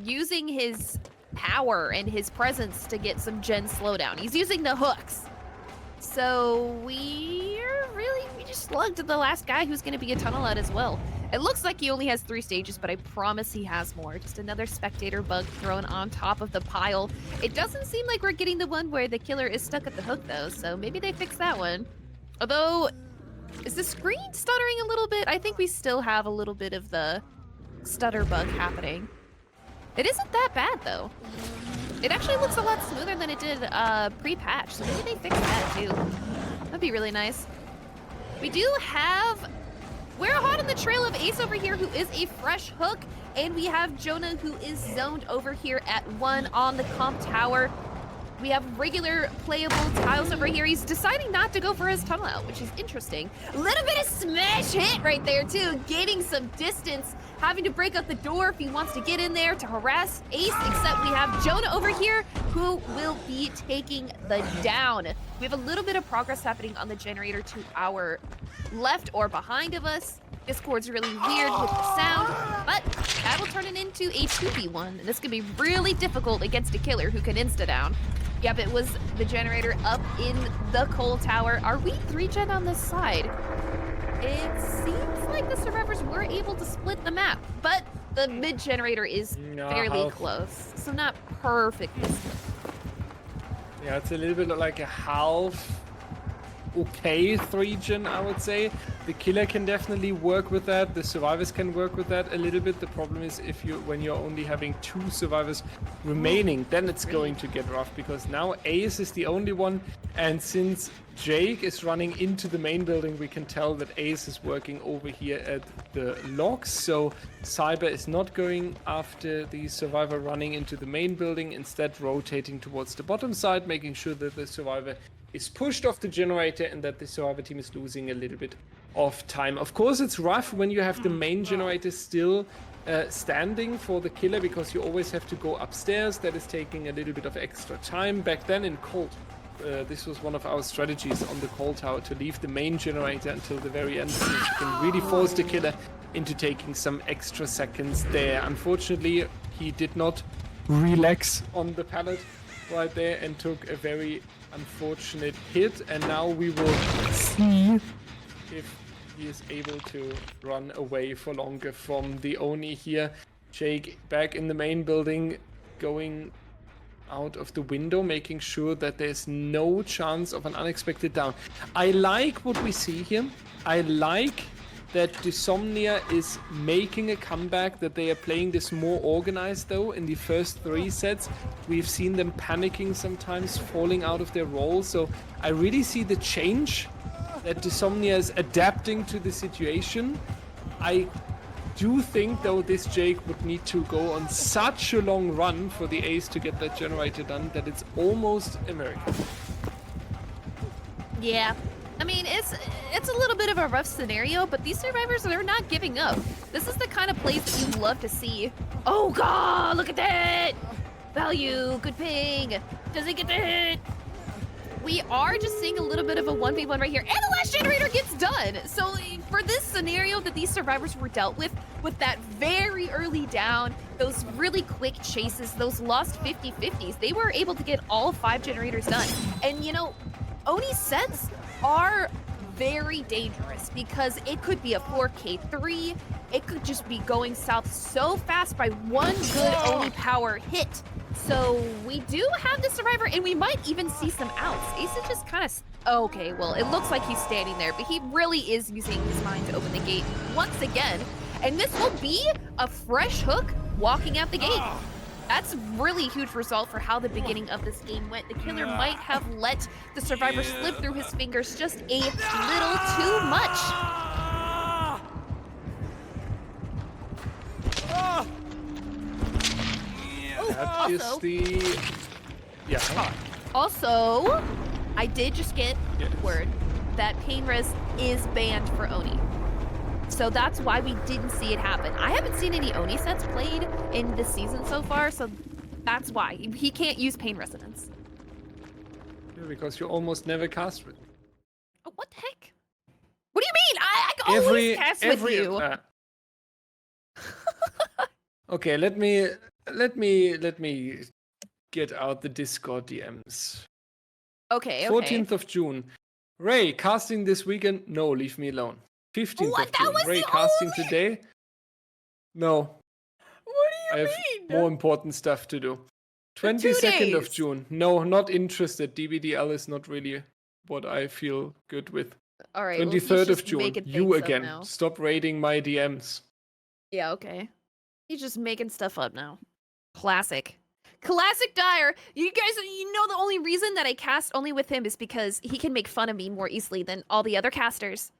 B: using his power and his presence to get some gen slowdown. He's using the hooks. So we just slugged the last guy who's going to be a tunnel out as well. It looks like he only has 3 stages, but I promise he has more. Just another spectator bug thrown on top of the pile. It doesn't seem like we're getting the one where the killer is stuck at the hook though, so maybe they fixed that one. Although, is the screen stuttering a little bit? I think we still have a little bit of the stutter bug happening. It isn't that bad though. It actually looks a lot smoother than it did pre-patch, so maybe they fixed that too. That'd be really nice. We do have... We're hot on the trail of Ace over here, who is a fresh hook, and we have Jonah, who is zoned over here at 1 on the comp tower. We have regular playable tiles over here. He's deciding not to go for his tunnel out, which is interesting. A little bit of smash hit right there too, gaining some distance, having to break up the door if he wants to get in there to harass Ace, except we have Jonah over here who will be taking the down. We have a little bit of progress happening on the generator to our left or behind of us. Discord's really weird with the sound, but that'll turn it into a 2v1, and this can be really difficult against a killer who can insta-down. Yep, it was the generator up in the coal tower. Are we 3-gen on this side? It seems like the survivors were able to split the map, but the mid generator is fairly close, so not perfectly split.
A: Yeah, it's a little bit like a half okay 3-gen, I would say. The killer can definitely work with that. The survivors can work with that a little bit. The problem is when you're only having 2 survivors remaining, then it's going to get rough, because now Ace is the only one, and since Jake is running into the main building, we can tell that Ace is working over here at the logs. So Cyber is not going after the survivor running into the main building, instead rotating towards the bottom side, making sure that the survivor is pushed off the generator and that the survivor team is losing a little bit of time. Of course, it's rough when you have the main generator still standing for the killer, because you always have to go upstairs. That is taking a little bit of extra time. Back then in Cold, this was one of our strategies on the Cold Tower, to leave the main generator until the very end, so you can really force the killer into taking some extra seconds there. Unfortunately, he did not relax on the pallet right there and took a very unfortunate hit, and now we will see if he is able to run away for longer from the Oni here. Jake back in the main building, going out of the window, making sure that there's no chance of an unexpected down. I like what we see here. I like that Dysomnia is making a comeback, that they are playing this more organized though. In the first 3 sets, we've seen them panicking sometimes, falling out of their role. So I really see the change, that Dysomnia is adapting to the situation. I do think though this Jake would need to go on such a long run for the Ace to get that generator done, that it's almost a miracle.
B: Yeah. I mean, it's a little bit of a rough scenario, but these survivors, they're not giving up. This is the kind of plays that you love to see. Oh god, look at that! Value, good ping. Does it get the hit? We are just seeing a little bit of a 1v1 right here, and the last generator gets done. So for this scenario that these survivors were dealt with that very early down, those really quick chases, those lost 50-50s, they were able to get all 5 generators done. And you know, Oni sets are very dangerous, because it could be a 4K3, it could just be going south so fast by one good Oni power hit. So we do have the survivor, and we might even see some outs. Ace is just kind of... Okay, well, it looks like he's standing there, but he really is using his mind to open the gate once again. And this will be a fresh hook walking out the gate. That's really huge result for how the beginning of this game went. The killer might have let the survivor slip through his fingers just a little too much.
A: That is the... Yeah.
B: Also, I did just get word that Pain Res is banned for Oni. So that's why we didn't see it happen. I haven't seen any Oni sets played in this season so far, so that's why. He can't use Pain Resonance.
A: Yeah, because you almost never cast with.
B: Oh, what the heck? What do you mean? I always cast with you.
A: Okay, let me get out the Discord DMs.
B: Okay,
A: 14th of June. Ray, casting this weekend? No, leave me alone. 15th
B: What?
A: of
B: That
A: June.
B: was
A: Ray,
B: the
A: casting
B: only...
A: today? No.
B: What do
A: I
B: you
A: have
B: mean?
A: more important stuff to do. 22nd of June. No, not interested. DBDL is not really what I feel good with.
B: All right.
A: 23rd of June. You again.
B: Now.
A: Stop raiding my DMs.
B: Yeah, okay. He's just making stuff up now. Classic. Classic Dyer. You guys, you know the only reason that I cast only with him is because he can make fun of me more easily than all the other casters.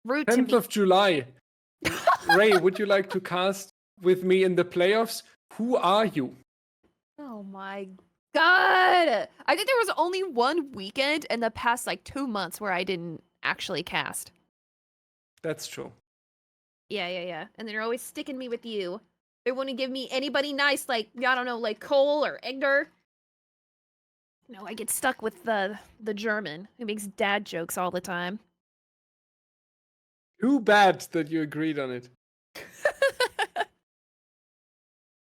B: Rude to me.
A: 10th of July. Ray, would you like to cast with me in the playoffs? Who are you?
B: Oh my god. I think there was only one weekend in the past like 2 months where I didn't actually cast.
A: That's true.
B: Yeah. And they're always sticking me with you. They wouldn't give me anybody nice like, I don't know, like Cole or Egner. No, I get stuck with the German who makes dad jokes all the time.
A: Too bad that you agreed on it.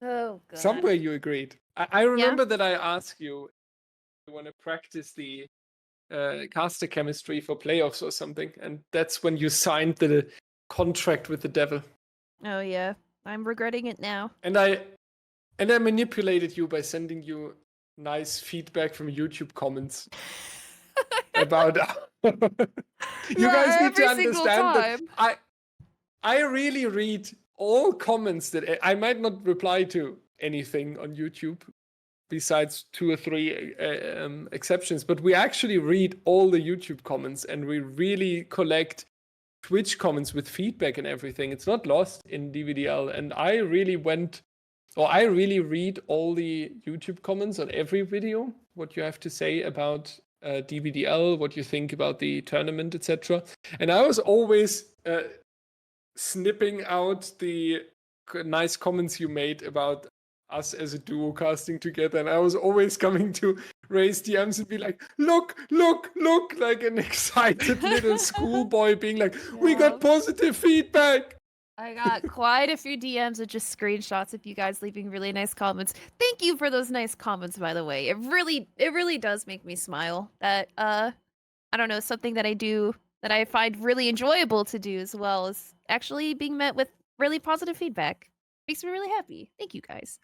B: Oh, God.
A: Somewhere you agreed. I remember that I asked you if you want to practice the caster chemistry for playoffs or something, and that's when you signed the contract with the devil.
B: Oh, yeah. I'm regretting it now.
A: And I manipulated you by sending you nice feedback from YouTube comments. about you guys need to
B: every single
A: understand that
B: time.
A: I really read all comments that I might not reply to anything on YouTube besides 2 or 3 exceptions, but we actually read all the YouTube comments and we really collect Twitch comments with feedback and everything. It's not lost in DBDL, and I really read all the YouTube comments on every video, what you have to say about DBDL, what you think about the tournament, etc. And I was always snipping out the nice comments you made about us as a duo casting together, and I was always coming to raise DMs and be like, look, like an excited little schoolboy being like, we got positive feedback.
B: I got quite a few DMs with just screenshots of you guys leaving really nice comments. Thank you for those nice comments, by the way. It really does make me smile. That I don't know, something that I do that I find really enjoyable to do as well is actually being met with really positive feedback. Makes me really happy. Thank you guys.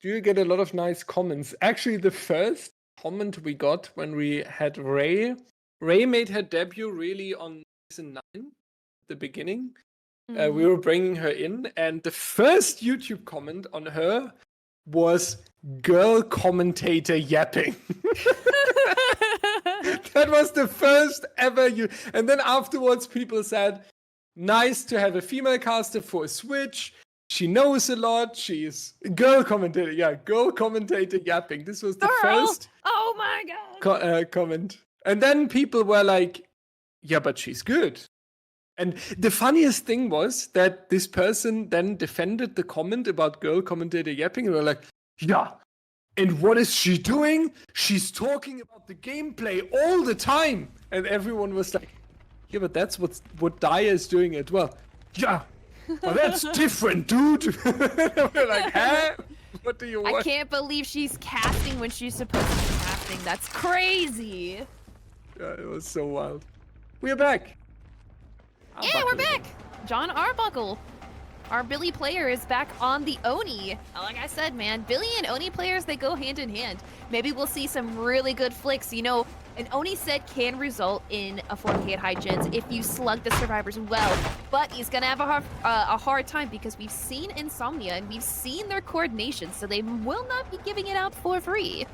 A: Do you get a lot of nice comments? Actually, the first comment we got when we had Ray made her debut really on season 9, the beginning. We were bringing her in, and the first YouTube comment on her was girl commentator yapping. That was the first ever and then afterwards people said, nice to have a female caster for a Switch. She knows a lot. She's a girl commentator. Yeah, girl commentator yapping. This was the first
B: oh my god
A: comment. And then people were like, yeah, but she's good. And the funniest thing was that this person then defended the comment about girl commentator yapping, and were like, yeah, and what is she doing? She's talking about the gameplay all the time. And everyone was like, yeah, but that's what Daya is doing as well. Yeah, well, that's different, dude. We're like, huh? What do you want?
B: I can't believe she's casting when she's supposed to be casting. That's crazy.
A: Yeah, it was so wild. We're back.
B: Yeah, we're back! John Arbuckle, our Billy player, is back on the Oni. Like I said, man, Billy and Oni players, they go hand in hand. Maybe we'll see some really good flicks. You know, an Oni set can result in a 4K at high gens if you slug the survivors well, but he's gonna have a hard time because we've seen Insomnia and we've seen their coordination, so they will not be giving it out for free.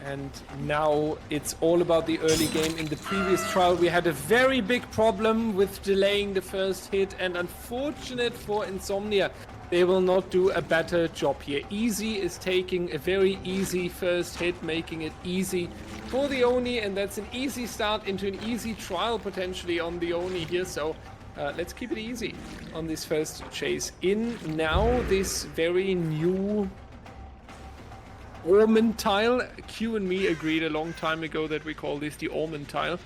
A: And now it's all about the early game. In the previous trial, we had a very big problem with delaying the first hit, and unfortunate for Insomnia, they will not do a better job here. Easy is taking a very easy first hit, making it easy for the Oni, and that's an easy start into an easy trial potentially on the Oni here. So let's keep it easy on this first chase. In now this very new Orman tile. Q and me agreed a long time ago that we call this the Orman tile.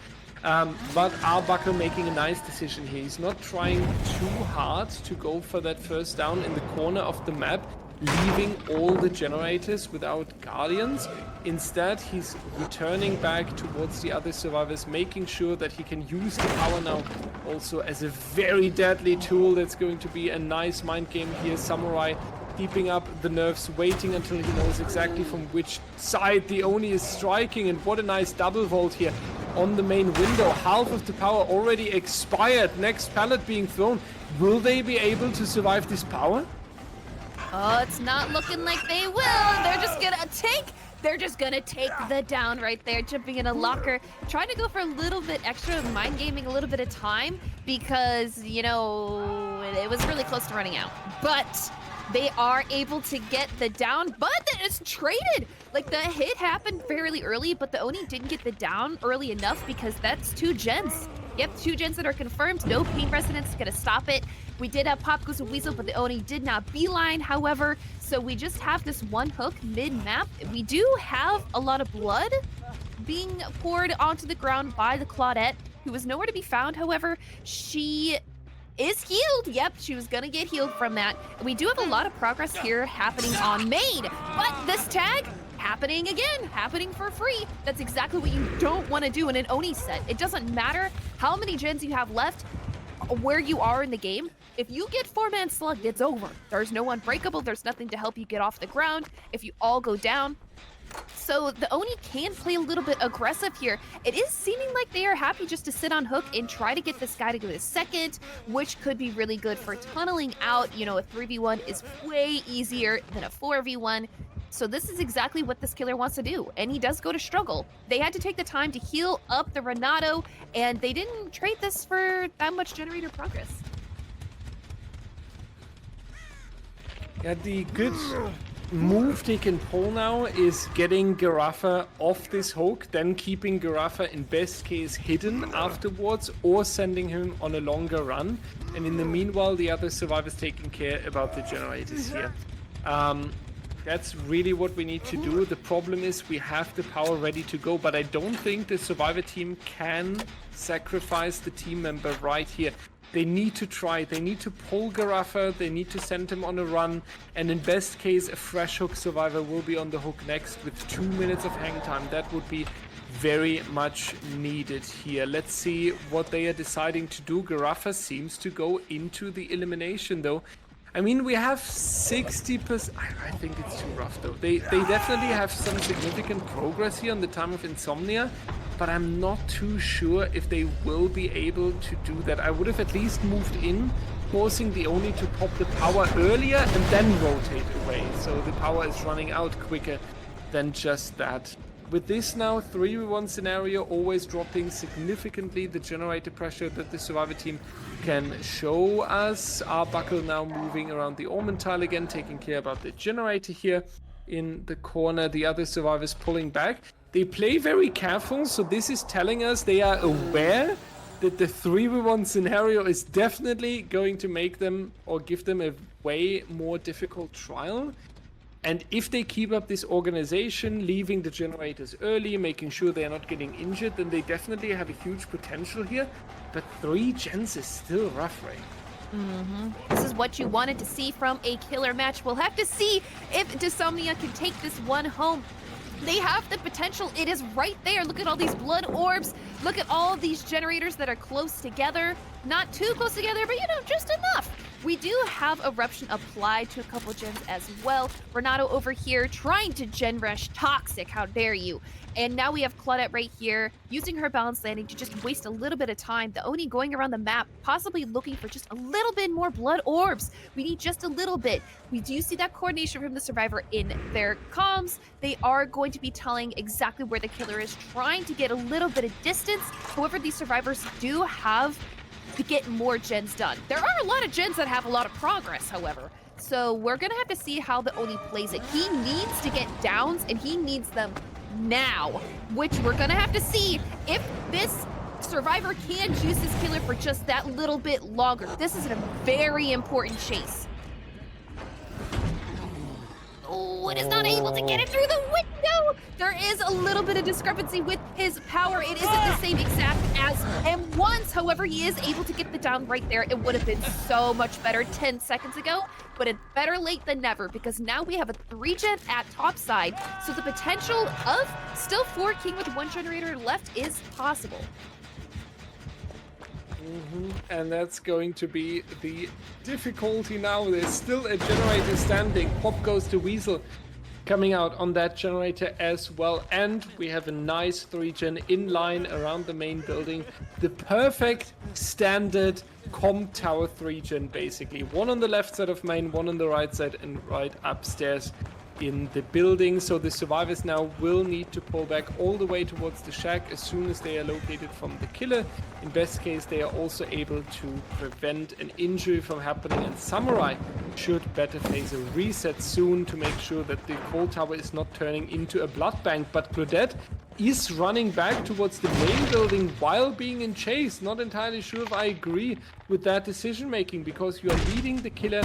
A: But Arbuckle making a nice decision here. He's not trying too hard to go for that first down in the corner of the map, leaving all the generators without guardians. Instead, he's returning back towards the other survivors, making sure that he can use the power now also as a very deadly tool. That's going to be a nice mind game here. Samurai keeping up the nerves, waiting until he knows exactly from which side the Oni is striking, and what a nice double vault here on the main window. Half of the power already expired. Next pallet being thrown. Will they be able to survive this power?
B: Oh, it's not looking like they will. They're just gonna take the down right there, jumping in a locker, trying to go for a little bit extra mind gaming, a little bit of time, because, you know, it was really close to running out. But they are able to get the down, but it's traded. Like, the hit happened fairly early, but the Oni didn't get the down early enough because that's 2 gens. Yep, 2 gens that are confirmed. No pain resonance is gonna stop it. We did have Pop Goose and Weasel, but the Oni did not beeline, however. So we just have this one hook mid-map. We do have a lot of blood being poured onto the ground by the Claudette, who is nowhere to be found, however. She is healed. Yep, she was gonna get healed from that. We do have a lot of progress here happening on main, but this tag happening again, happening for free. That's exactly what you don't want to do in an Oni set. It doesn't matter how many gens you have left, where you are in the game. If you get 4-man slugged, it's over. There's no unbreakable. There's nothing to help you get off the ground. If you all go down, So the Oni can play a little bit aggressive here. It is seeming like they are happy just to sit on hook and try to get this guy to go to second, which could be really good for tunneling out. You know, a 3v1 is way easier than a 4v1. So this is exactly what this killer wants to do, and he does go to struggle. They had to take the time to heal up the Renato, and they didn't trade this for that much generator progress.
A: Yeah, the good move they can pull now is getting Garafa off this hook, then keeping Garafa in best case hidden afterwards, or sending him on a longer run. And in the meanwhile, the other survivors taking care about the generators here. That's really what we need to do. The problem is we have the power ready to go, but I don't think the survivor team can sacrifice the team member right here. They need to try. They need to pull Garafa. They need to send him on a run. And in best case, a fresh hook survivor will be on the hook next with 2 minutes of hang time. That would be very much needed here. Let's see what they are deciding to do. Garafa seems to go into the elimination though. I mean, we have 60%. I think it's too rough though. They definitely have some significant progress here on the time of Insomnia, but I'm not too sure if they will be able to do that. I would have at least moved in, forcing the Oni to pop the power earlier and then rotate away, so the power is running out quicker than just that. With this now 3v1 scenario always dropping significantly the generator pressure that the survivor team can show us. Arbuckle now moving around the Ormond tile again, taking care about the generator here in the corner. The other survivors pulling back. They play very careful, so this is telling us they are aware that the 3v1 scenario is definitely going to make them or give them a way more difficult trial. And if they keep up this organization, leaving the generators early, making sure they are not getting injured, then they definitely have a huge potential here. But 3 gens is still rough, right?
B: This is what you wanted to see from a killer match. We'll have to see if Dysomnia can take this one home. They have the potential. It is right there. Look at all these blood orbs. Look at all of these generators that are close together. Not too close together, but you know, just enough. We do have Eruption applied to a couple gens as well. Renato over here trying to gen rush Toxic, how dare you. And now we have Claudette right here using her balance landing to just waste a little bit of time. The Oni going around the map, possibly looking for just a little bit more blood orbs. We need just a little bit. We do see that coordination from the survivor in their comms. They are going to be telling exactly where the killer is, trying to get a little bit of distance. However, these survivors do have to get more gens done. There are a lot of gens that have a lot of progress, however. So we're gonna have to see how the Oni plays it. He needs to get downs, and he needs them now, which we're gonna have to see if this survivor can use this killer for just that little bit longer. This is a very important chase. Oh, it is not able to get it through the window. There is a little bit of discrepancy with his power. It isn't the same exact as M1's. However, he is able to get the down right there. It would have been so much better 10 seconds ago, but it's better late than never because now we have a 3-gen at topside. So the potential of still 4 king with 1 generator left is possible.
A: And that's going to be the difficulty now. There's still a generator standing. Pop goes to Weasel coming out on that generator as well. And we have a nice 3-gen in line around the main building. The perfect standard com tower 3-gen basically. 1 on the left side of main, 1 on the right side, and right upstairs in the building. So the survivors now will need to pull back all the way towards the shack as soon as they are located from the killer. In best case, they are also able to prevent an injury from happening, and Samurai should better face a reset soon to make sure that the coal tower is not turning into a blood bank. But Claudette is running back towards the main building while being in chase. Not entirely sure if I agree with that decision making, because you are leading the killer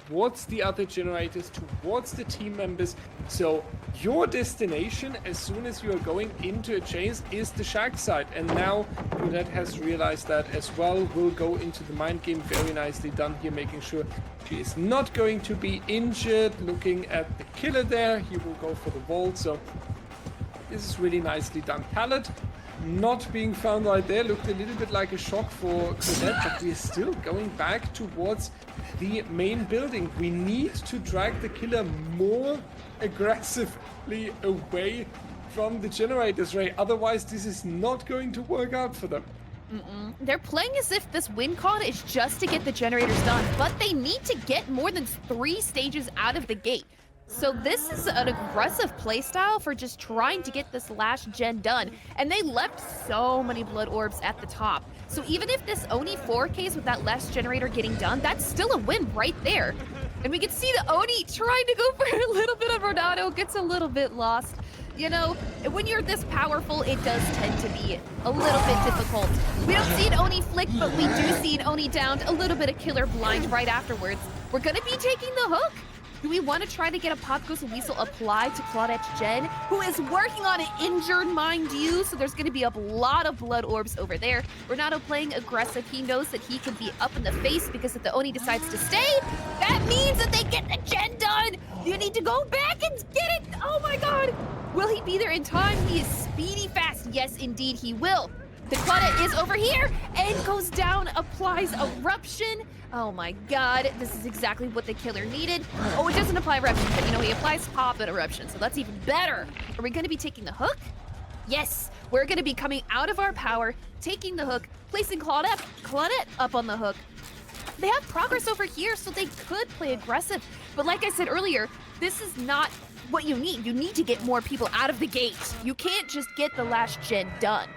A: towards the other generators, towards the team members. So your destination as soon as you are going into a chase is the shack side, and now Claudette has realized that as well. Will go into the mind game. Very nicely done here, making sure she is not going to be injured. Looking at the killer there, he will go for the vault. So this is really nicely done. Pallet not being found right there looked a little bit like a shock for Claudette, but we're still going back towards the main building. We need to drag the killer more aggressively away from the generators, Ray. Otherwise, this is not going to work out for them.
B: They're playing as if this win con is just to get the generators done, but they need to get more than 3 stages out of the gate. So this is an aggressive playstyle for just trying to get this last gen done. And they left so many blood orbs at the top. So even if this Oni 4Ks with that last generator getting done, that's still a win right there. And we can see the Oni trying to go for a little bit of Ronaldo, gets a little bit lost. You know, when you're this powerful, it does tend to be a little bit difficult. We don't see an Oni flick, but we do see an Oni downed, a little bit of killer blind right afterwards. We're gonna be taking the hook. Do we want to try to get a Pop Goes a Weasel applied to Claudette's Jen, who is working on an injured, mind you, so there's going to be a lot of blood orbs over there. Ronaldo playing aggressive. He knows that he can be up in the face because if the Oni decides to stay, that means that they get the Gen done. You need to go back and get it. Oh my god. Will he be there in time? He is speedy fast. Yes, indeed, he will. The Claudette is over here and goes down, applies Eruption. Oh my god, this is exactly what the killer needed. Oh, it doesn't apply Eruption, but you know, he applies Pop and Eruption, so that's even better. Are we gonna be taking the hook? Yes, we're gonna be coming out of our power, taking the hook, placing Claudette up on the hook. They have progress over here, so they could play aggressive. But like I said earlier, this is not what you need. You need to get more people out of the gate. You can't just get the last gen done.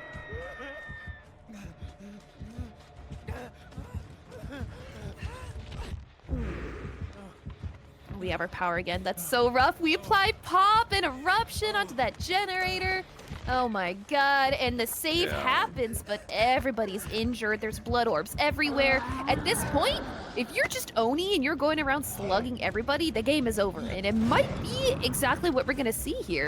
B: We have our power again. That's so rough. We apply Pop and Eruption onto that generator. Oh my god. And the save happens, but everybody's injured. There's blood orbs everywhere. At this point, if you're just Oni and you're going around slugging everybody, the game is over. And it might be exactly what we're gonna see here.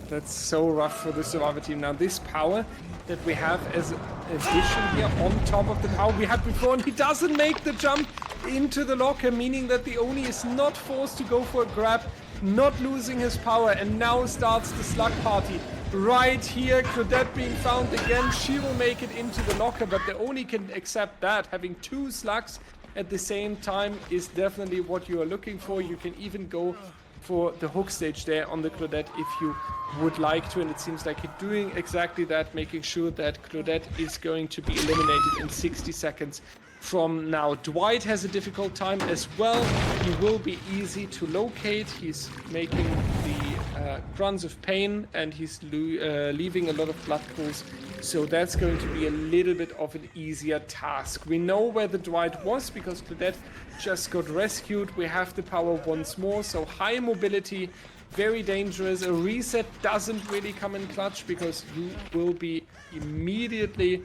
A: That's so rough for the Survivor team. Now this power that we have as an addition here on top of the power we had before, and he doesn't make the jump into the locker, meaning that the Oni is not forced to go for a grab, not losing his power, and now starts the slug party. Right here, Claudette being found again. She will make it into the locker, but the Oni can accept that. Having 2 slugs at the same time is definitely what you are looking for. You can even go for the hook stage there on the Claudette if you would like to, and it seems like you're doing exactly that, making sure that Claudette is going to be eliminated in 60 seconds from now. Dwight has a difficult time as well. He will be easy to locate. He's making the grunts of pain, and he's leaving a lot of blood pools, so that's going to be a little bit of an easier task. We know where the Dwight was because Claudette just got rescued. We have the power once more, so high mobility, very dangerous. A reset doesn't really come in clutch because you will be immediately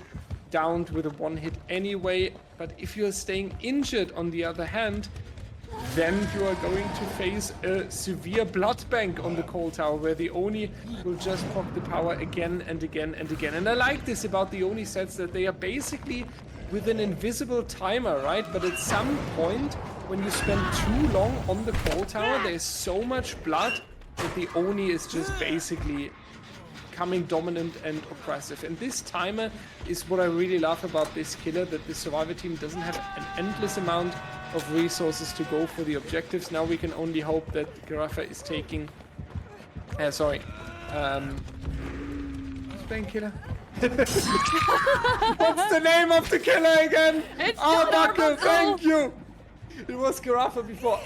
A: downed with a 1-hit anyway. But if you're staying injured on the other hand, then you are going to face a severe blood bank on the coal tower where the Oni will just proc the power again and again and again. And I like this about the Oni sets, that they are basically with an invisible timer, right? But at some point, when you spend too long on the coal tower, there's so much blood that the Oni is just basically becoming dominant and oppressive. And this timer is what I really love about this killer, that the Survivor team doesn't have an endless amount of resources to go for the objectives. Now we can only hope that Garafa is taking... what's playing killer? What's the name of the killer again?
B: It's
A: Arbuckle, thank you! It was Garafa before.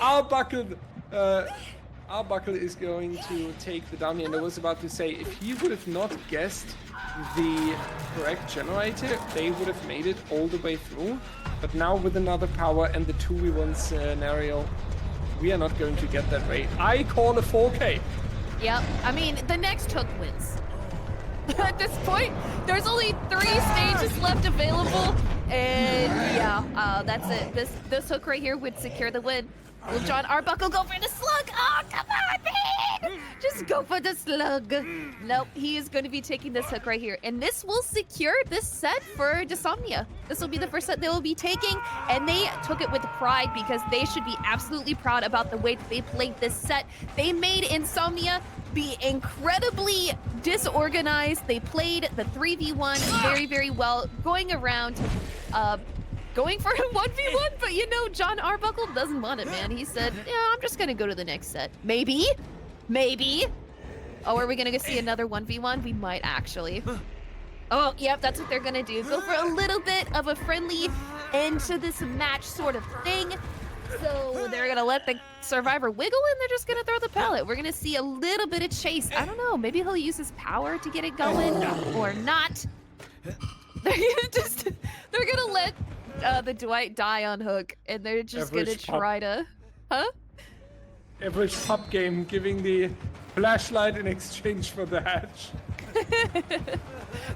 A: Arbuckle is going to take the down here, and I was about to say, if he would have not guessed the correct generator, they would have made it all the way through. But now with another power and the 2v1 scenario, we are not going to get that rate. I call a 4K.
B: Yep, I mean, the next hook wins. At this point, there's only 3 stages left available, and yeah, that's it. This hook right here would secure the win. Will John Arbuckle go for the slug? Oh, come on, man! Just go for the slug. Nope, he is going to be taking this hook right here. And this will secure this set for Dysomnia. This will be the first set they will be taking, and they took it with pride because they should be absolutely proud about the way that they played this set. They made Insomnia be incredibly disorganized. They played the 3v1 very, very well, going around, going for a 1v1, but you know, John Arbuckle doesn't want it, man. He said, yeah, I'm just gonna go to the next set. Maybe. Oh, are we gonna go see another 1v1? We might actually. Oh, yep, that's what they're gonna do. Go for a little bit of a friendly end to this match sort of thing. So they're gonna let the survivor wiggle and they're just gonna throw the pellet. We're gonna see a little bit of chase. I don't know, maybe he'll use his power to get it going or not. They're gonna let the Dwight die on hook and they're just gonna try to,
A: Average pub game, giving the flashlight in exchange for the hatch.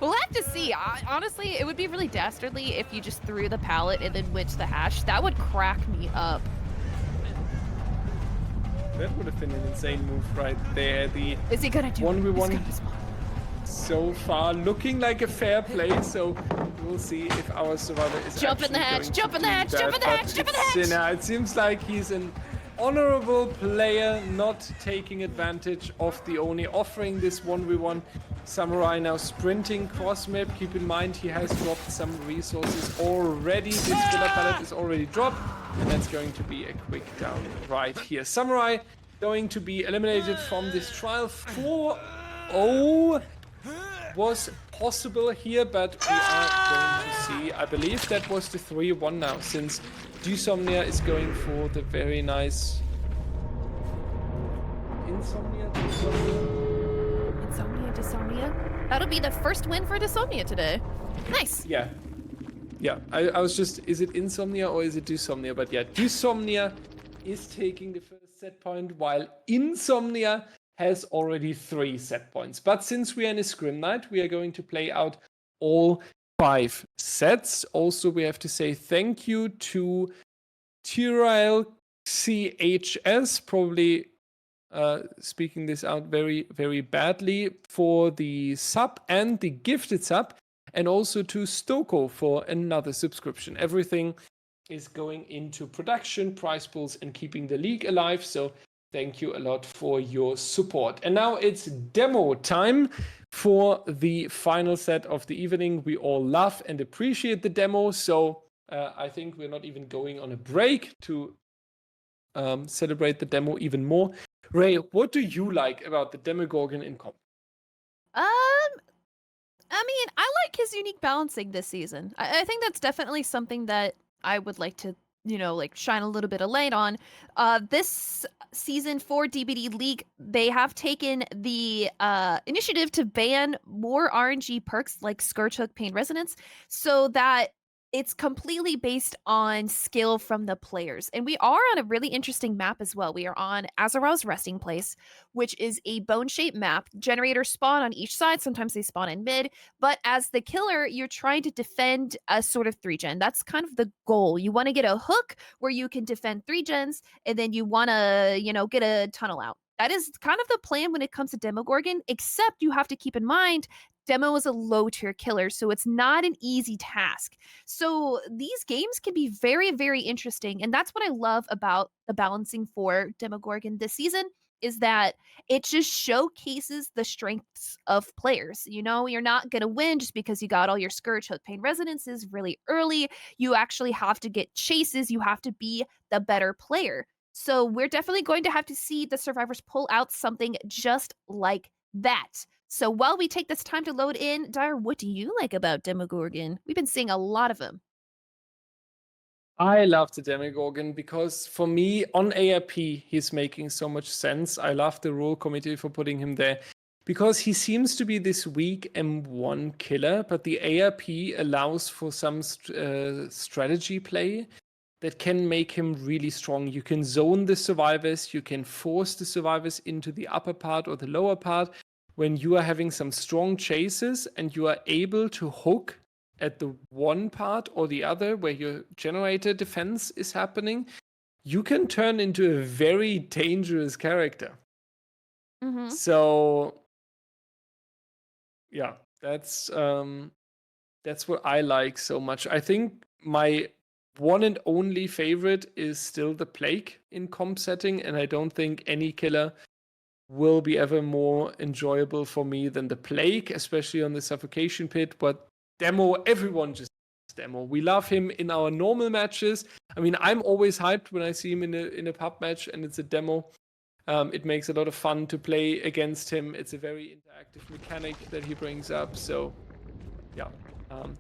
B: We'll have to see. Honestly, it would be really dastardly if you just threw the pallet and then went to the hash. That would crack me up.
A: That would have been an insane move right there.
B: Is he gonna do
A: 1v1 so far looking like a fair play, so we'll see if our survivor is
B: jump in the hatch, jump in the hatch, jump in the hatch, jump in the hatch!
A: It seems like he's an honorable player, not taking advantage of the Oni, offering this 1v1. Samurai now sprinting cross map. Keep in mind he has dropped some resources already. This killer pallet is already dropped, and that's going to be a quick down right here. Samurai going to be eliminated from this trial. 4-0 was possible here, but we are going to see. I believe that was the 3-1 now, since Dysomnia is going for the very nice Insomnia.
B: That'll be the first win for Dysomnia today. Nice.
A: Yeah. I was just, is it Insomnia or is it Dysomnia? But yeah, Dysomnia is taking the first set point, while Insomnia has already 3 set points. But since we are in a scrim night, we are going to play out all 5 sets. Also, we have to say thank you to Tyrell CHS, probably speaking this out very, very badly, for the sub and the gifted sub, and also to Stoko for another subscription. Everything is going into production, prize pools, and keeping the league alive. So thank you a lot for your support. And now it's demo time for the final set of the evening. We all love and appreciate the demo, so I think we're not even going on a break to celebrate the demo even more. Ray, what do you like about the Demogorgon in comp?
B: I mean, I like his unique balancing this season. I think that's definitely something that I would like to, like shine a little bit of light on. This season for DBDLeague, they have taken the initiative to ban more RNG perks like Scourge Hook, Pain Resonance, so that it's completely based on skill from the players. And we are on a really interesting map as well. We are on Azarel's Resting Place, which is a bone-shaped map. Generators spawn on each side. Sometimes they spawn in mid. But as the killer, you're trying to defend a sort of 3-gen. That's kind of the goal. You want to get a hook where you can defend 3-gens, and then you want to, get a tunnel out. That is kind of the plan when it comes to Demogorgon, except you have to keep in mind Demo is a low-tier killer, so it's not an easy task. So these games can be very, very interesting, and that's what I love about the balancing for Demogorgon this season, is that it just showcases the strengths of players. You're not going to win just because you got all your Scourge Hook Pain Resonances really early. You actually have to get chases. You have to be the better player. So we're definitely going to have to see the survivors pull out something just like that. So while we take this time to load in, Dyer, what do you like about Demogorgon? We've been seeing a lot of them.
A: I love the Demogorgon because for me, on ARP, he's making so much sense. I love the rule committee for putting him there because he seems to be this weak M1 killer, but the ARP allows for some strategy play that can make him really strong. You can zone the survivors, you can force the survivors into the upper part or the lower part when you are having some strong chases and you are able to hook at the one part or the other where your generator defense is happening. you can turn into a very dangerous character.
B: Mm-hmm.
A: So yeah, that's what I like so much. I think my one and only favorite is still the Plague in comp setting, and I don't think any killer will be ever more enjoyable for me than the Plague, especially on the Suffocation Pit. But Demo, everyone just Demo. We love him in our normal matches. I mean, I'm always hyped when I see him in a pub match and it's a Demo. It makes a lot of fun to play against him. It's a very interactive mechanic that he brings up. So, yeah,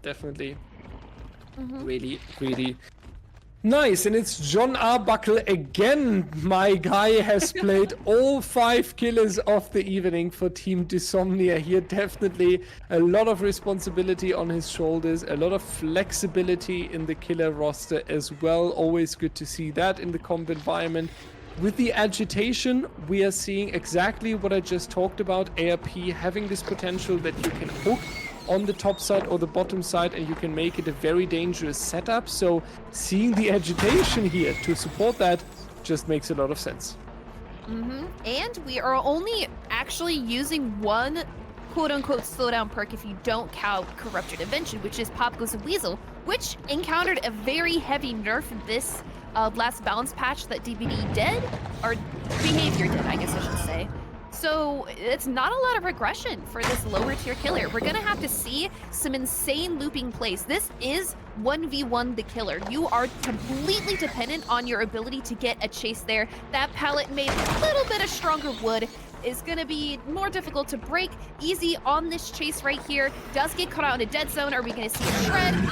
A: definitely really, really nice. And it's John Arbuckle again. My guy has played all 5 killers of the evening for Team Dysomnia here. Definitely a lot of responsibility on his shoulders, a lot of flexibility in the killer roster as well. Always good to see that in the comp environment. With the agitation, we are seeing exactly what I just talked about. ARP having this potential that you can hook on the top side or the bottom side, and you can make it a very dangerous setup. So seeing the agitation here to support that just makes a lot of sense.
B: And we are only actually using one quote-unquote slowdown perk if you don't count Corrupted Invention, which is Pop Goes a Weasel, which encountered a very heavy nerf this last balance patch that DBD did, or behavior did, I guess I should say. So it's not a lot of regression for this lower tier killer. We're gonna have to see some insane looping plays. This is 1v1 the killer. You are completely dependent on your ability to get a chase there. That pallet made a little bit of stronger wood is gonna be more difficult to break. Easy on this chase right here. Does get caught out in a dead zone. Are we gonna see a shred? We do,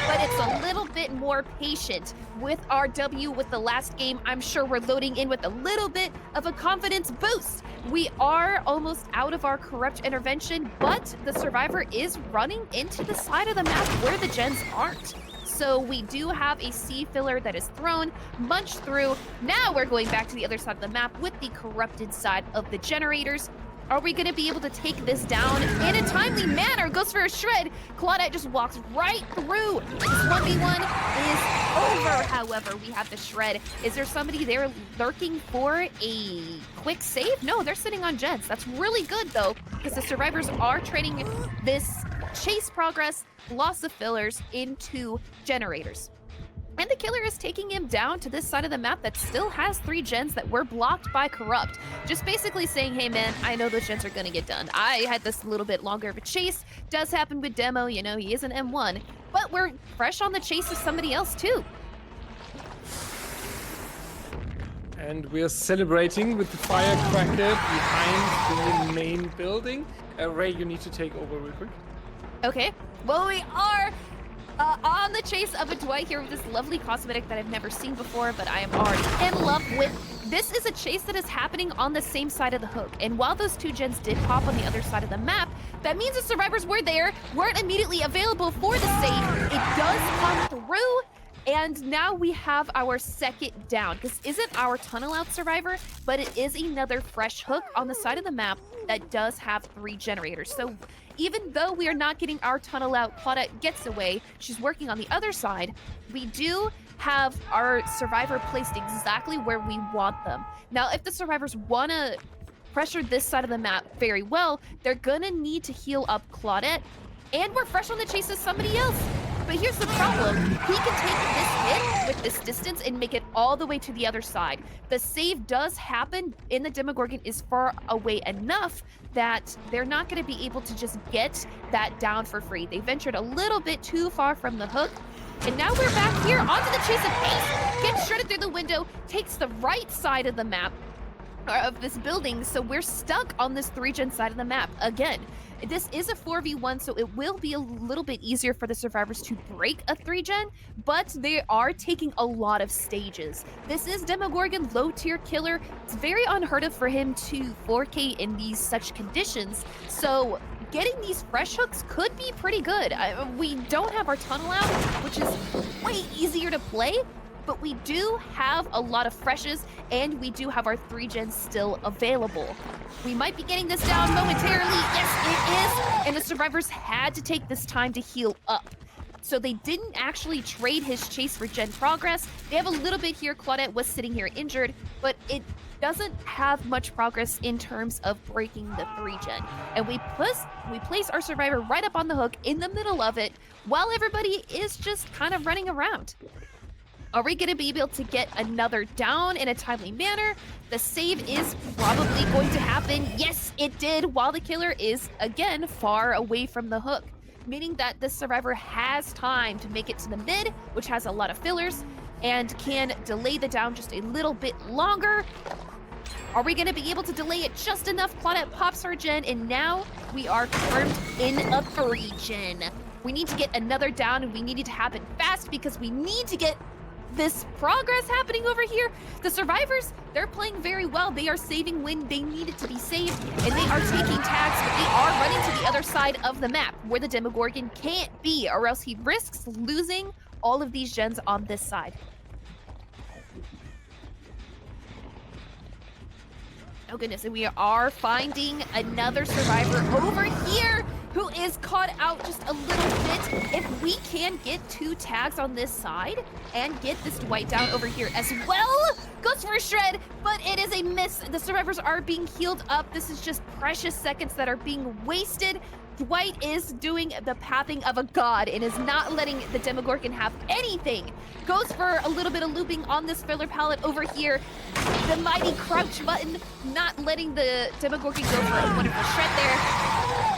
B: but it's a little bit more patient. With our W with the last game, I'm sure we're loading in with a little bit of a confidence boost. We are almost out of our corrupt intervention, but the survivor is running into the side of the map where the gens aren't. So we do have a C filler that is thrown, munched through. Now we're going back to the other side of the map with the corrupted side of the generators. Are we going to be able to take this down in a timely manner? Goes for a shred. Claudette just walks right through. This 1v1 is over, however. We have the shred. Is there somebody there lurking for a quick save? No, they're sitting on gens. That's really good, though, because the survivors are trading this chase progress, loss of fillers into generators. And the killer is taking him down to this side of the map that still has 3 gens that were blocked by Corrupt. Just basically saying, hey man, I know those gens are gonna get done. I had this a little bit longer of a chase. Does happen with Demo, you know, he is an M1. But we're fresh on the chase of somebody else too.
A: And we're celebrating with the firecracker behind the main building. Ray, you need to take over real quick.
B: Okay, well we are on the chase of a Dwight here with this lovely cosmetic that I've never seen before, but I am already in love with. This is a chase that is happening on the same side of the hook, and while those 2 gens did pop on the other side of the map, that means the survivors were there, weren't immediately available for the save. It does come through, and now we have our second down. This isn't our tunnel out survivor, but it is another fresh hook on the side of the map that does have 3 generators. So even though we are not getting our tunnel out, Claudette gets away. She's working on the other side. We do have our survivor placed exactly where we want them. Now, if the survivors want to pressure this side of the map very well, they're going to need to heal up Claudette. And we're fresh on the chase of somebody else. But here's the problem. He can take this hit with this distance and make it all the way to the other side. The save does happen, and the Demogorgon is far away enough that they're not going to be able to just get that down for free. They ventured a little bit too far from the hook. And now we're back here onto the chase of Ace. Gets shredded through the window, takes the right side of the map, of this building, so we're stuck on this 3-gen side of the map again. This is a 4v1, so it will be a little bit easier for the survivors to break a 3-gen, but they are taking a lot of stages. This is Demogorgon, low tier killer. It's very unheard of for him to 4K in these such conditions, so getting these fresh hooks could be pretty good. We don't have our tunnel out, which is way easier to play, but we do have a lot of freshes, and we do have our 3-gens still available. We might be getting this down momentarily. Yes, it is. And the survivors had to take this time to heal up. So they didn't actually trade his chase for gen progress. They have a little bit here. Claudette was sitting here injured, but it doesn't have much progress in terms of breaking the 3-gen. And we place our survivor right up on the hook in the middle of it while everybody is just kind of running around. Are we going to be able to get another down in a timely manner? The save is probably going to happen. Yes, it did, while the killer is, again, far away from the hook, meaning that the survivor has time to make it to the mid, which has a lot of fillers, and can delay the down just a little bit longer. Are we going to be able to delay it just enough? Claudette pops our gen, and now we are confirmed in a 3-gen. We need to get another down, and we need it to happen fast because we need to get this progress happening over here. The survivors, they're playing very well. They are saving when they need it to be saved, and they are taking tags, but they are running to the other side of the map where the Demogorgon can't be, or else he risks losing all of these gens on this side. Oh goodness, and we are finding another survivor over here who is caught out just a little bit. If we can get 2 tags on this side and get this Dwight down over here as well, goes for a shred, but it is a miss. The survivors are being healed up. This is just precious seconds that are being wasted. Dwight is doing the pathing of a god and is not letting the Demogorgon have anything. Goes for a little bit of looping on this filler palette over here. The mighty crouch button, not letting the Demogorgon go for a wonderful shred there.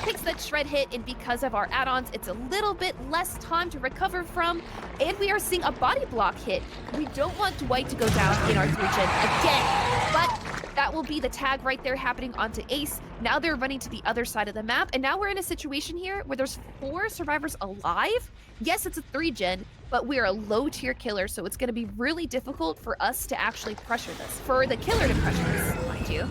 B: Picks that shred hit, and because of our add-ons, it's a little bit less time to recover from, and we are seeing a body block hit. We don't want Dwight to go down in our 3-gen again, but that will be the tag right there happening onto Ace. Now they're running to the other side of the map, and now we're in a situation here where there's 4 survivors alive. Yes, it's a 3-gen, but we're a low-tier killer, so it's going to be really difficult for us to actually pressure this. For the killer to pressure this, mind you.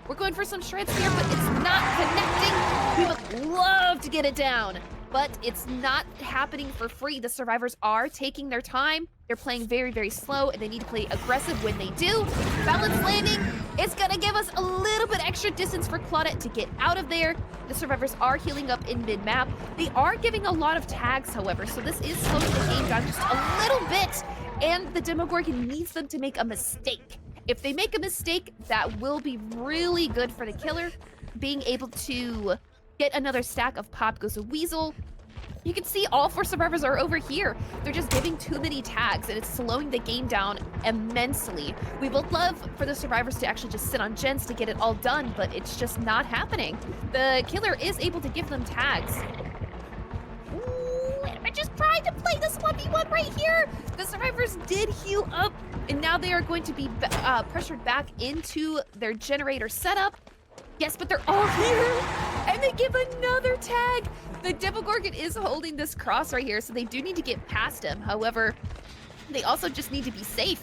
B: We're going for some shreds here, but it's not connecting. We would love to get it down, but it's not happening for free. The survivors are taking their time. They're playing very, very slow, and they need to play aggressive when they do. Balance landing is gonna give us a little bit extra distance for Claudette to get out of there. The survivors are healing up in mid-map. They are giving a lot of tags, however, so this is slowing the game down just a little bit, and the Demogorgon needs them to make a mistake. If they make a mistake, that will be really good for the killer, being able to get another stack of Pop Goes a Weasel. You can see all 4 survivors are over here. They're just giving too many tags, and it's slowing the game down immensely. We would love for the survivors to actually just sit on gens to get it all done, but it's just not happening. The killer is able to give them tags. Ooh, and I just tried to play this 1v1 right here. The survivors did heal up, and now they are going to be pressured back into their generator setup. Yes, but they're all here, and they give another tag. The Demogorgon is holding this cross right here, so they do need to get past him. However, they also just need to be safe.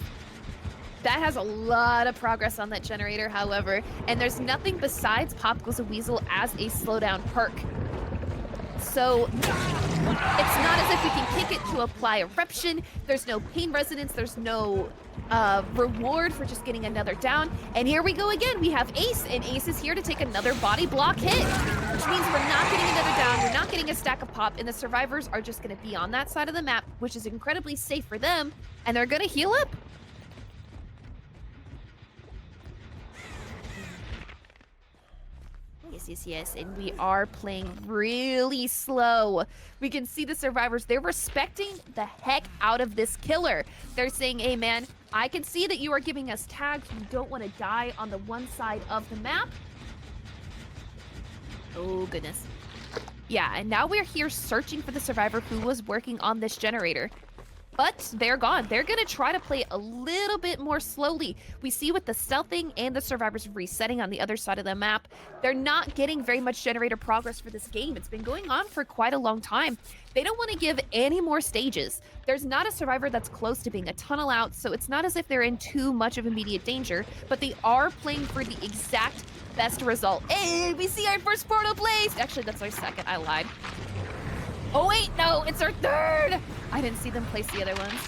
B: That has a lot of progress on that generator, however, and there's nothing besides Pop Goes a Weasel as a slowdown perk. So it's not as if we can kick it to apply Eruption. There's no pain resonance. There's no reward for just getting another down. And here we go again. We have Ace, and Ace is here to take another body block hit, which means we're not getting another down. We're not getting a stack of pop, and the survivors are just going to be on that side of the map, which is incredibly safe for them, and they're going to heal up. Yes, and we are playing really slow. We can see the survivors, they're respecting the heck out of this killer. They're saying, hey man, I can see that you are giving us tags. We don't want to die on the one side of the map. Oh goodness. Yeah, and now we're here searching for the survivor who was working on this generator. But they're gone. They're going to try to play a little bit more slowly. We see with the stealthing and the survivors resetting on the other side of the map, they're not getting very much generator progress for this game. It's been going on for quite a long time. They don't want to give any more stages. There's not a survivor that's close to being a tunnel out, so it's not as if they're in too much of immediate danger, but they are playing for the exact best result. Hey, we see our first portal placed! Actually, that's our second. I lied. Oh wait, no, it's our third! I didn't see them place the other ones.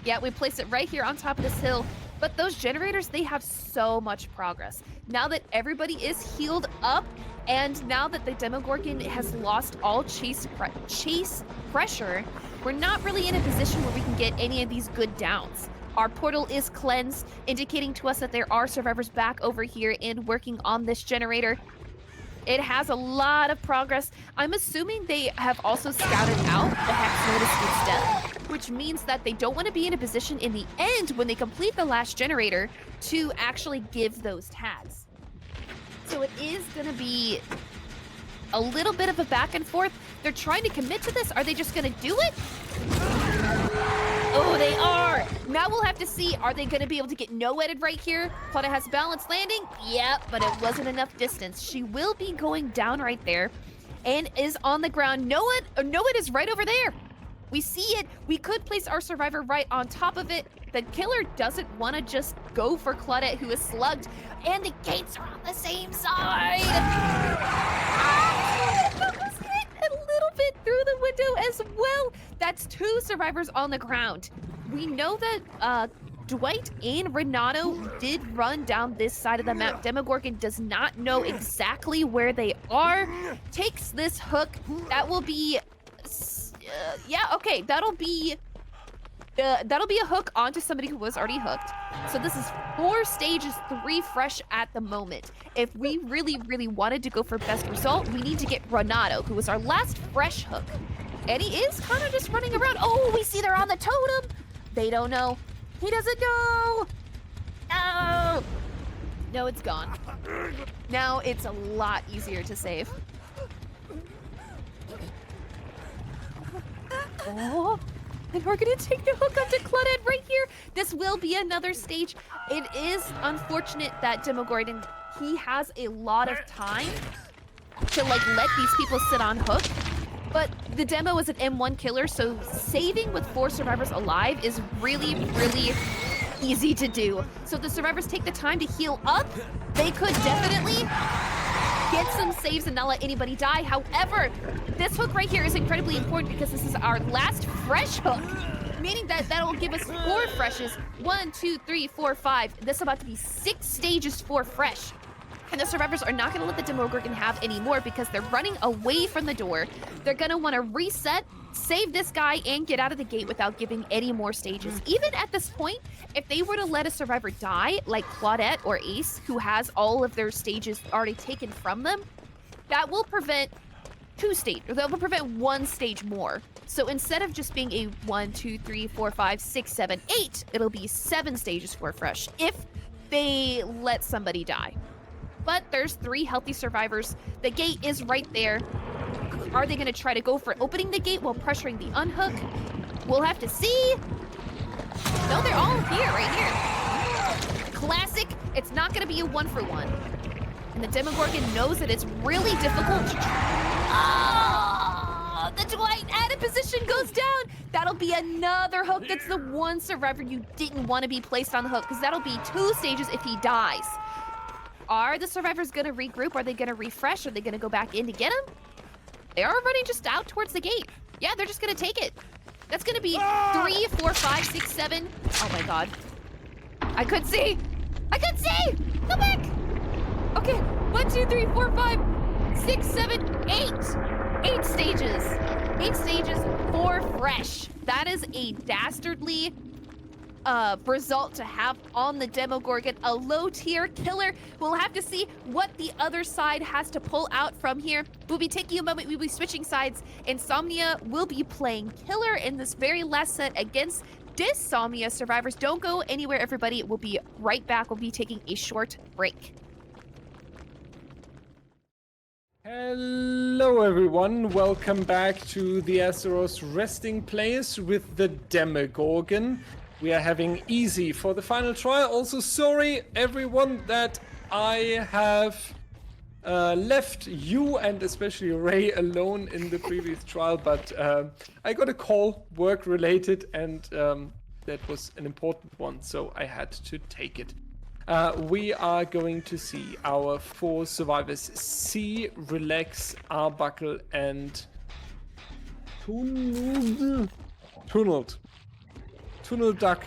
B: Yeah, we placed it right here on top of this hill. But those generators, they have so much progress. Now that everybody is healed up, And now that the Demogorgon has lost all chase pressure, we're not really in a position where we can get any of these good downs. Our portal is cleansed, indicating to us that there are survivors back over here and working on this generator. It has a lot of progress. I'm assuming they have also scouted out the Hex Notice instead, which means that they don't want to be in a position in the end when they complete the last generator to actually give those tags. So it is going to be a little bit of a back and forth. They're trying to commit to this. Are they just going to do it? Oh, they are. Now we'll have to see. Are they going to be able to get no-edited right here? Claudia has balanced landing. Yep, but it wasn't enough distance. She will be going down right there and is on the ground. No-ed is right over there. We see it. We could place our survivor right on top of it. The killer doesn't want to just go for Claudette, who is slugged, and the gates are on the same side. Was hit a little bit through the window as well. That's 2 survivors on the ground. We know that Dwight and Renato did run down this side of the map. Demogorgon does not know exactly where they are. Takes this hook. That will be... yeah, okay, that'll be a hook onto somebody who was already hooked. So this is 4 stages, 3 fresh at the moment. If we really, really wanted to go for best result, we need to get Renato, who was our last fresh hook. And he is kind of just running around. Oh, we see they're on the totem. They don't know. He doesn't know. No. No, it's gone. Now it's a lot easier to save. Oh, and we're gonna take the hook up to Claudette right here. This will be another stage. It is unfortunate that Demogorgon, he has a lot of time to like let these people sit on hook. But the demo is an M1 killer, so saving with 4 survivors alive is really, really easy to do. So if the survivors take the time to heal up, they could definitely get some saves and not let anybody die. However, this hook right here is incredibly important because this is our last fresh hook, meaning that that'll give us 4 freshes. 1, 2, 3, 4, 5. This is about to be 6 stages for fresh. And the survivors are not gonna let the Demogorgon have any more because they're running away from the door. They're gonna wanna reset, save this guy, and get out of the gate without giving any more stages. Even at this point, if they were to let a survivor die, like Claudette or Ace, who has all of their stages already taken from them, that will prevent 2 stages, or that will prevent 1 stage more. So instead of just being a 1, 2, 3, 4, 5, 6, 7, 8, it'll be 7 stages for fresh if they let somebody die. But there's 3 healthy survivors. The gate is right there. Are they gonna try to go for opening the gate while pressuring the unhook? We'll have to see. No, they're all here, right here. Classic. It's not gonna be a 1-for-1. And the Demogorgon knows that it's really difficult to the Dwight out of position goes down. That'll be another hook. That's the 1 survivor you didn't want to be placed on the hook, because that'll be 2 stages if he dies. Are the survivors going to regroup? Are they going to refresh? Are they going to go back in to get him? They are running just out towards the gate. Yeah, they're just going to take it. That's going to be 3, 4, 5, 6, 7. Oh my god. I could see. I could see. Come back. Okay. 1, 2, 3, 4, 5, 6, 7, 8. 8 stages. 8 stages for fresh. That is a dastardly result to have on the Demogorgon, a low-tier killer. We'll have to see what the other side has to pull out from here. We'll be taking a moment. We'll be switching sides. Insomnia will be playing killer in this very last set against Dysomnia. Survivors, don't go anywhere, everybody. We'll be right back. We'll be taking a short break.
A: Hello everyone, welcome back to the Azeroth resting place with the Demogorgon. We are having easy for the final trial. Also, sorry everyone that I have left you and especially Ray alone in the previous trial, but I got a call, work related, and that was an important one, so I had to take it. We are going to see our 4 survivors: C, Relax, Arbuckle, and Tunnel Duck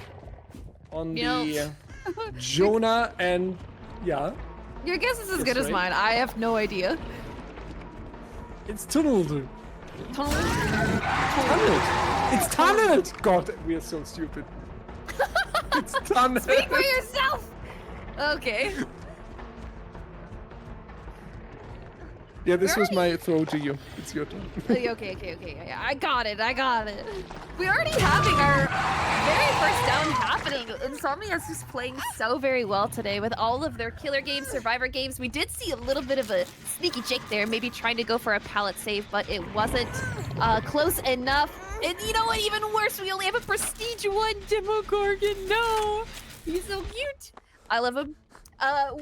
A: on the Jonah, and yeah.
B: Your guess is as good as mine. I have no idea.
A: It's tunneled.
B: Tunnel.
A: Tunneled. It's tunneled. God, we are so stupid. It's tunneled.
B: Speak for yourself. Okay.
A: Yeah, this was my throw to you. It's your turn.
B: Okay. I got it. We're already having our very first down happening. Insomnia is just playing so very well today with all of their killer games, survivor games. We did see a little bit of a sneaky Jake there, maybe trying to go for a pallet save, but it wasn't close enough. And you know what? Even worse, we only have a prestige 1 Demogorgon. No, he's so cute. I love him.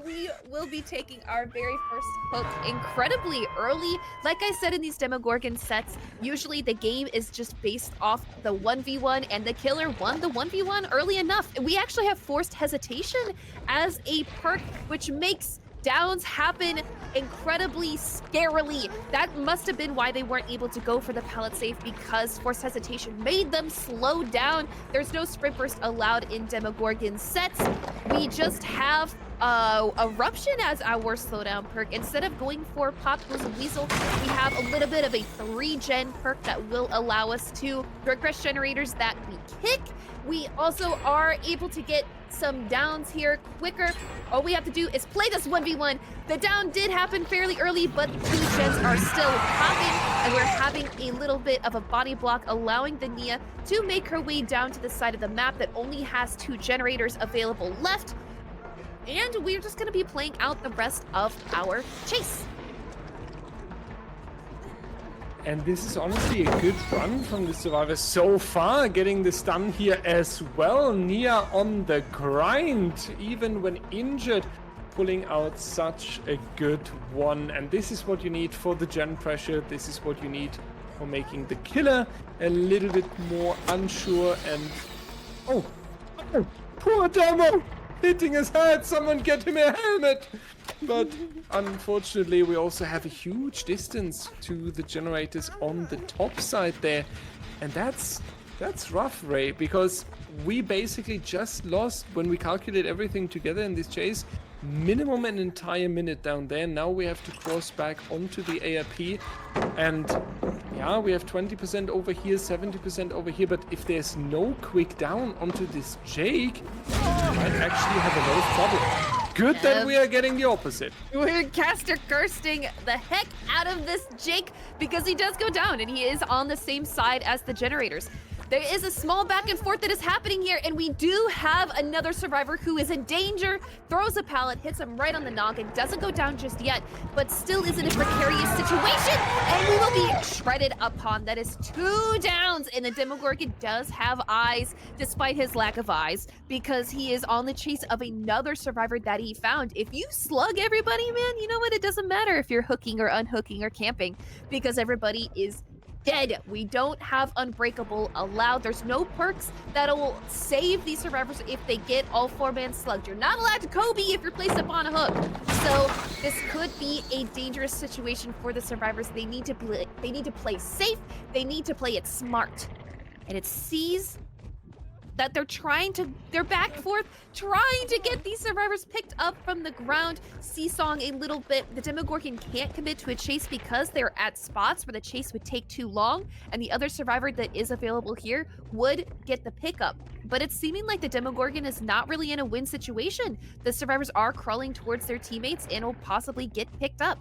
B: We will be taking our very first hook incredibly early. Like I said in these Demogorgon sets, usually the game is just based off the 1v1 and the killer won the 1v1 early enough. We actually have forced hesitation as a perk, which makes downs happen incredibly scarily. That must have been why they weren't able to go for the pallet save, because forced hesitation made them slow down. There's no sprint burst allowed in Demogorgon sets. We just have Eruption as our slowdown perk. Instead of going for Pop Goes a Weasel, we have a little bit of a 3-gen perk that will allow us to regress generators that we kick. We also are able to get some downs here quicker. All we have to do is play this 1v1. The down did happen fairly early, but 2 gens are still popping, and we're having a little bit of a body block, allowing the Nia to make her way down to the side of the map that only has 2 generators available left. And we're just going to be playing out the rest of our chase.
A: And this is honestly a good run from the survivors so far, getting this done here as well. Nia on the grind, even when injured, pulling out such a good one. And this is what you need for the gen pressure. This is what you need for making the killer a little bit more unsure. And oh poor Demo! Hitting his head, someone get him a helmet! But unfortunately, we also have a huge distance to the generators on the top side there. And that's rough, Ray, because we basically just lost, when we calculate everything together in this chase, minimum an entire minute down there. Now we have to cross back onto the ARP, and yeah, we have 20% over here, 70% over here, but if there's no quick down onto this Jake, we might actually have a lot of trouble. Good that we are getting the opposite.
B: We're caster cursing the heck out of this Jake, because he does go down and he is on the same side as the generators. There is a small back and forth that is happening here, and we do have another survivor who is in danger, throws a pallet, hits him right on the noggin, doesn't go down just yet, but still is in a precarious situation, and we will be shredded upon. That is 2 downs, and the Demogorgon does have eyes, despite his lack of eyes, because he is on the chase of another survivor that he found. If you slug everybody, man, you know what? It doesn't matter if you're hooking or unhooking or camping, because everybody is dead. We don't have Unbreakable allowed. There's no perks that'll save these survivors if they get all 4-man slugged. You're not allowed to Kobe if you're placed upon a hook. So this could be a dangerous situation for the survivors. They need to play safe. They need to play it smart. And it sees that they're back and forth, trying to get these survivors picked up from the ground, seesawing a little bit. The Demogorgon can't commit to a chase because they're at spots where the chase would take too long, and the other survivor that is available here would get the pickup. But it's seeming like the Demogorgon is not really in a win situation. The survivors are crawling towards their teammates and will possibly get picked up.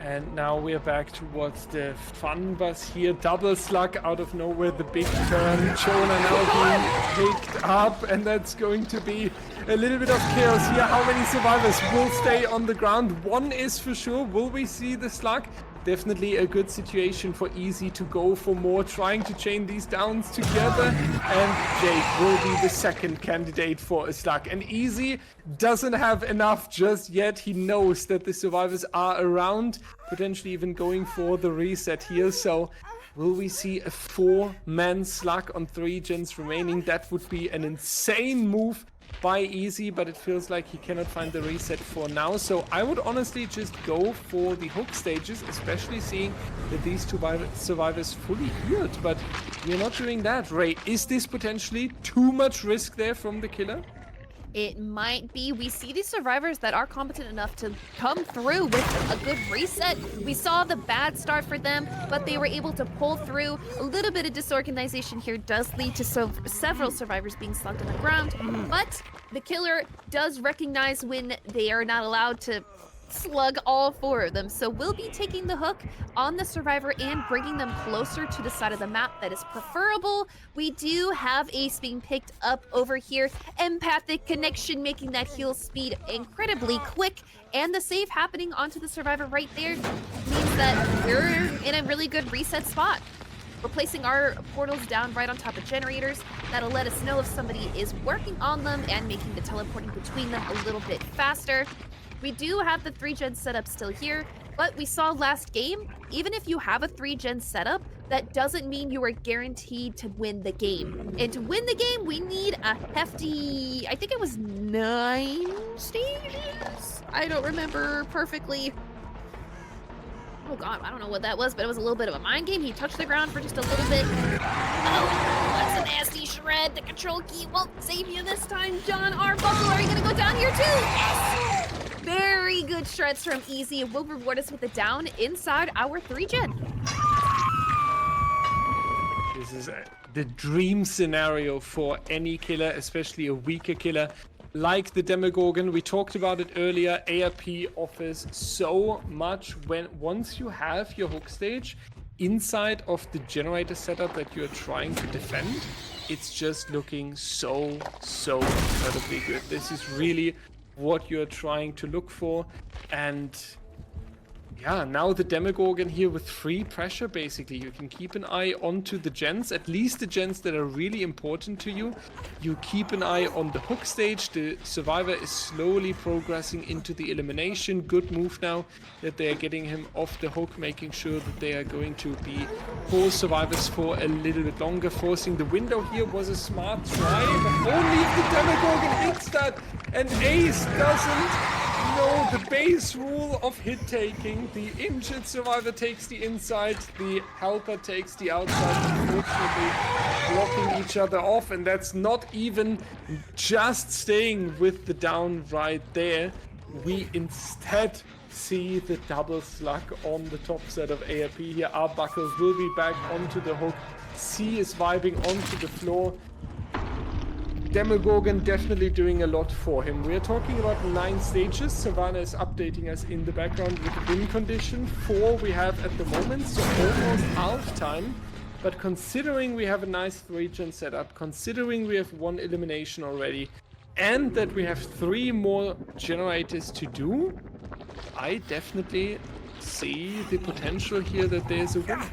A: And now we're back towards the fun bus here. Double slug out of nowhere, the big turn. Jonah now being picked up, and that's going to be a little bit of chaos here. How many survivors will stay on the ground? One is for sure. Will we see the slug? Definitely a good situation for Easy to go for more, trying to chain these downs together. And Jake will be the second candidate for a slug. And Easy doesn't have enough just yet. He knows that the survivors are around, potentially even going for the reset here. So will we see a 4-man slug on 3 gens remaining? That would be an insane move by Easy, but it feels like he cannot find the reset for now. So I would honestly just go for the hook stages, especially seeing that these 2 survivors fully healed. But we're not doing that. Ray, is this potentially too much risk there from the killer?
B: It might be. We see these survivors that are competent enough to come through with a good reset. We saw the bad start for them, but they were able to pull through. A little bit of disorganization here does lead to several survivors being slugged on the ground, but the killer does recognize when they are not allowed to slug all 4 of them. So we'll be taking the hook on the survivor and bringing them closer to the side of the map that is preferable. We do have Ace being picked up over here. Empathic connection making that heal speed incredibly quick, and the save happening onto the survivor right there means that we're in a really good reset spot. We're placing our portals down right on top of generators. That'll let us know if somebody is working on them and making the teleporting between them a little bit faster. We do have the 3-gen setup still here, but we saw last game, even if you have a 3-gen setup, that doesn't mean you are guaranteed to win the game. And to win the game, we need a hefty, I think it was 9 stages? I don't remember perfectly. Oh god, I don't know what that was, but it was a little bit of a mind game. He touched the ground for just a little bit. Oh, that's a nasty shred. The control key won't save you this time, John Arbuckle. Are you gonna go down here too? Yes! Very good shreds from Easy. It will reward us with a down inside our 3-gen.
A: This is the dream scenario for any killer, especially a weaker killer. Like the Demogorgon, we talked about it earlier, ARP offers so much when once you have your hook stage inside of the generator setup that you're trying to defend, it's just looking so incredibly good. This is really what you're trying to look for, and yeah, now the Demogorgon here with free pressure, basically. You can keep an eye onto the gens, at least the gens that are really important to you. You keep an eye on the hook stage. The survivor is slowly progressing into the elimination. Good move now that they are getting him off the hook, making sure that they are going to be 4 survivors for a little bit longer. Forcing the window here was a smart try, but only if the Demogorgon hits that, and Ace doesn't. No, the base rule of hit taking. The injured survivor takes the inside, the helper takes the outside, unfortunately blocking each other off, and that's not even just staying with the down right there. We instead see the double slug on the top set of ARP here. Arbuckle will be back onto the hook. C is vibing onto the floor. Demogorgon definitely doing a lot for him. We are talking about 9 stages. Savannah is updating us in the background with the win condition. 4 we have at the moment, so almost half time. But considering we have a nice 3-gen setup, considering we have 1 elimination already, and that we have 3 more generators to do, I definitely see the potential here that there's a win.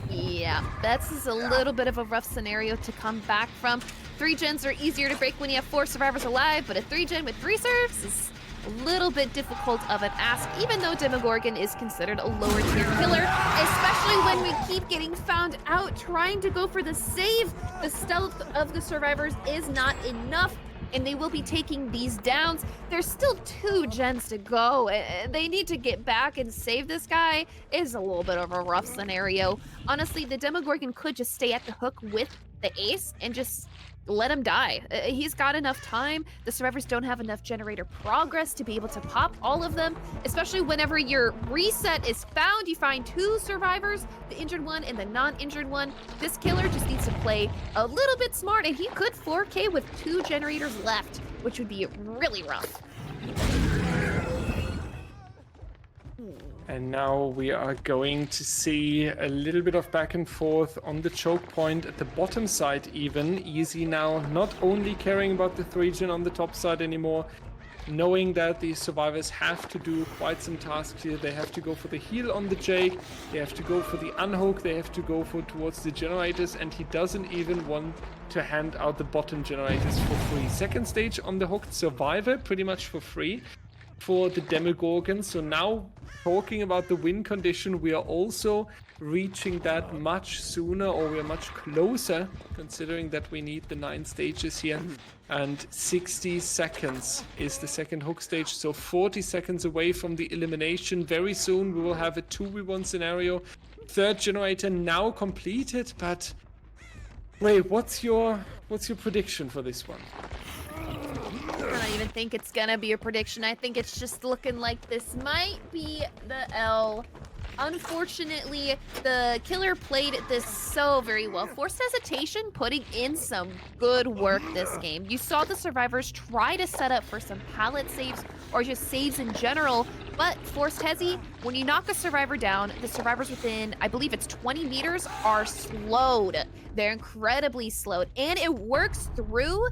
B: Yeah, that's just a little bit of a rough scenario to come back from. 3-gens are easier to break when you have 4 survivors alive, but a 3-gen with 3 serves is a little bit difficult of an ask, even though Demogorgon is considered a lower tier killer, especially when we keep getting found out trying to go for the save. The stealth of the survivors is not enough, and they will be taking these downs. There's still 2 gens to go, and they need to get back and save this guy. Is a little bit of a rough scenario. Honestly, the Demogorgon could just stay at the hook with the Ace and just let him die. He's got enough time. The survivors don't have enough generator progress to be able to pop all of them, especially whenever your reset is found. You find 2 survivors, the injured one and the non-injured one. This killer just needs to play a little bit smart, and he could 4K with 2 generators left, which would be really rough.
A: And now we are going to see a little bit of back and forth on the choke point at the bottom side even. Easy now, not only caring about the 3-gen on the top side anymore, knowing that the survivors have to do quite some tasks here. They have to go for the heal on the Jake, they have to go for the unhook, they have to go for towards the generators, and he doesn't even want to hand out the bottom generators for free. Second stage on the hooked survivor, pretty much for free for the Demogorgon. So now, talking about the win condition, we are also reaching that much sooner, or we are much closer, considering that we need the 9 stages here. And 60 seconds is the second hook stage, so 40 seconds away from the elimination. Very soon we will have a 2v1 scenario. 3rd generator now completed, but wait, what's your prediction for this one?
B: even think it's gonna be a prediction. I think it's just looking like this might be the L. Unfortunately, the killer played this so very well. Forced hesitation, putting in some good work this game. You saw the survivors try to set up for some pallet saves or just saves in general, but forced hezi, when you knock a survivor down, the survivors within, I believe it's 20 meters, are slowed. They're incredibly slowed, and it works through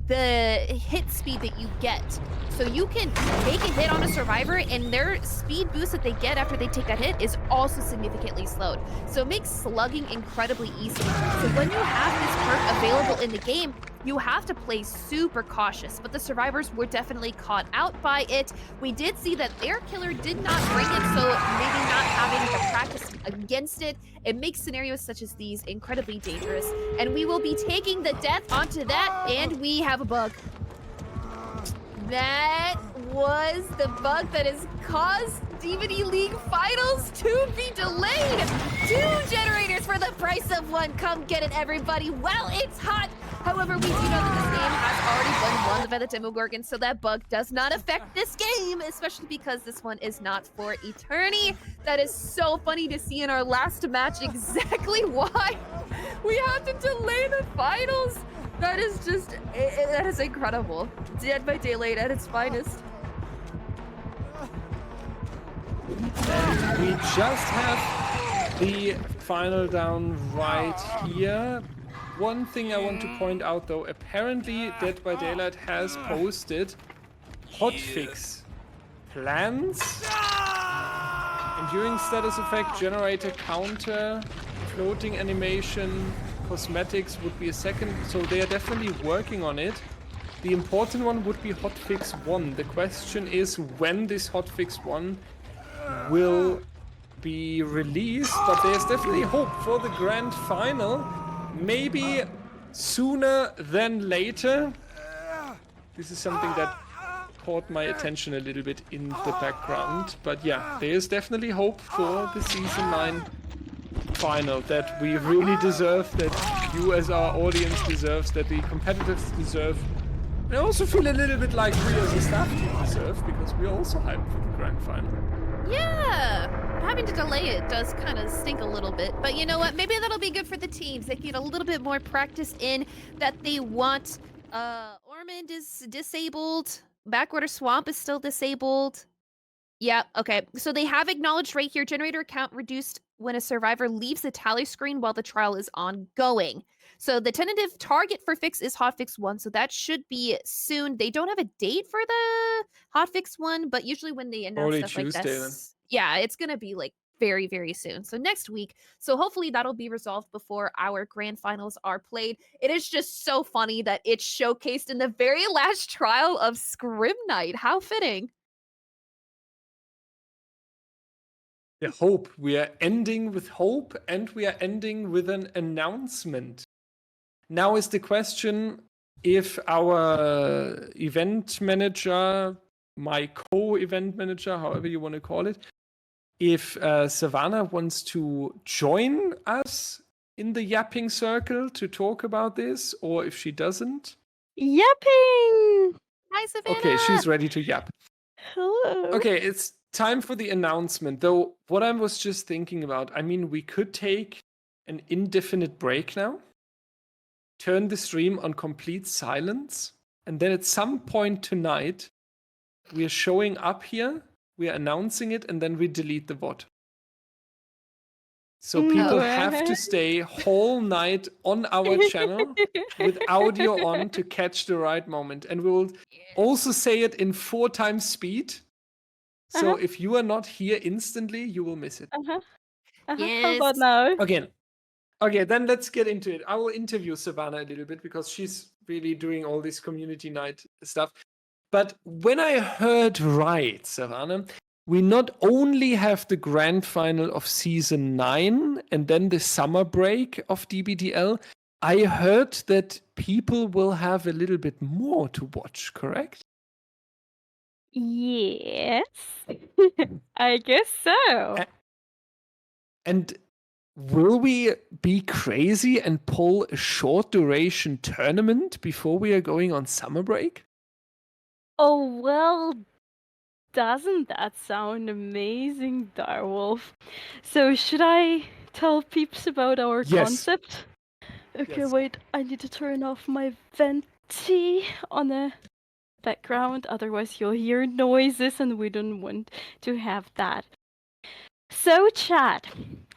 B: the hit speed that you get. So you can take a hit on a survivor and their speed boost that they get after they take that hit is also significantly slowed. So it makes slugging incredibly easy. So when you have this perk available in the game, you have to play super cautious, but the survivors were definitely caught out by it. We did see that their killer did not bring it, so maybe not having the practice against it, it makes scenarios such as these incredibly dangerous. And we will be taking the death onto that, and we have a bug. That was the bug that has caused DBDLeague finals to be delayed. 2 generators for the price of 1. Come get it, everybody. Well, it's hot. However, we do know that this game has already been won by the Demogorgon, so that bug does not affect this game, especially because this one is not for eternity. That is so funny to see in our last match exactly why we have to delay the finals. That is just, that is incredible. Dead by Daylight at its finest.
A: And we just have the final down right here. One thing I want to point out though, apparently Dead by Daylight has posted hotfix plans. Enduring status effect, generator counter, floating animation, cosmetics would be a second, so they are definitely working on it. The important one would be hotfix 1. The question is when this hotfix 1 will be released, but there's definitely hope for the grand final. Maybe sooner than later. This is something that caught my attention a little bit in the background, but yeah, there is definitely hope for the season 9 final that we really deserve, that you as our audience deserves, that the competitors deserve. I also feel a little bit like we as a staff team deserve, because we're also hyped for the grand final.
B: Yeah, having to delay it does kind of stink a little bit, but you know what? Maybe that'll be good for the teams. They get a little bit more practice in that they want. Ormond is disabled. Backwater Swamp is still disabled. Yeah, okay. So they have acknowledged right here, generator account reduced when a survivor leaves the tally screen while the trial is ongoing. So the tentative target for fix is hotfix 1, so that should be soon. They don't have a date for the hotfix 1, but usually when they announce stuff
A: Tuesday,
B: like this, yeah, it's gonna be like very, very soon. So next week. So hopefully that'll be resolved before our grand finals are played. It is just so funny that it's showcased in the very last trial of Scrim Night. How fitting.
A: The hope. We are ending with hope, and we are ending with an announcement. Now is the question if our event manager, my co-event manager, however you want to call it, if Savannah wants to join us in the yapping circle to talk about this, or if she doesn't.
C: Yapping!
B: Hi, Savannah.
A: Okay, she's ready to yap.
C: Hello.
A: Okay, it's time for the announcement. Though, what I was just thinking about, I mean, we could take an indefinite break now, turn the stream on complete silence, and then at some point tonight, we are showing up here, we are announcing it, and then we delete the VOD. So people have to stay whole night on our channel with audio on to catch the right moment. And we will also say it in 4 times speed. So if you are not here instantly, you will miss it.
B: Yes.
C: How about now?
A: Okay, then let's get into it. I will interview Savannah a little bit because she's really doing all this community night stuff. But when I heard right, Savannah, we not only have the grand final of season 9 and then the summer break of DBDL, I heard that people will have a little bit more to watch, correct?
C: Yes. I guess so.
A: And will we be crazy and pull a short duration tournament before we are going on summer break?
C: Oh, well, doesn't that sound amazing, Direwolf? So, should I tell peeps about our
A: Yes.
C: concept? Okay,
A: Yes.
C: wait, I need to turn off my venti on the background, otherwise you'll hear noises and we don't want to have that. So, chat,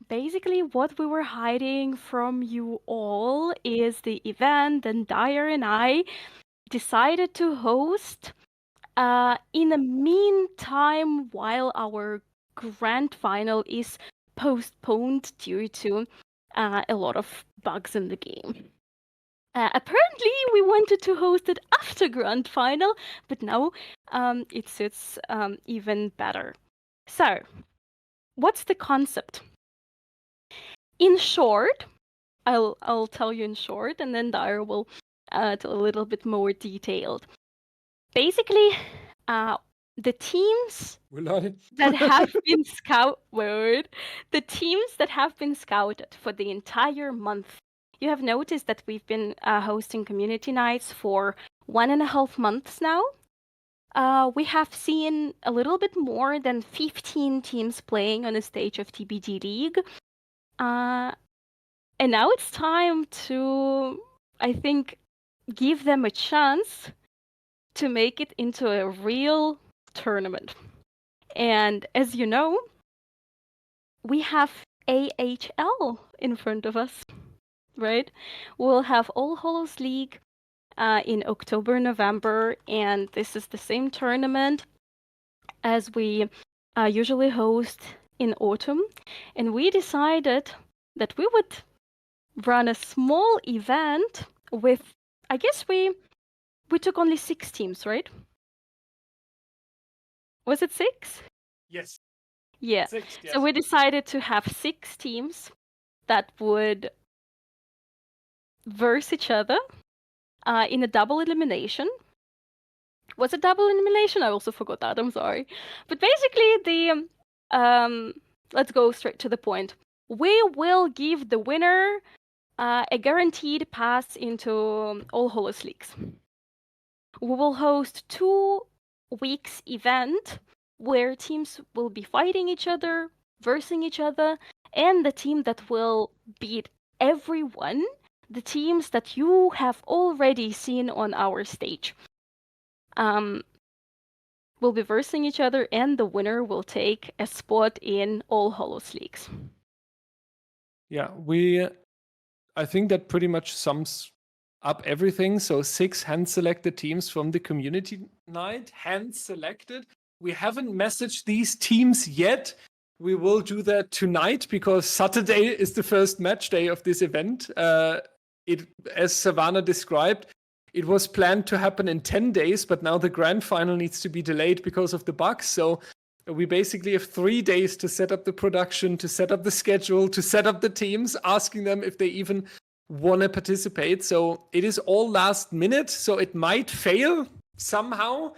C: basically what we were hiding from you all is the event, and Dyer and I decided to host in the meantime while our grand final is postponed due to a lot of bugs in the game. Apparently, we wanted to host it after grand final, but now it suits even better. So, what's the concept? In short, I'll tell you in short, and then Dyer will tell a little bit more detailed. Basically, the teams that have been the teams that have been scouted for the entire month. You have noticed that we've been hosting community nights for 1.5 months now. We have seen a little bit more than 15 teams playing on a stage of DBDLeague. And now it's time to, I think, give them a chance to make it into a real tournament. And as you know, we have AHL in front of us, right? We'll have All Hallows League in October, November, and this is the same tournament as we usually host in autumn. And we decided that we would run a small event with, I guess we took only 6 teams, right? Was it 6?
A: Yes.
C: Yeah.
A: 6, yes.
C: So we decided to have 6 teams that would verse each other in a double elimination. Was it double elimination? I also forgot that. I'm sorry. But basically, the let's go straight to the point. We will give the winner a guaranteed pass into All Hallows Leagues. We will host 2 weeks event where teams will be fighting each other, versing each other, and the team that will beat everyone, the teams that you have already seen on our stage, will be versing each other, and the winner will take a spot in All Hallows Leagues.
A: Yeah, I think that pretty much sums up everything. So 6 hand-selected teams from the community night, hand-selected. We haven't messaged these teams yet. We will do that tonight because Saturday is the first match day of this event. As Savannah described, it was planned to happen in 10 days, but now the grand final needs to be delayed because of the bugs. So we basically have 3 days to set up the production, to set up the schedule, to set up the teams, asking them if they even want to participate. So it is all last minute, so it might fail somehow.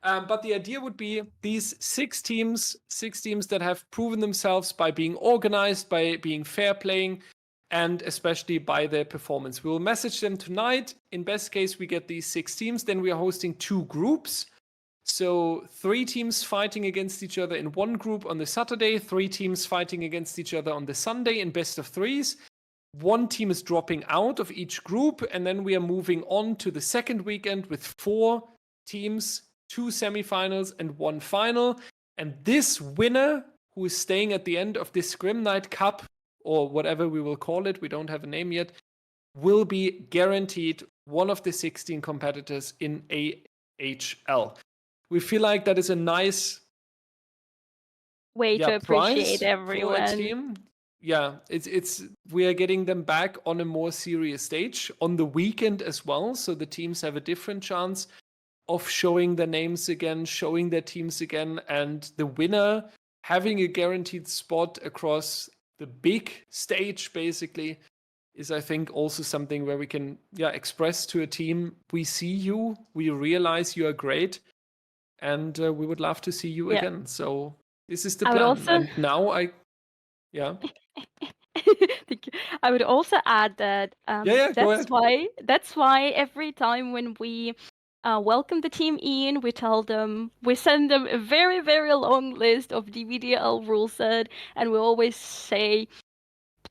A: But the idea would be these 6 teams that have proven themselves by being organized, by being fair playing, and especially by their performance. We will message them tonight. In best case, we get these 6 teams. Then we are hosting 2 groups. So 3 teams fighting against each other in one group on the Saturday, 3 teams fighting against each other on the Sunday in best of 3s. 1 team is dropping out of each group, and then we are moving on to the second weekend with 4 teams, 2 semifinals and 1 final. And this winner, who is staying at the end of this Scrim Night Cup, or whatever we will call it, we don't have a name yet, will be guaranteed one of the 16 competitors in AHL. We feel like that is a nice
C: way to appreciate
A: prize
C: everyone.
A: for a team. Yeah, it's we are getting them back on a more serious stage on the weekend as well, so the teams have a different chance of showing their names again, showing their teams again, and the winner having a guaranteed spot across the big stage basically is, I think, also something where we can express to a team, we see you, we realize you are great, and we would love to see you again. So this is the plan. And now Thank
C: you. I would also add that
A: go ahead.
C: that's why every time when we welcome the team in. We send them a very, very long list of DBDL rule set, and we always say,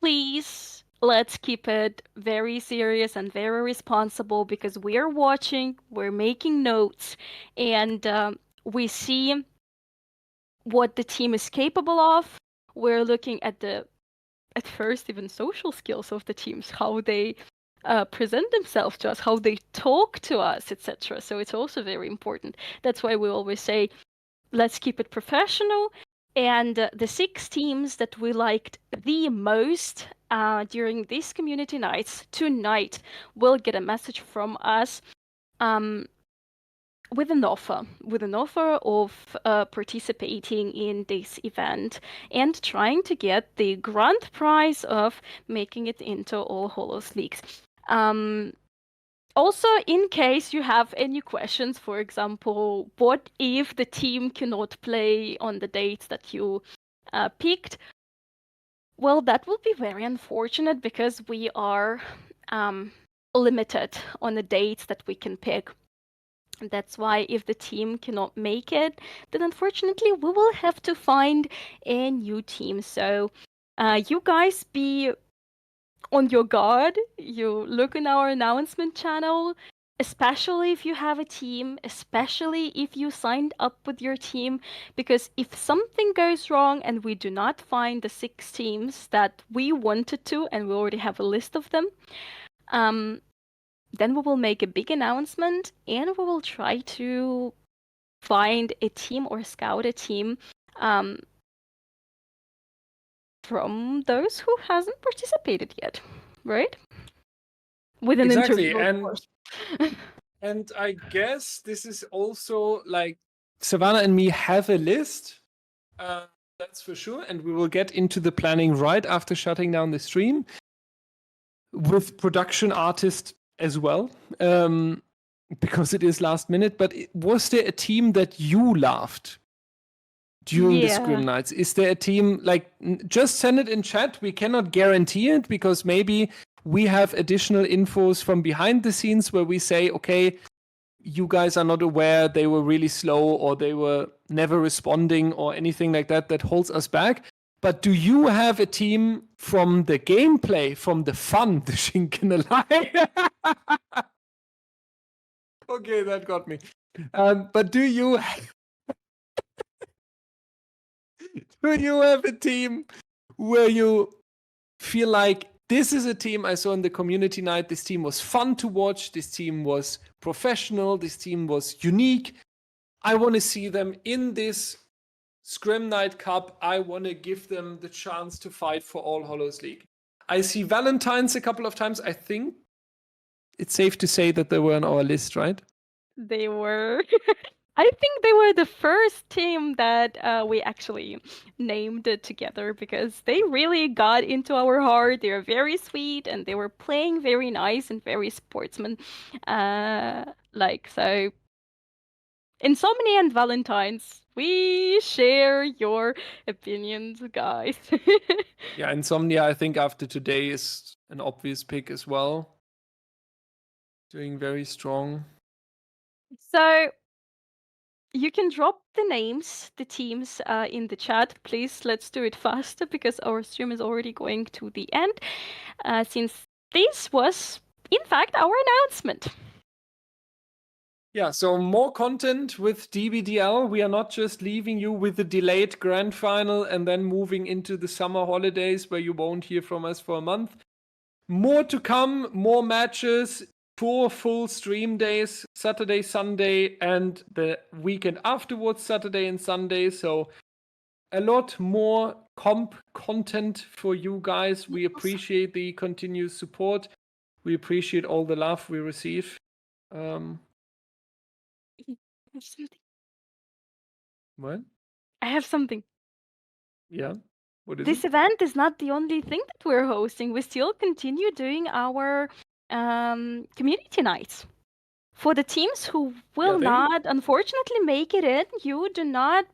C: please, let's keep it very serious and very responsible because we are watching, we're making notes, and we see what the team is capable of. We're looking at at first, even social skills of the teams, how they present themselves to us, how they talk to us, etc. So it's also very important. That's why we always say, let's keep it professional. And the 6 teams that we liked the most during these community nights tonight will get a message from us with an offer of participating in this event and trying to get the grand prize of making it into All Hallows Leagues. Also, in case you have any questions, for example, what if the team cannot play on the dates that you picked? Well, that would be very unfortunate because we are limited on the dates that we can pick. That's why if the team cannot make it, then unfortunately we will have to find a new team. So you guys be on your guard. You look in our announcement channel, especially if you have a team, especially if you signed up with your team, because if something goes wrong and we do not find the 6 teams that we wanted to, and we already have a list of them, then we will make a big announcement and we will try to find a team or scout a team from those who hasn't participated yet, right? With an
A: Exactly,
C: interview, of course.
A: and I guess this is also like Savannah and me have a list. That's for sure, and we will get into the planning right after shutting down the stream with production artist as well, because it is last minute. But was there a team that you loved during the Scrim Nights? Is there a team, like, just send it in chat. We cannot guarantee it because maybe we have additional infos from behind the scenes where we say, okay, you guys are not aware, they were really slow or they were never responding or anything like that that holds us back. But do you have a team from the gameplay, from the fun, the Schinkenelei? Okay, that got me. But do you have a team where you feel like this is a team I saw in the community night, this team was fun to watch, this team was professional, this team was unique. I want to see them in this Scrim Night Cup. I want to give them the chance to fight for All Hallows League. I see Valentine's a couple of times. I think it's safe to say that they were on our list, right?
C: They were. I think they were the first team that we actually named it together because they really got into our heart. They were very sweet and they were playing very nice and very sportsman. So, Insomnia and Valentine's, we share your opinions, guys.
A: Yeah, Insomnia, I think after today is an obvious pick as well. Doing very strong.
C: So, you can drop the names, the teams in the chat. Please, let's do it faster because our stream is already going to the end. Since this was, in fact, our announcement.
A: Yeah, so more content with DBDL. We are not just leaving you with the delayed grand final and then moving into the summer holidays where you won't hear from us for a month. More to come, more matches, 4 full stream days, Saturday, Sunday, and the weekend afterwards, Saturday and Sunday. So a lot more comp content for you guys. We appreciate the continuous support. We appreciate all the love we receive.
C: I have something.
A: What?
C: I have something.
A: Yeah. What is
C: this
A: it?
C: event is not the only thing that we're hosting. We still continue doing our community nights. For the teams who will not, unfortunately, make it in, you do not.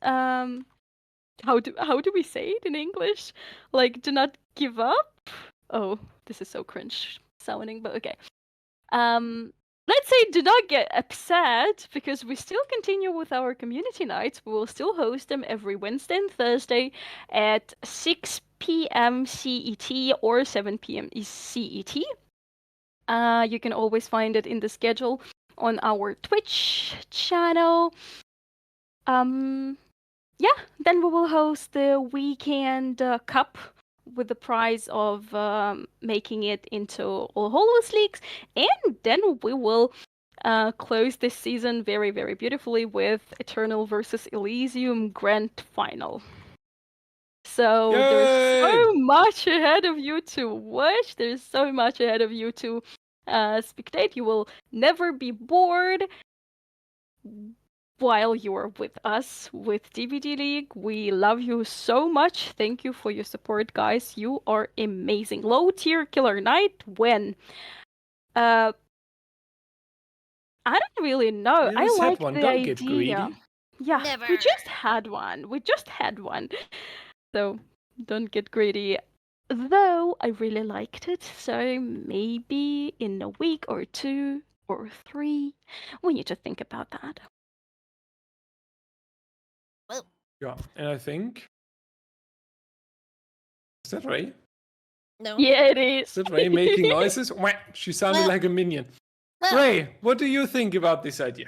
C: How do we say it in English? Like, do not give up. Oh, this is so cringe sounding, but okay. let's say do not get upset because we still continue with our community nights. We will still host them every Wednesday and Thursday at 6 p.m. CET or 7 p.m. CET. You can always find it in the schedule on our Twitch channel. Yeah, then we will host the weekend cup with the prize of making it into All Hallows Leagues, and then we will close this season very, very beautifully with Eternal versus Elysium Grand Final. So there's so much ahead of you to watch. There's so much ahead of you to spectate. You will never be bored while you're with us with DBDLeague. We love you so much. Thank you for your support, guys. You are amazing. Low tier killer knight when? I don't really know.
A: You
C: I
A: just had
C: like
A: one.
C: the
A: Don't
C: idea.
A: get greedy.
C: Yeah,
B: Never.
C: we just had one. We just had one. So don't get greedy. Though I really liked it, so maybe in a week or 2 or 3, we need to think about that.
A: Yeah, and I think... Is that Ray?
B: No.
C: Yeah, it is.
A: Is that Ray making noises? Wah, she sounded like a minion. Ray, what do you think about this idea?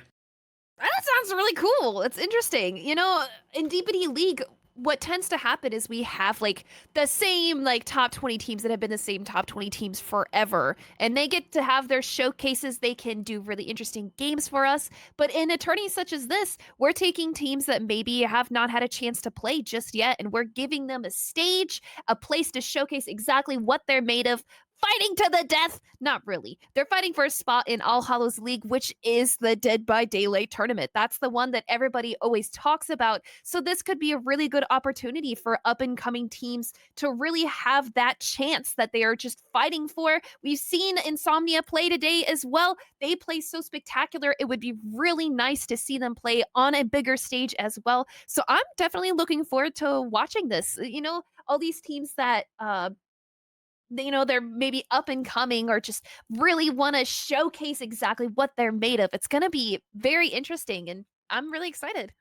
B: That sounds really cool. It's interesting. You know, in DBDLeague, what tends to happen is we have like the same like top 20 teams that have been the same top 20 teams forever, and they get to have their showcases. They can do really interesting games for us. But in a tourney such as this, we're taking teams that maybe have not had a chance to play just yet, and we're giving them a stage, a place to showcase exactly what they're made of. Fighting to the death? Not really. They're fighting for a spot in All Hallows League, which is the Dead by Daylight tournament. That's the one that everybody always talks about. So this could be a really good opportunity for up-and-coming teams to really have that chance that they are just fighting for. We've seen Insomnia play today as well. They play so spectacular. It would be really nice to see them play on a bigger stage as well. So I'm definitely looking forward to watching this. You know, all these teams that they're maybe up and coming or just really want to showcase exactly what they're made of. It's going to be very interesting, and I'm really excited.